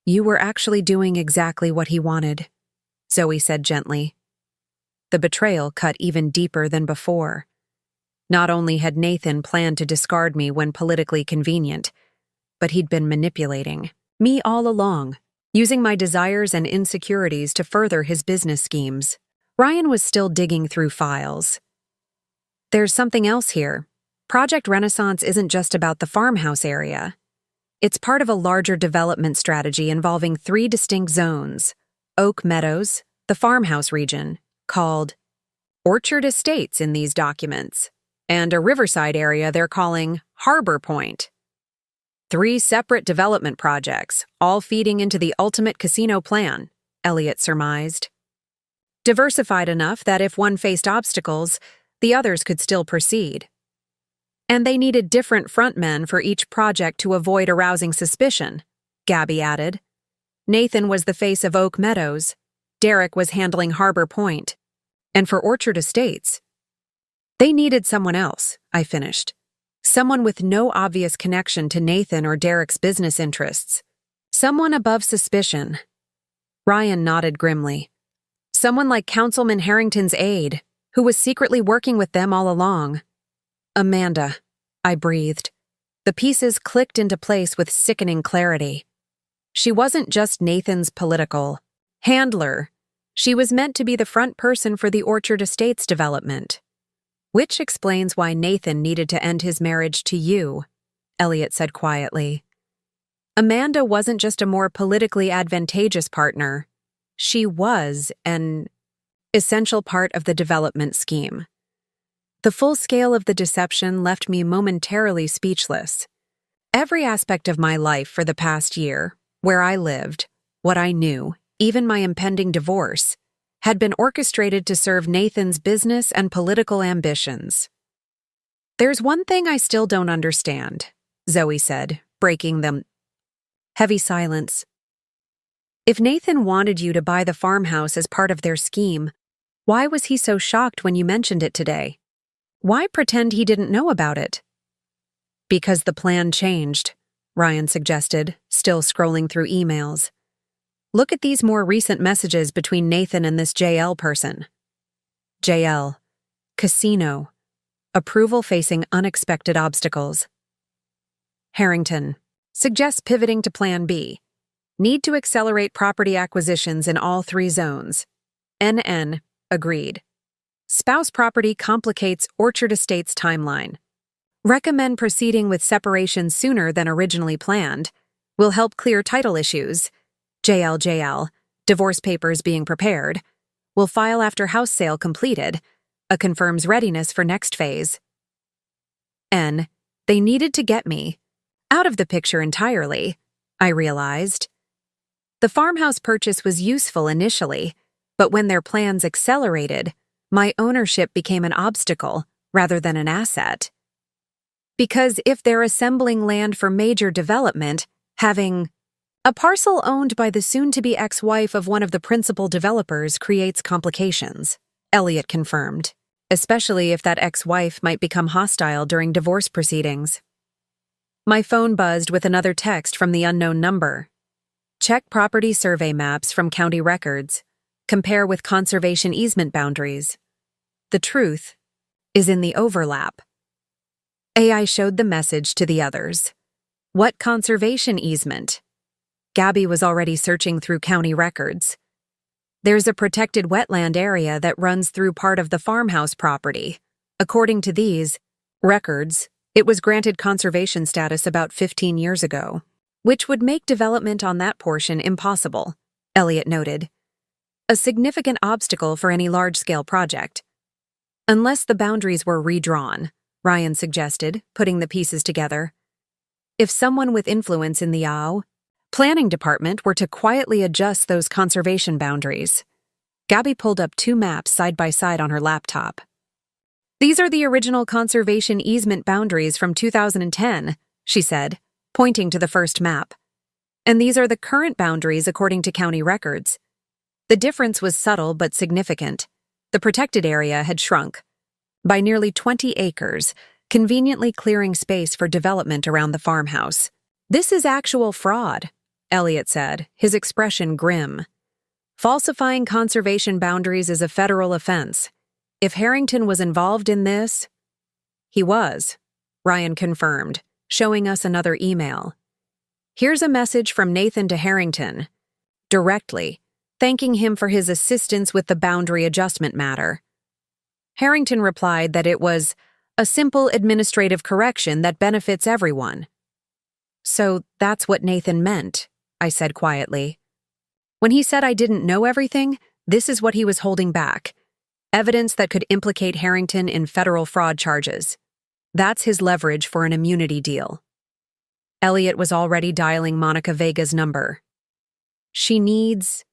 you were actually doing exactly what he wanted, Zoe said gently. The betrayal cut even deeper than before. Not only had Nathan planned to discard me when politically convenient, but he'd been manipulating me all along, using my desires and insecurities to further his business schemes. Ryan was still digging through files. There's something else here. Project Renaissance isn't just about the farmhouse area. It's part of a larger development strategy involving 3 distinct zones: Oak Meadows, the farmhouse region, called Orchard Estates in these documents, and a riverside area they're calling Harbor Point. 3 separate development projects, all feeding into the ultimate casino plan, Elliot surmised. Diversified enough that if one faced obstacles, the others could still proceed. And they needed different frontmen for each project to avoid arousing suspicion, Gabby added. Nathan was the face of Oak Meadows, Derek was handling Harbor Point, and for Orchard Estates, they needed someone else, I finished. Someone with no obvious connection to Nathan or Derek's business interests. Someone above suspicion. Ryan nodded grimly. Someone like Councilman Harrington's aide, who was secretly working with them all along. Amanda, I breathed. The pieces clicked into place with sickening clarity. She wasn't just Nathan's political handler. She was meant to be the front person for the Orchard Estates development. Which explains why Nathan needed to end his marriage to you, Elliot said quietly. Amanda wasn't just a more politically advantageous partner. She was an essential part of the development scheme. The full scale of the deception left me momentarily speechless. Every aspect of my life for the past year, where I lived, what I knew, even my impending divorce, had been orchestrated to serve Nathan's business and political ambitions. There's one thing I still don't understand, Zoe said, breaking the heavy silence. If Nathan wanted you to buy the farmhouse as part of their scheme, why was he so shocked when you mentioned it today? Why pretend he didn't know about it? Because the plan changed, Ryan suggested, still scrolling through emails. Look at these more recent messages between Nathan and this JL person. JL. Casino. Approval facing unexpected obstacles. Harrington. Suggests pivoting to Plan B. Need to accelerate property acquisitions in all 3 zones. NN. Agreed. Spouse property complicates Orchard Estates timeline. Recommend proceeding with separation sooner than originally planned. Will help clear title issues. JL. Divorce papers being prepared. Will file after house sale completed. A confirms readiness for next phase. N. They needed to get me out of the picture entirely, I realized. The farmhouse purchase was useful initially, but when their plans accelerated, my ownership became an obstacle rather than an asset. Because if they're assembling land for major development, having a parcel owned by the soon-to-be ex-wife of one of the principal developers creates complications, Elliot confirmed, especially if that ex-wife might become hostile during divorce proceedings. My phone buzzed with another text from the unknown number. Check property survey maps from county records. Compare with conservation easement boundaries. The truth is in the overlap. AI showed the message to the others. What conservation easement? Gabby was already searching through county records. There's a protected wetland area that runs through part of the farmhouse property. According to these records, it was granted conservation status about 15 years ago, which would make development on that portion impossible, Elliot noted. A significant obstacle for any large-scale project. Unless the boundaries were redrawn, Ryan suggested, putting the pieces together. If someone with influence in the planning department were to quietly adjust those conservation boundaries. Gabby pulled up 2 maps side by side on her laptop. These are the original conservation easement boundaries from 2010, she said, pointing to the first map. And these are the current boundaries according to county records. The difference was subtle but significant. The protected area had shrunk by nearly 20 acres, conveniently clearing space for development around the farmhouse. This is actual fraud, Elliot said, his expression grim. Falsifying conservation boundaries is a federal offense. If Harrington was involved in this, he was, Ryan confirmed, showing us another email. Here's a message from Nathan to Harrington, directly, thanking him for his assistance with the boundary adjustment matter. Harrington replied that it was a simple administrative correction that benefits everyone. So that's what Nathan meant, I said quietly. When he said I didn't know everything, this is what he was holding back. Evidence that could implicate Harrington in federal fraud charges. That's his leverage for an immunity deal. Elliot was already dialing Monica Vega's number. She needs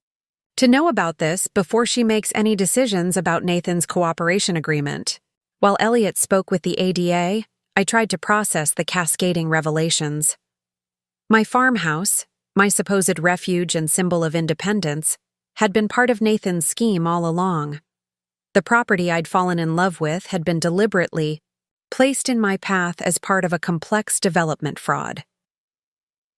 to know about this before she makes any decisions about Nathan's cooperation agreement. While Elliot spoke with the ADA, I tried to process the cascading revelations. My farmhouse, my supposed refuge and symbol of independence, had been part of Nathan's scheme all along. The property I'd fallen in love with had been deliberately placed in my path as part of a complex development fraud.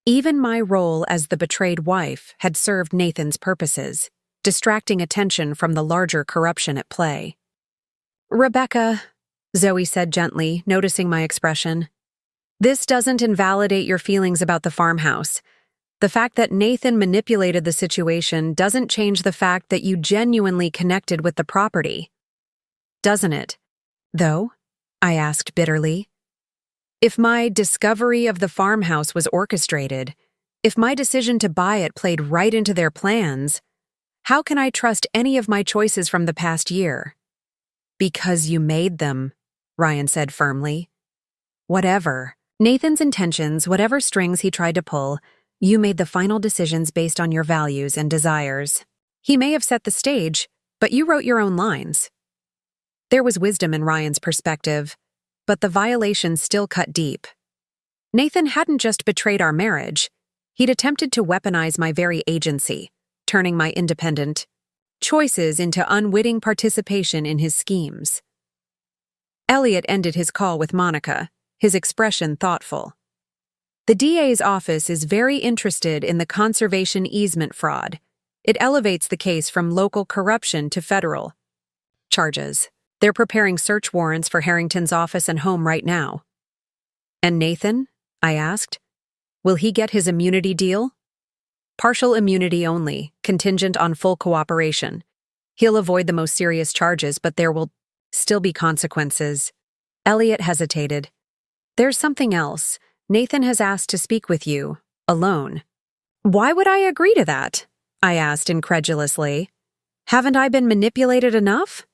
Even my role as the betrayed wife had served Nathan's purposes, distracting attention from the larger corruption at play. Rebecca, Zoe said gently, noticing my expression, this doesn't invalidate your feelings about the farmhouse. The fact that Nathan manipulated the situation doesn't change the fact that you genuinely connected with the property. Doesn't it, though? I asked bitterly. If my discovery of the farmhouse was orchestrated, if my decision to buy it played right into their plans, how can I trust any of my choices from the past year? Because you made them, Ryan said firmly. Whatever Nathan's intentions, whatever strings he tried to pull, you made the final decisions based on your values and desires. He may have set the stage, but you wrote your own lines. There was wisdom in Ryan's perspective, but the violation still cut deep. Nathan hadn't just betrayed our marriage, he'd attempted to weaponize my very agency, turning my independent choices into unwitting participation in his schemes. Elliot ended his call with Monica, his expression thoughtful. The DA's office is very interested in the conservation easement fraud. It elevates the case from local corruption to federal charges. They're preparing search warrants for Harrington's office and home right now. And Nathan? I asked. Will he get his immunity deal? Partial immunity only, contingent on full cooperation. He'll avoid the most serious charges, but there will still be consequences. Elliot hesitated. There's something else. Nathan has asked to speak with you, alone. Why would I agree to that? I asked incredulously. Haven't I been manipulated enough?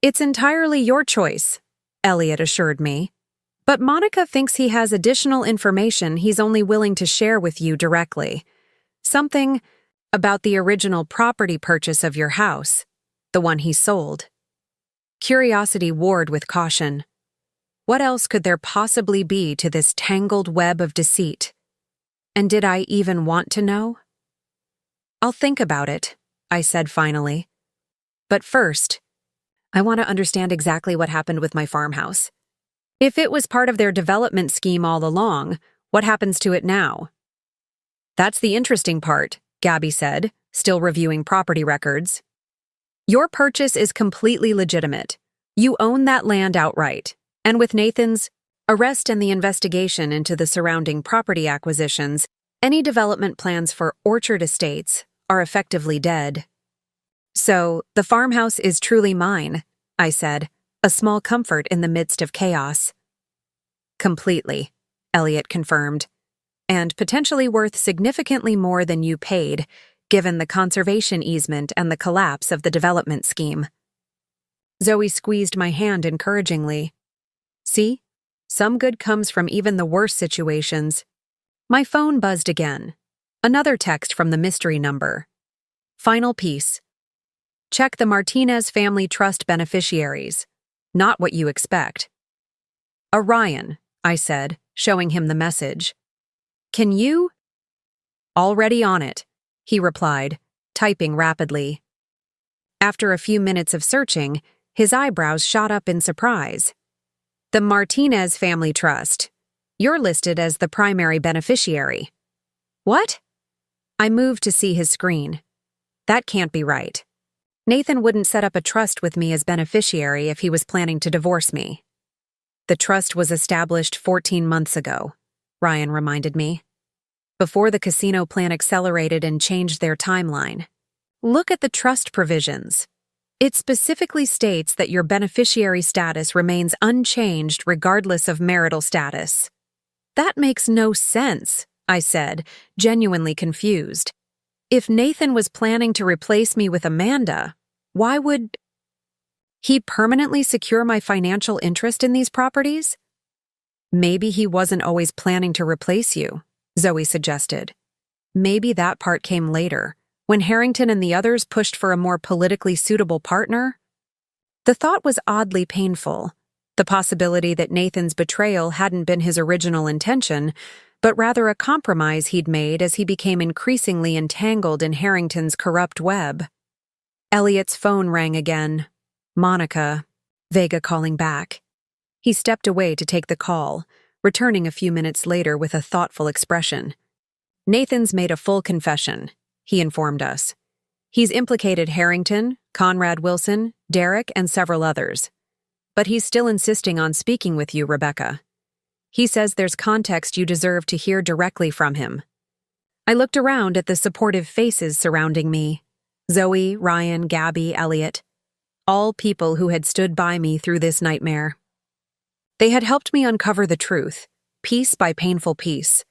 It's entirely your choice, Elliot assured me. But Monica thinks he has additional information he's only willing to share with you directly. Something about the original property purchase of your house, the one he sold. Curiosity warred with caution. What else could there possibly be to this tangled web of deceit? And did I even want to know? I'll think about it, I said finally. But first, I want to understand exactly what happened with my farmhouse. If it was part of their development scheme all along, what happens to it now? That's the interesting part, Gabby said, still reviewing property records. Your purchase is completely legitimate. You own that land outright. And with Nathan's arrest and the investigation into the surrounding property acquisitions, any development plans for Orchard Estates are effectively dead. So, the farmhouse is truly mine, I said, a small comfort in the midst of chaos. Completely, Elliot confirmed, and potentially worth significantly more than you paid, given the conservation easement and the collapse of the development scheme. Zoe squeezed my hand encouragingly. See? Some good comes from even the worst situations. My phone buzzed again. Another text from the mystery number. Final piece. Check the Martinez Family Trust beneficiaries. Not what you expect. Orion, I said, showing him the message. Can you? Already on it, he replied, typing rapidly. After a few minutes of searching, his eyebrows shot up in surprise. The Martinez Family Trust. You're listed as the primary beneficiary. What? I moved to see his screen. That can't be right. Nathan wouldn't set up a trust with me as beneficiary if he was planning to divorce me. The trust was established 14 months ago, Ryan reminded me. Before the casino plan accelerated and changed their timeline. Look at the trust provisions. It specifically states that your beneficiary status remains unchanged regardless of marital status. That makes no sense, I said, genuinely confused. If Nathan was planning to replace me with Amanda, why would he permanently secure my financial interest in these properties? Maybe he wasn't always planning to replace you, Zoe suggested. Maybe that part came later, when Harrington and the others pushed for a more politically suitable partner. The thought was oddly painful, the possibility that Nathan's betrayal hadn't been his original intention, but rather a compromise he'd made as he became increasingly entangled in Harrington's corrupt web. Elliot's phone rang again. Monica, Vega calling back. He stepped away to take the call, returning a few minutes later with a thoughtful expression. Nathan's made a full confession, he informed us. He's implicated Harrington, Conrad Wilson, Derek, and several others. But he's still insisting on speaking with you, Rebecca. He says there's context you deserve to hear directly from him. I looked around at the supportive faces surrounding me. Zoe, Ryan, Gabby, Elliot. All people who had stood by me through this nightmare. They had helped me uncover the truth, piece by painful piece.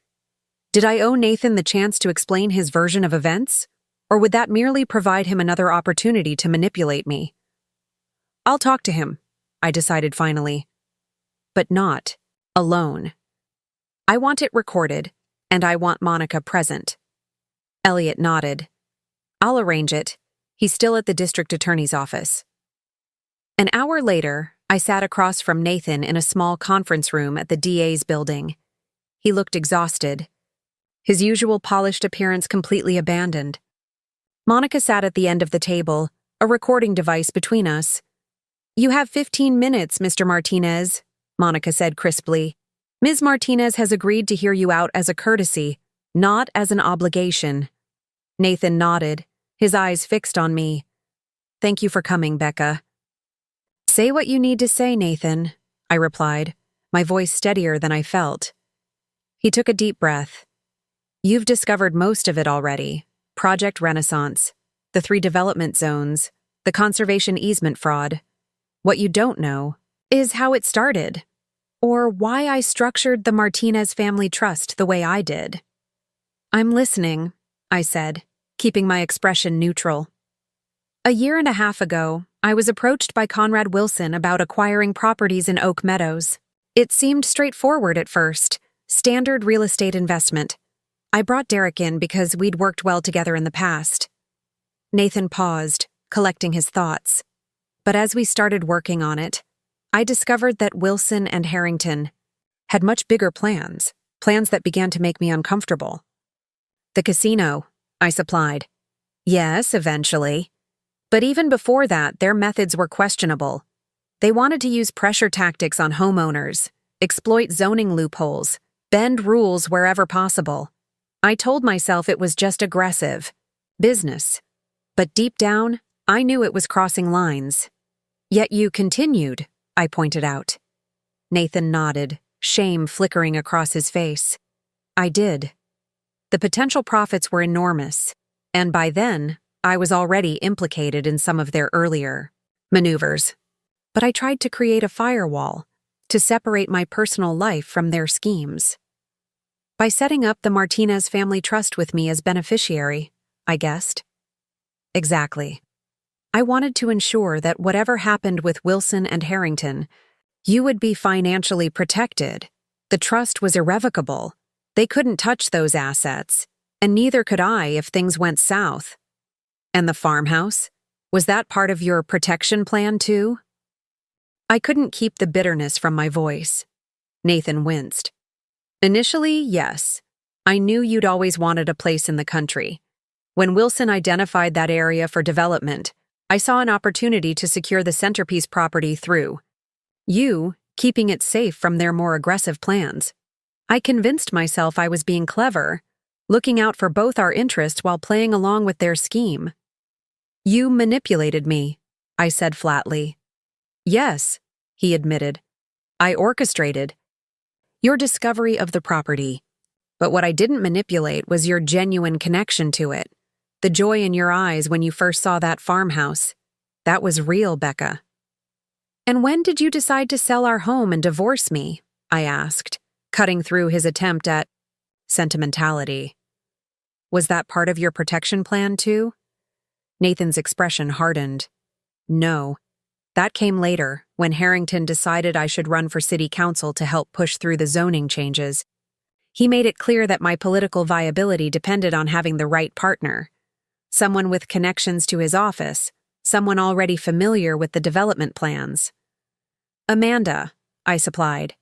Did I owe Nathan the chance to explain his version of events? Or would that merely provide him another opportunity to manipulate me? I'll talk to him, I decided finally. But not alone. I want it recorded, and I want Monica present. Elliot nodded. I'll arrange it. He's still at the district attorney's office. An hour later, I sat across from Nathan in a small conference room at the DA's building. He looked exhausted, his usual polished appearance completely abandoned. Monica sat at the end of the table, a recording device between us. You have 15 minutes, Mr. Martinez, Monica said crisply. Ms. Martinez has agreed to hear you out as a courtesy, not as an obligation. Nathan nodded, his eyes fixed on me. Thank you for coming, Becca. Say what you need to say, Nathan, I replied, my voice steadier than I felt. He took a deep breath. You've discovered most of it already. Project Renaissance, the 3 development zones, the conservation easement fraud. What you don't know is how it started, or why I structured the Martinez Family Trust the way I did. I'm listening, I said, keeping my expression neutral. A year and a half ago, I was approached by Conrad Wilson about acquiring properties in Oak Meadows. It seemed straightforward at first, standard real estate investment. I brought Derek in because we'd worked well together in the past. Nathan paused, collecting his thoughts. But as we started working on it, I discovered that Wilson and Harrington had much bigger plans, plans that began to make me uncomfortable. The casino, I supplied. Yes, eventually. But even before that, their methods were questionable. They wanted to use pressure tactics on homeowners, exploit zoning loopholes, bend rules wherever possible. I told myself it was just aggressive, business. But deep down, I knew it was crossing lines. Yet you continued, I pointed out. Nathan nodded, shame flickering across his face. I did. The potential profits were enormous, and by then, I was already implicated in some of their earlier maneuvers. But I tried to create a firewall to separate my personal life from their schemes. By setting up the Martinez family trust with me as beneficiary, I guessed. Exactly. I wanted to ensure that whatever happened with Wilson and Harrington, you would be financially protected. The trust was irrevocable. They couldn't touch those assets, and neither could I if things went south. And the farmhouse? Was that part of your protection plan too? I couldn't keep the bitterness from my voice. Nathan winced. Initially, yes. I knew you'd always wanted a place in the country. When Wilson identified that area for development, I saw an opportunity to secure the centerpiece property through you, keeping it safe from their more aggressive plans. I convinced myself I was being clever, looking out for both our interests while playing along with their scheme. You manipulated me, I said flatly. Yes, he admitted. I orchestrated your discovery of the property. But what I didn't manipulate was your genuine connection to it. The joy in your eyes when you first saw that farmhouse. That was real, Becca. And when did you decide to sell our home and divorce me? I asked, cutting through his attempt at sentimentality. Was that part of your protection plan too? Nathan's expression hardened. No. That came later, when Harrington decided I should run for city council to help push through the zoning changes. He made it clear that my political viability depended on having the right partner. Someone with connections to his office, someone already familiar with the development plans. Amanda, I supplied.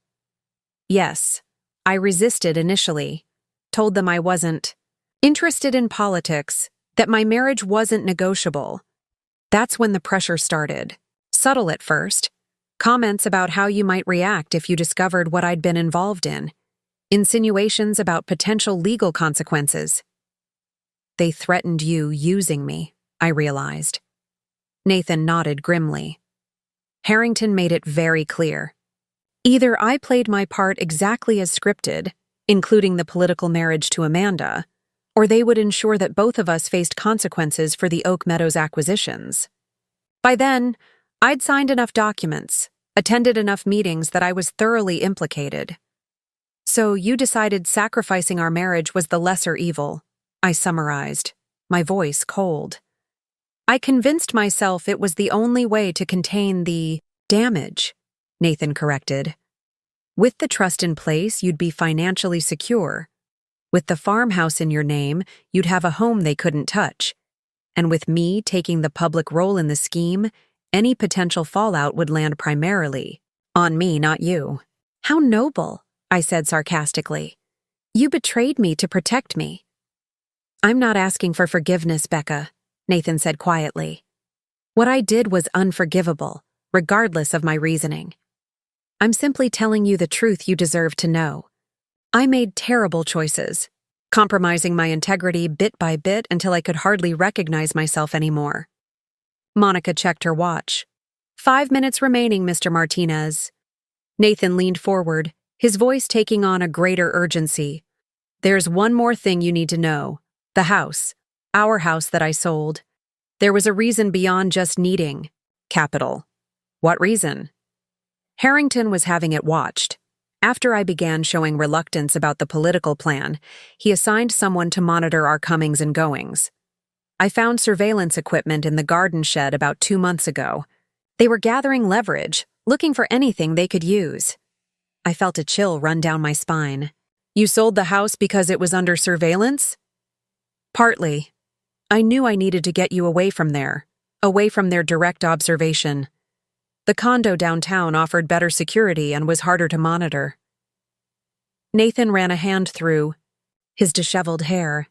Yes, I resisted initially, told them I wasn't interested in politics, that my marriage wasn't negotiable. That's when the pressure started. Subtle at first. Comments about how you might react if you discovered what I'd been involved in. Insinuations about potential legal consequences. They threatened you using me, I realized. Nathan nodded grimly. Harrington made it very clear. Either I played my part exactly as scripted, including the political marriage to Amanda, or they would ensure that both of us faced consequences for the Oak Meadows acquisitions. By then, I'd signed enough documents, attended enough meetings that I was thoroughly implicated. So you decided sacrificing our marriage was the lesser evil, I summarized, my voice cold. I convinced myself it was the only way to contain the damage, Nathan corrected. With the trust in place, you'd be financially secure. With the farmhouse in your name, you'd have a home they couldn't touch. And with me taking the public role in the scheme, any potential fallout would land primarily on me, not you. How noble, I said sarcastically. You betrayed me to protect me. I'm not asking for forgiveness, Becca, Nathan said quietly. What I did was unforgivable, regardless of my reasoning. I'm simply telling you the truth you deserve to know. I made terrible choices, compromising my integrity bit by bit until I could hardly recognize myself anymore. Monica checked her watch. 5 minutes remaining, Mr. Martinez. Nathan leaned forward, his voice taking on a greater urgency. There's one more thing you need to know. The house. Our house that I sold. There was a reason beyond just needing capital. What reason? Harrington was having it watched. After I began showing reluctance about the political plan, he assigned someone to monitor our comings and goings. I found surveillance equipment in the garden shed about 2 months ago. They were gathering leverage, looking for anything they could use. I felt a chill run down my spine. You sold the house because it was under surveillance? Partly. I knew I needed to get you away from their direct observation. The condo downtown offered better security and was harder to monitor. Nathan ran a hand through his disheveled hair.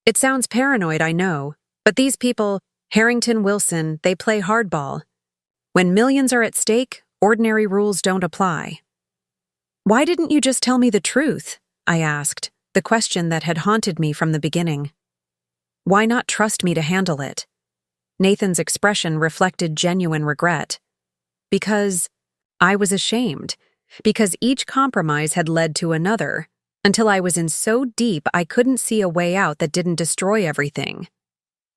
It sounds paranoid, I know, but these people, Harrington, Wilson, they play hardball. When millions are at stake, ordinary rules don't apply. Why didn't you just tell me the truth? I asked, the question that had haunted me from the beginning. Why not trust me to handle it? Nathan's expression reflected genuine regret. Because I was ashamed. Because each compromise had led to another, until I was in so deep I couldn't see a way out that didn't destroy everything.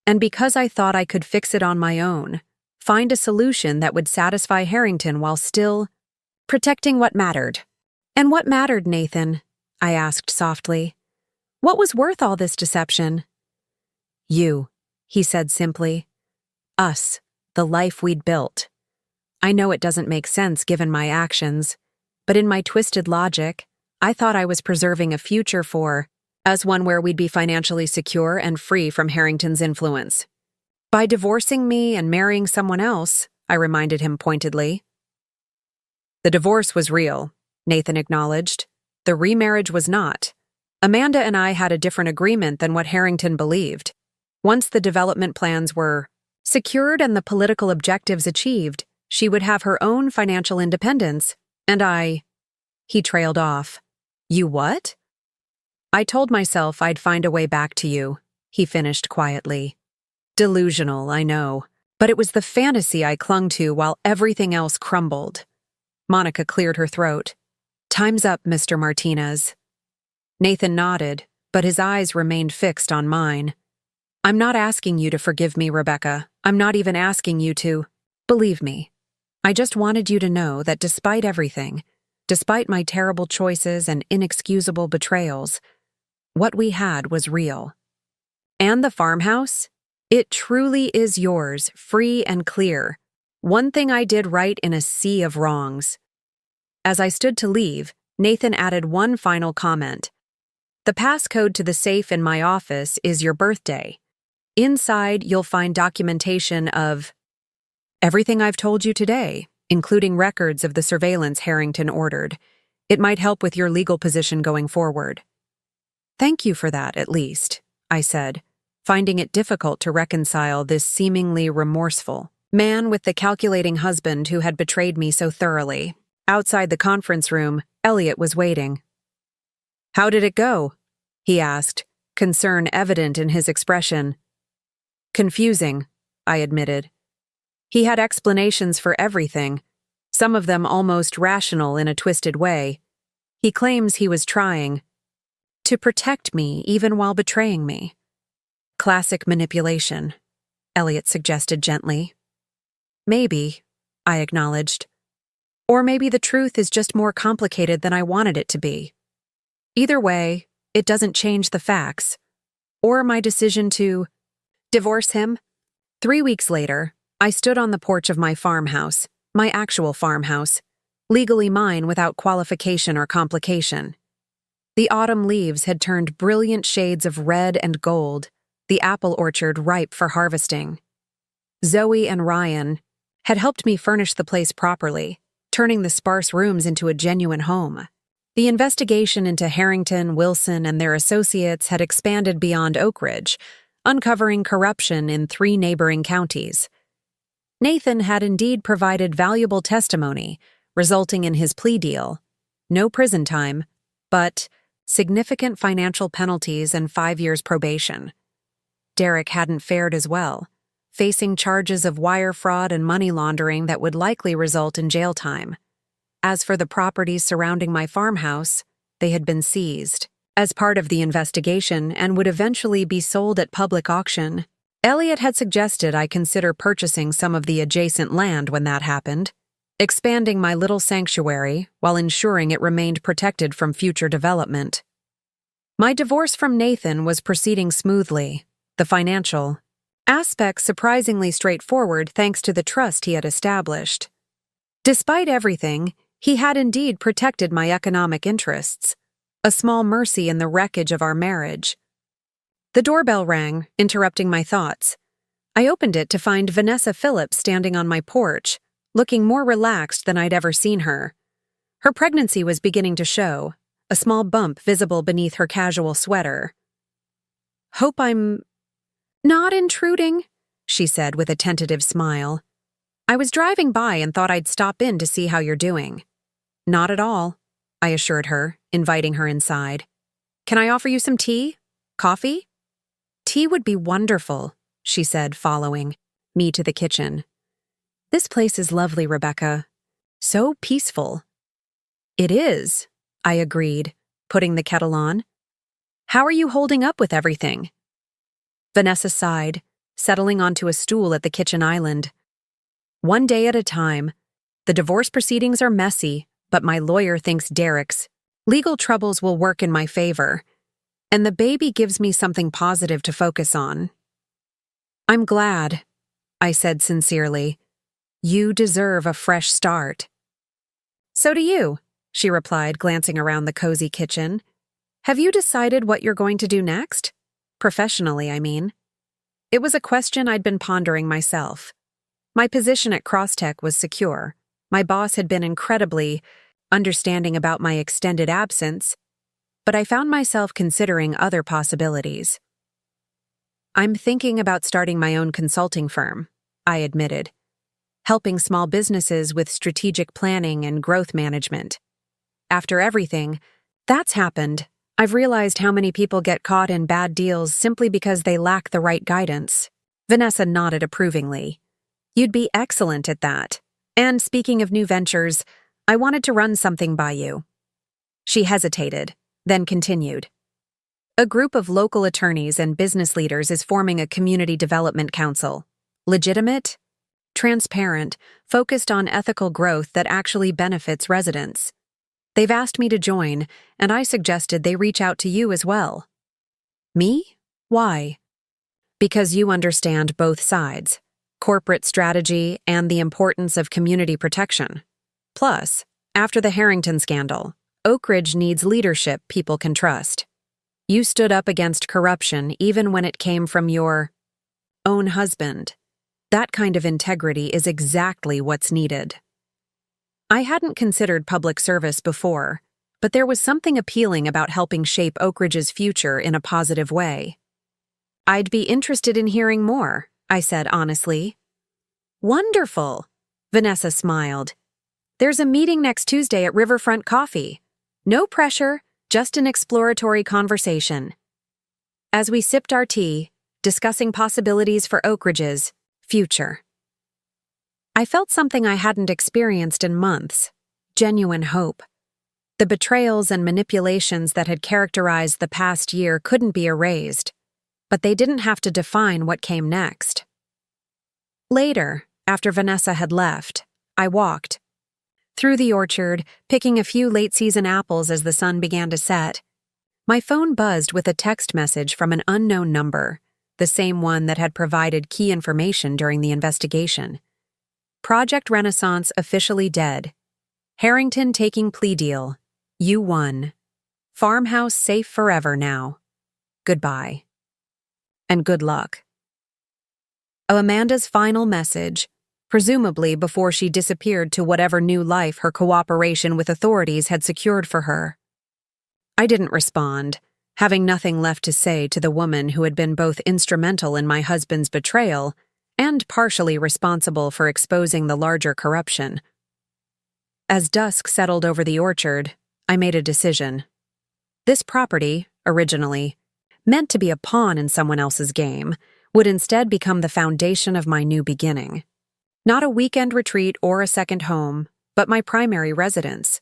And because I thought I could fix it on my own, find a solution that would satisfy Harrington while still protecting what mattered. And what mattered, Nathan? I asked softly. What was worth all this deception? You, he said simply. Us, the life we'd built. I know it doesn't make sense given my actions, but in my twisted logic, I thought I was preserving a future for us, one where we'd be financially secure and free from Harrington's influence. By divorcing me and marrying someone else, I reminded him pointedly. The divorce was real, Nathan acknowledged. The remarriage was not. Amanda and I had a different agreement than what Harrington believed. Once the development plans were secured and the political objectives achieved, she would have her own financial independence, and he trailed off. You what? I told myself I'd find a way back to you, he finished quietly. Delusional, I know, but it was the fantasy I clung to while everything else crumbled. Monica cleared her throat. Time's up, Mr. Martinez. Nathan nodded, but his eyes remained fixed on mine. I'm not asking you to forgive me, Rebecca. I'm not even asking you to believe me. I just wanted you to know that despite everything, despite my terrible choices and inexcusable betrayals, what we had was real. And the farmhouse? It truly is yours, free and clear. One thing I did right in a sea of wrongs. As I stood to leave, Nathan added one final comment. The passcode to the safe in my office is your birthday. Inside, you'll find documentation of everything I've told you today, including records of the surveillance Harrington ordered. It might help with your legal position going forward. Thank you for that, at least, I said, finding it difficult to reconcile this seemingly remorseful man with the calculating husband who had betrayed me so thoroughly. Outside the conference room, Elliot was waiting. How did it go? He asked, concern evident in his expression. Confusing, I admitted. He had explanations for everything, some of them almost rational in a twisted way. He claims he was trying to protect me even while betraying me. Classic manipulation, Elliot suggested gently. Maybe, I acknowledged. Or maybe the truth is just more complicated than I wanted it to be. Either way, it doesn't change the facts, or my decision to divorce him. 3 weeks later, I stood on the porch of my farmhouse, my actual farmhouse, legally mine without qualification or complication. The autumn leaves had turned brilliant shades of red and gold, the apple orchard ripe for harvesting. Zoe and Ryan had helped me furnish the place properly, turning the sparse rooms into a genuine home. The investigation into Harrington, Wilson, and their associates had expanded beyond Oak Ridge, uncovering corruption in 3 neighboring counties. Nathan had indeed provided valuable testimony, resulting in his plea deal. No prison time, but significant financial penalties and 5 years probation. Derek hadn't fared as well, facing charges of wire fraud and money laundering that would likely result in jail time. As for the properties surrounding my farmhouse, they had been seized as part of the investigation and would eventually be sold at public auction. Elliot had suggested I consider purchasing some of the adjacent land when that happened, expanding my little sanctuary while ensuring it remained protected from future development. My divorce from Nathan was proceeding smoothly, the financial aspect surprisingly straightforward thanks to the trust he had established. Despite everything, he had indeed protected my economic interests, a small mercy in the wreckage of our marriage. The doorbell rang, interrupting my thoughts. I opened it to find Vanessa Phillips standing on my porch, looking more relaxed than I'd ever seen her. Her pregnancy was beginning to show, a small bump visible beneath her casual sweater. "Hope I'm not intruding," she said with a tentative smile. "I was driving by and thought I'd stop in to see how you're doing." "Not at all," I assured her, inviting her inside. "Can I offer you some tea? Coffee?" "Tea would be wonderful," she said, following me to the kitchen. "This place is lovely, Rebecca. So peaceful." "It is," I agreed, putting the kettle on. "How are you holding up with everything?" Vanessa sighed, settling onto a stool at the kitchen island. "One day at a time. The divorce proceedings are messy, but my lawyer thinks Derek's legal troubles will work in my favor, and the baby gives me something positive to focus on." "I'm glad," I said sincerely. "You deserve a fresh start." "So do you," she replied, glancing around the cozy kitchen. "Have you decided what you're going to do next? Professionally, I mean." It was a question I'd been pondering myself. My position at Crosstech was secure. My boss had been incredibly understanding about my extended absence, but I found myself considering other possibilities. "I'm thinking about starting my own consulting firm," I admitted, "helping small businesses with strategic planning and growth management. After everything that's happened, I've realized how many people get caught in bad deals simply because they lack the right guidance." Vanessa nodded approvingly. "You'd be excellent at that. And speaking of new ventures, I wanted to run something by you." She hesitated, then continued. "A group of local attorneys and business leaders is forming a community development council. Legitimate, transparent, focused on ethical growth that actually benefits residents. They've asked me to join, and I suggested they reach out to you as well." "Me? Why?" "Because you understand both sides, corporate strategy and the importance of community protection. Plus, after the Harrington scandal, Oak Ridge needs leadership people can trust. You stood up against corruption even when it came from your own husband. That kind of integrity is exactly what's needed." I hadn't considered public service before, but there was something appealing about helping shape Oak Ridge's future in a positive way. "I'd be interested in hearing more," I said honestly. "Wonderful," Vanessa smiled. "There's a meeting next Tuesday at Riverfront Coffee. No pressure, just an exploratory conversation." As we sipped our tea, discussing possibilities for Oak Ridge's future, I felt something I hadn't experienced in months: genuine hope. The betrayals and manipulations that had characterized the past year couldn't be erased, but they didn't have to define what came next. Later, after Vanessa had left, I walked through the orchard, picking a few late-season apples as the sun began to set. My phone buzzed with a text message from an unknown number, the same one that had provided key information during the investigation. "Project Renaissance officially dead. Harrington taking plea deal. You won. Farmhouse safe forever now. Goodbye. And good luck." Amanda's final message, presumably before she disappeared to whatever new life her cooperation with authorities had secured for her. I didn't respond, having nothing left to say to the woman who had been both instrumental in my husband's betrayal and partially responsible for exposing the larger corruption. As dusk settled over the orchard, I made a decision. This property, originally meant to be a pawn in someone else's game, would instead become the foundation of my new beginning. Not a weekend retreat or a second home, but my primary residence.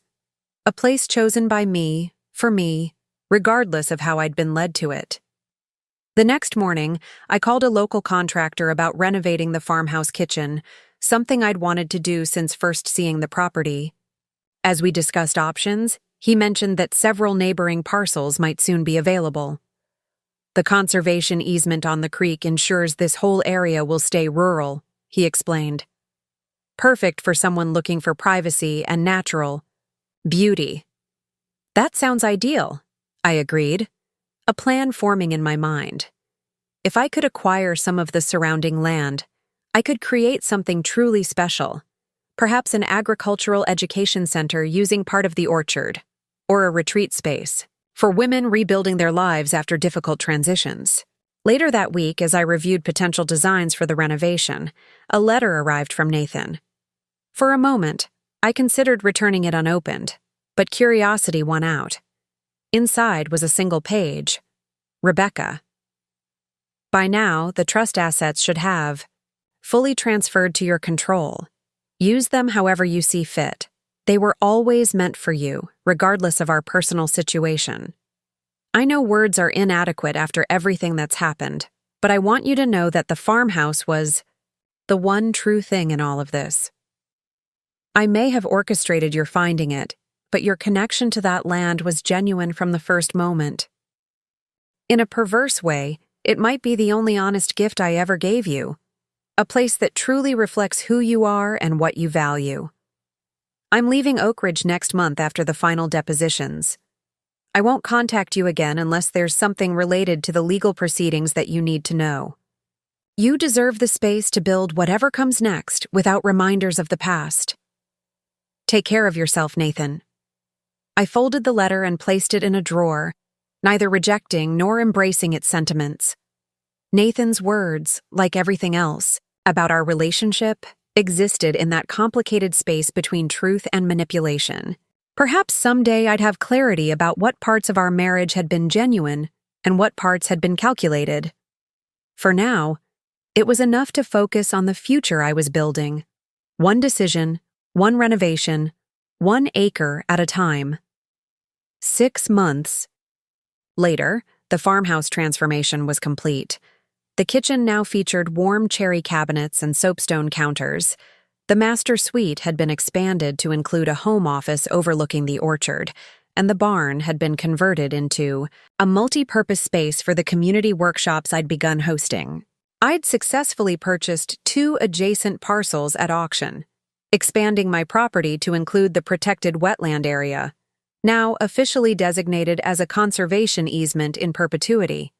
A place chosen by me, for me, regardless of how I'd been led to it. The next morning, I called a local contractor about renovating the farmhouse kitchen, something I'd wanted to do since first seeing the property. As we discussed options, he mentioned that several neighboring parcels might soon be available. "The conservation easement on the creek ensures this whole area will stay rural," he explained. "Perfect for someone looking for privacy and natural beauty." "That sounds ideal," I agreed, a plan forming in my mind. If I could acquire some of the surrounding land, I could create something truly special. Perhaps an agricultural education center using part of the orchard, or a retreat space for women rebuilding their lives after difficult transitions. Later that week, as I reviewed potential designs for the renovation, a letter arrived from Nathan. For a moment, I considered returning it unopened, but curiosity won out. Inside was a single page. Rebecca. By now, the trust assets should have fully transferred to your control. Use them however you see fit. They were always meant for you, regardless of our personal situation. I know words are inadequate after everything that's happened, but I want you to know that the farmhouse was the one true thing in all of this. I may have orchestrated your finding it, but your connection to that land was genuine from the first moment. In a perverse way, it might be the only honest gift I ever gave you, a place that truly reflects who you are and what you value. I'm leaving Oak Ridge next month after the final depositions. I won't contact you again unless there's something related to the legal proceedings that you need to know. You deserve the space to build whatever comes next without reminders of the past. Take care of yourself, Nathan. I folded the letter and placed it in a drawer, neither rejecting nor embracing its sentiments. Nathan's words, like everything else, about our relationship, existed in that complicated space between truth and manipulation. Perhaps someday I'd have clarity about what parts of our marriage had been genuine and what parts had been calculated. For now, it was enough to focus on the future I was building. One decision, one renovation, 1 acre at a time. 6 months later, the farmhouse transformation was complete. The kitchen now featured warm cherry cabinets and soapstone counters. The master suite had been expanded to include a home office overlooking the orchard, and the barn had been converted into a multi-purpose space for the community workshops I'd begun hosting. I'd successfully purchased 2 adjacent parcels at auction, expanding my property to include the protected wetland area, now officially designated as a conservation easement in perpetuity.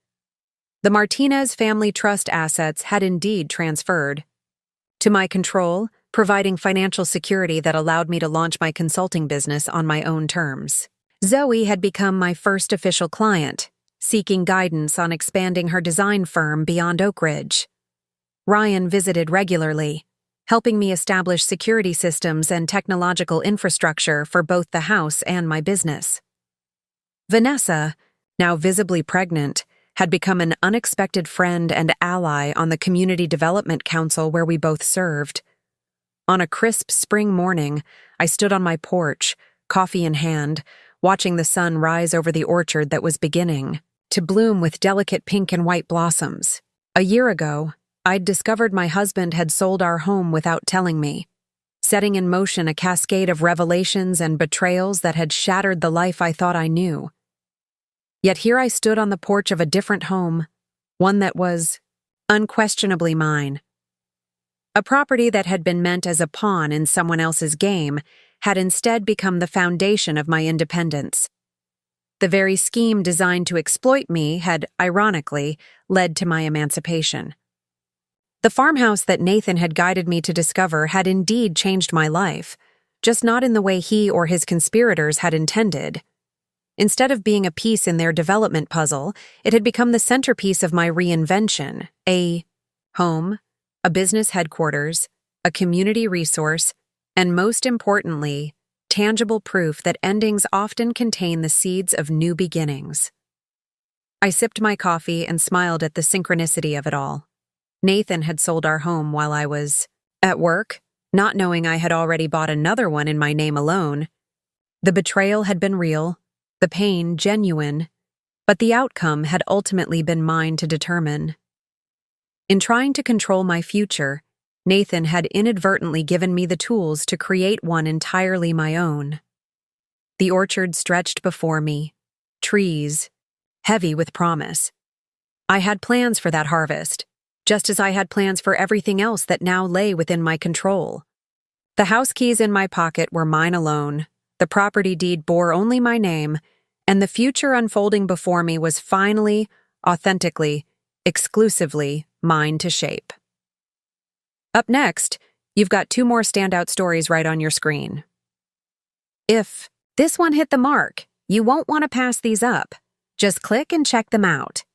The Martinez family trust assets had indeed transferred to my control, providing financial security that allowed me to launch my consulting business on my own terms. Zoe had become my first official client, seeking guidance on expanding her design firm beyond Oak Ridge. Ryan visited regularly, helping me establish security systems and technological infrastructure for both the house and my business. Vanessa, now visibly pregnant, had become an unexpected friend and ally on the Community Development Council where we both served. On a crisp spring morning, I stood on my porch, coffee in hand, watching the sun rise over the orchard that was beginning to bloom with delicate pink and white blossoms. A year ago, I'd discovered my husband had sold our home without telling me, setting in motion a cascade of revelations and betrayals that had shattered the life I thought I knew. Yet here I stood on the porch of a different home, one that was unquestionably mine. A property that had been meant as a pawn in someone else's game had instead become the foundation of my independence. The very scheme designed to exploit me had, ironically, led to my emancipation. The farmhouse that Nathan had guided me to discover had indeed changed my life, just not in the way he or his conspirators had intended. Instead of being a piece in their development puzzle, it had become the centerpiece of my reinvention, a home, a business headquarters, a community resource, and most importantly, tangible proof that endings often contain the seeds of new beginnings. I sipped my coffee and smiled at the synchronicity of it all. Nathan had sold our home while I was at work, not knowing I had already bought another one in my name alone. The betrayal had been real, the pain genuine, but the outcome had ultimately been mine to determine. In trying to control my future, Nathan had inadvertently given me the tools to create one entirely my own. The orchard stretched before me, trees, heavy with promise. I had plans for that harvest, just as I had plans for everything else that now lay within my control. The house keys in my pocket were mine alone, the property deed bore only my name, and the future unfolding before me was finally, authentically, exclusively mine to shape. Up next, You've got 2 more standout stories right on your screen. If this one hit the mark, you won't want to pass these up. Just click and check them out.